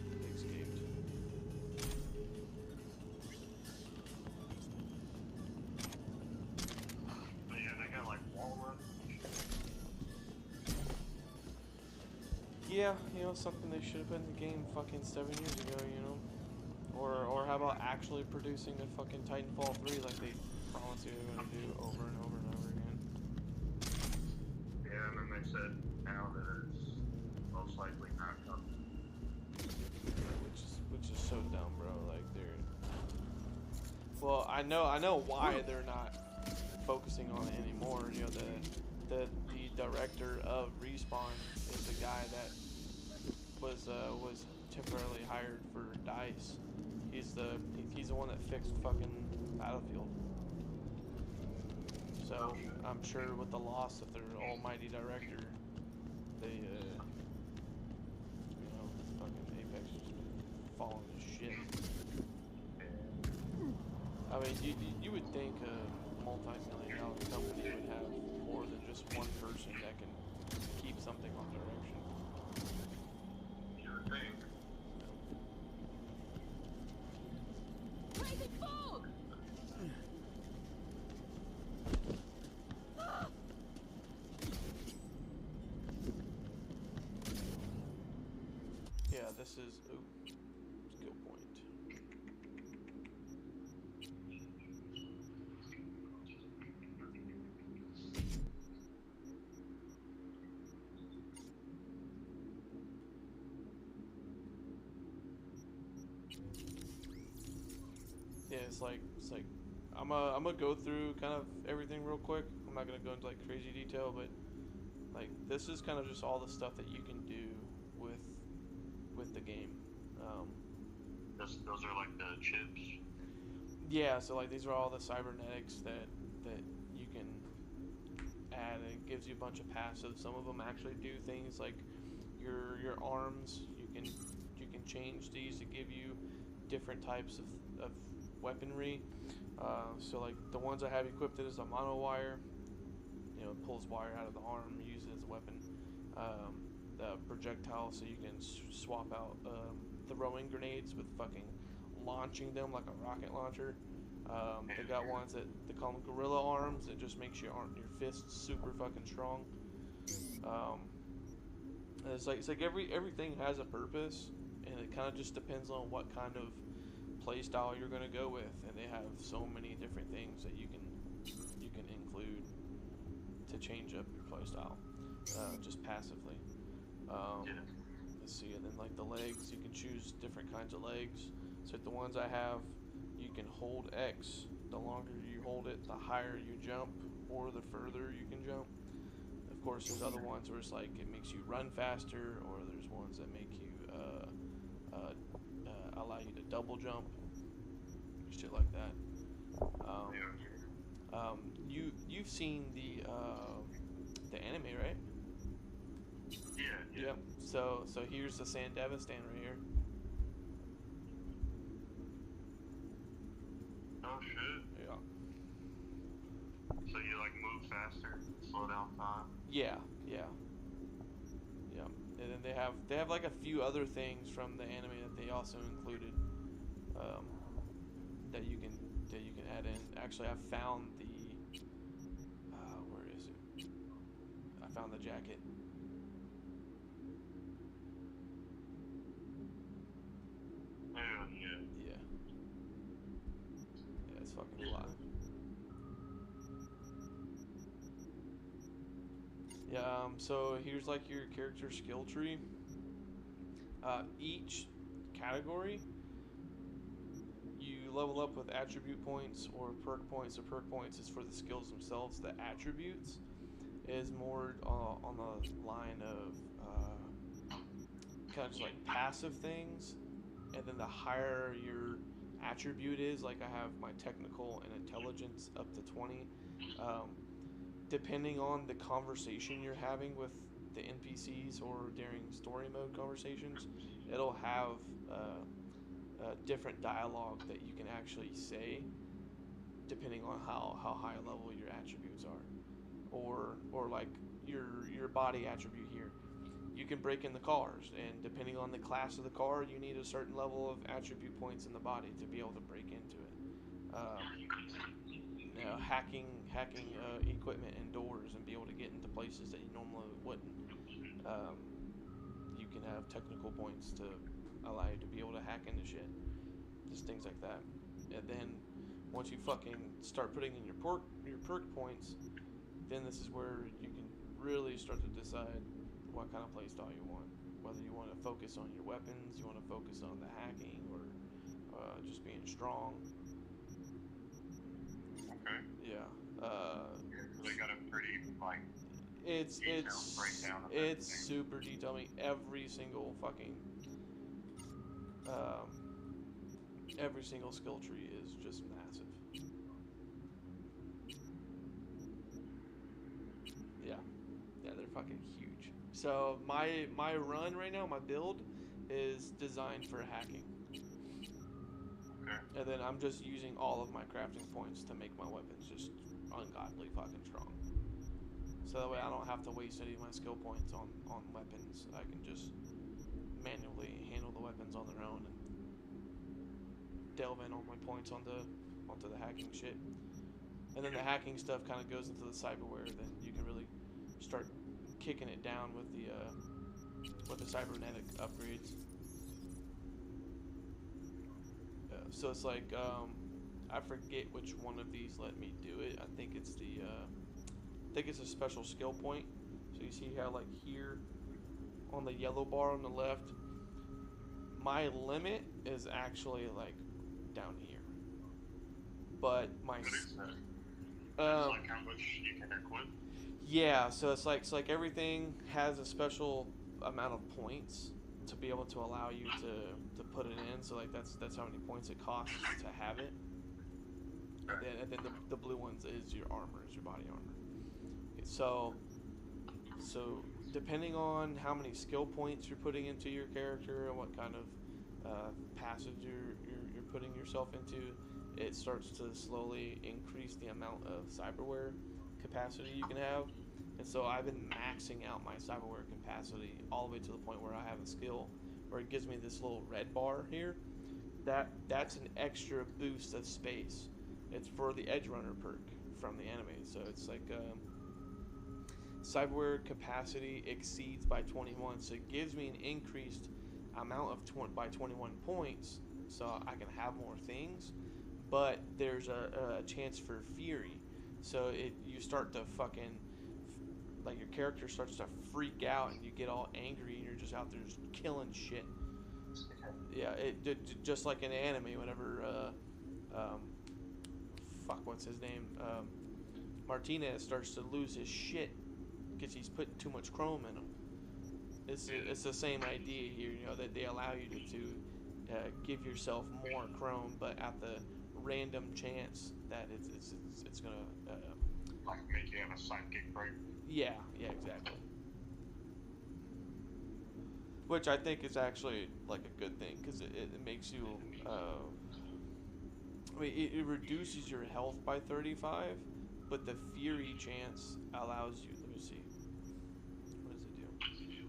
they escaped. But yeah, they got like wall run. Yeah, you know, something they should have put in the game fucking 7 years ago, you know? Or how about actually producing a fucking Titanfall 3 like they promised you were going to do over and over and over again? Yeah, and then they said now that it's most likely not coming. Which is so dumb, bro. Like they're. Well, I know why they're not focusing on it anymore. You know, the director of Respawn is the guy that was temporarily hired for DICE. He's the one that fixed fucking Battlefield. So I'm sure with the loss of their almighty director, they you know, fucking Apex has been falling to shit. I mean, you would think a multi-million-dollar company would have more than just one person that can keep something on direction. You would think. Crazy fog! Yeah, this is skill point. Yeah, it's like I'm gonna go through kind of everything real quick. I'm not gonna go into like crazy detail, but Like, this is kind of just all the stuff that you can do with the game. Those are like the chips. Yeah, so like these are all the cybernetics that you can add. It gives you a bunch of passives. Some of them actually do things like your arms. You can change these to give you different types of weaponry. So like the ones I have equipped is a mono wire. You know, it pulls wire out of the arm, use it as a weapon. The projectile, so you can swap out throwing grenades with fucking launching them like a rocket launcher. They got ones that they call them gorilla arms. It just makes your fists super fucking strong. And it's like everything has a purpose, and it kind of just depends on what kind of play style you're gonna go with. And they have so many different things that you can include to change up your play style, just passively. Let's see, and then like the legs, you can choose different kinds of legs. So like the ones I have, you can hold X. The longer you hold it, the higher you jump, or the further you can jump. Of course, there's other ones where it's like it makes you run faster, or there's ones that make you allow you to double jump, shit like that. You've seen the anime, right? Yeah. Yep. So here's the Sandevistan right here. Oh shit. Yeah. So you like move faster, slow down time. Yeah. And then they have like a few other things from the anime that they also included that you can add in. Actually, I found the where is it? I found the jacket. Yeah, it's fucking fly. Yeah, so here's like your character skill tree. Each category, you level up with attribute points or perk points. So perk points is for the skills themselves. The attributes is more on the line of kind of just like passive things. And then the higher your attribute is, like I have my technical and intelligence up to 20. Depending on the conversation you're having with the NPCs or during story mode conversations, it'll have different dialogue that you can actually say depending on how high level your attributes are. Or like your body attribute here. You can break in the cars, and depending on the class of the car, you need a certain level of attribute points in the body to be able to break into it. Hacking equipment and doors and be able to get into places that you normally wouldn't. You can have technical points to allow you to be able to hack into shit. Just things like that. And then once you fucking start putting in your perk points, then this is where you can really start to decide what kind of playstyle you want. Whether you want to focus on your weapons, you want to focus on the hacking, or just being strong. Okay. Yeah. So they got a pretty like it's breakdown of it's super detailed. I mean, every single fucking every single skill tree is just massive. Yeah, they're fucking huge. So my run right now, my build is designed for hacking. Okay. And then I'm just using all of my crafting points to make my weapons just ungodly fucking strong. So that way I don't have to waste any of my skill points on weapons. I can just manually handle the weapons on their own and delve in all my points onto the hacking shit. And then the hacking stuff kind of goes into the cyberware. Then you can really start kicking it down with the cybernetic upgrades. So it's like I forget which one of these let me do it. I think it's a special skill point. So you see how like here on the yellow bar on the left, my limit is actually like down here. But my what is that? That's like how much you can equip? Yeah, so it's like everything has a special amount of points to be able to allow you to put it in. So like that's how many points it costs to have it. And then the blue ones is your armor, is your body armor. So depending on how many skill points you're putting into your character and what kind of passage you're putting yourself into, it starts to slowly increase the amount of cyberware capacity you can have. And so I've been maxing out my cyberware capacity all the way to the point where I have a skill where it gives me this little red bar here. That's an extra boost of space. It's for the Edge Runner perk from the anime. So it's like cyberware capacity exceeds by 21, so it gives me an increased amount of by 21 points, so I can have more things. But there's a chance for fury, so you start to fucking, like, your character starts to freak out and you get all angry and you're just out there just killing shit. Yeah, just like in anime, whenever what's his name, Martinez starts to lose his shit because he's putting too much chrome in him. It's the same idea here, that they allow you to give yourself more chrome, but at the random chance that it's gonna like make you have a sidekick break. Yeah, exactly. Which I think is actually like a good thing, because it makes you. It reduces your health by 35, but the fury chance allows you. Let me see. What does it do?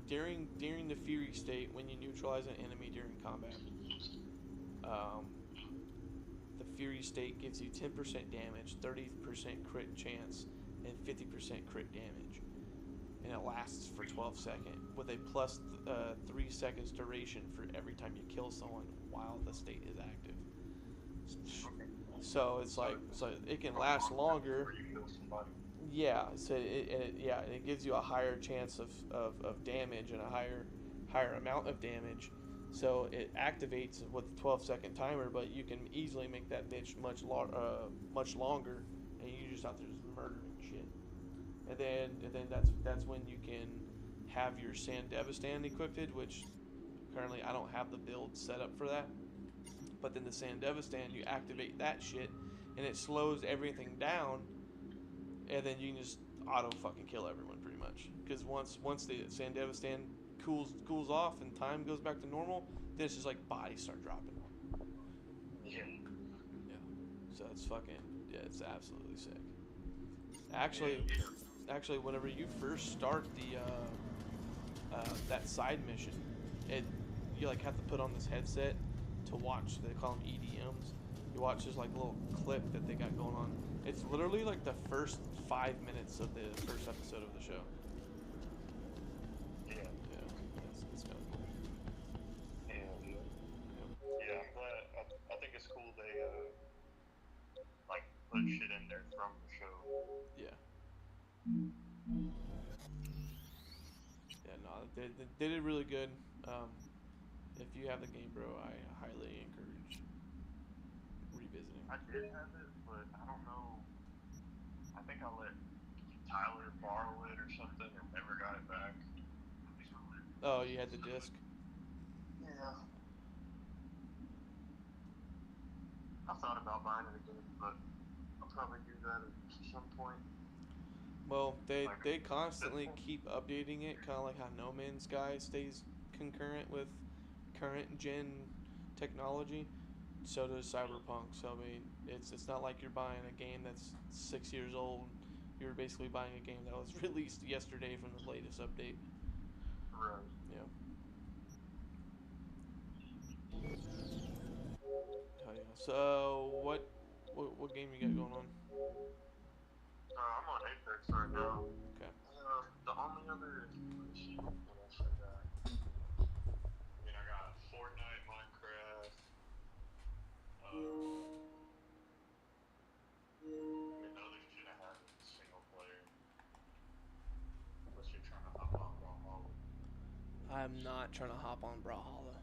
During the fury state, when you neutralize an enemy during combat, the fury state gives you 10% damage, 30% crit chance, and 50% crit damage, and it lasts for 12 seconds with a plus 3 seconds duration for every time you kill someone while the state is active. So it's like, so it can last longer. Yeah, so it gives you a higher chance of damage and a higher amount of damage. So it activates with a 12-second timer, but you can easily make that bitch much longer, and you just out there just murdering shit. And then that's when you can have your Sandevistan equipped, which currently I don't have the build set up for that. But then the Sandevistan, you activate that shit, and it slows everything down, and then you can just auto fucking kill everyone pretty much. Because once the Sandevistan cools off and time goes back to normal, then it's just like bodies start dropping. Yeah. So it's it's absolutely sick. Actually, whenever you first start the that side mission, you like have to put on this headset to watch. They call them EDMs. You watch this like little clip that they got going on. It's literally like the first 5 minutes of the first episode of the show. Yeah, it's kind of cool. Yeah, I'm glad. I think it's cool they like put shit in there from the show. Yeah. No, they did really good. If you have the game, bro, I highly encourage revisiting. I did have it, but I don't know. I think I let Tyler borrow it or something and never got it back. Oh, you had the disc? Yeah. I thought about buying it again, but I'll probably do that at some point. Well, they constantly keep updating it, kind of like how No Man's Sky stays concurrent with current gen technology. So does Cyberpunk. So I mean, it's not like you're buying a game that's 6 years old. You're basically buying a game that was released yesterday from the latest update. Right. Yeah. Oh yeah. So what game you got going on? I'm on Apex right now. Okay. The only other, let's see, what else I got? I mean, I got Fortnite, Minecraft. I mean, the other shit I have is single player. Unless you're trying to hop on Brawlhalla. I'm not trying to hop on Brawlhalla.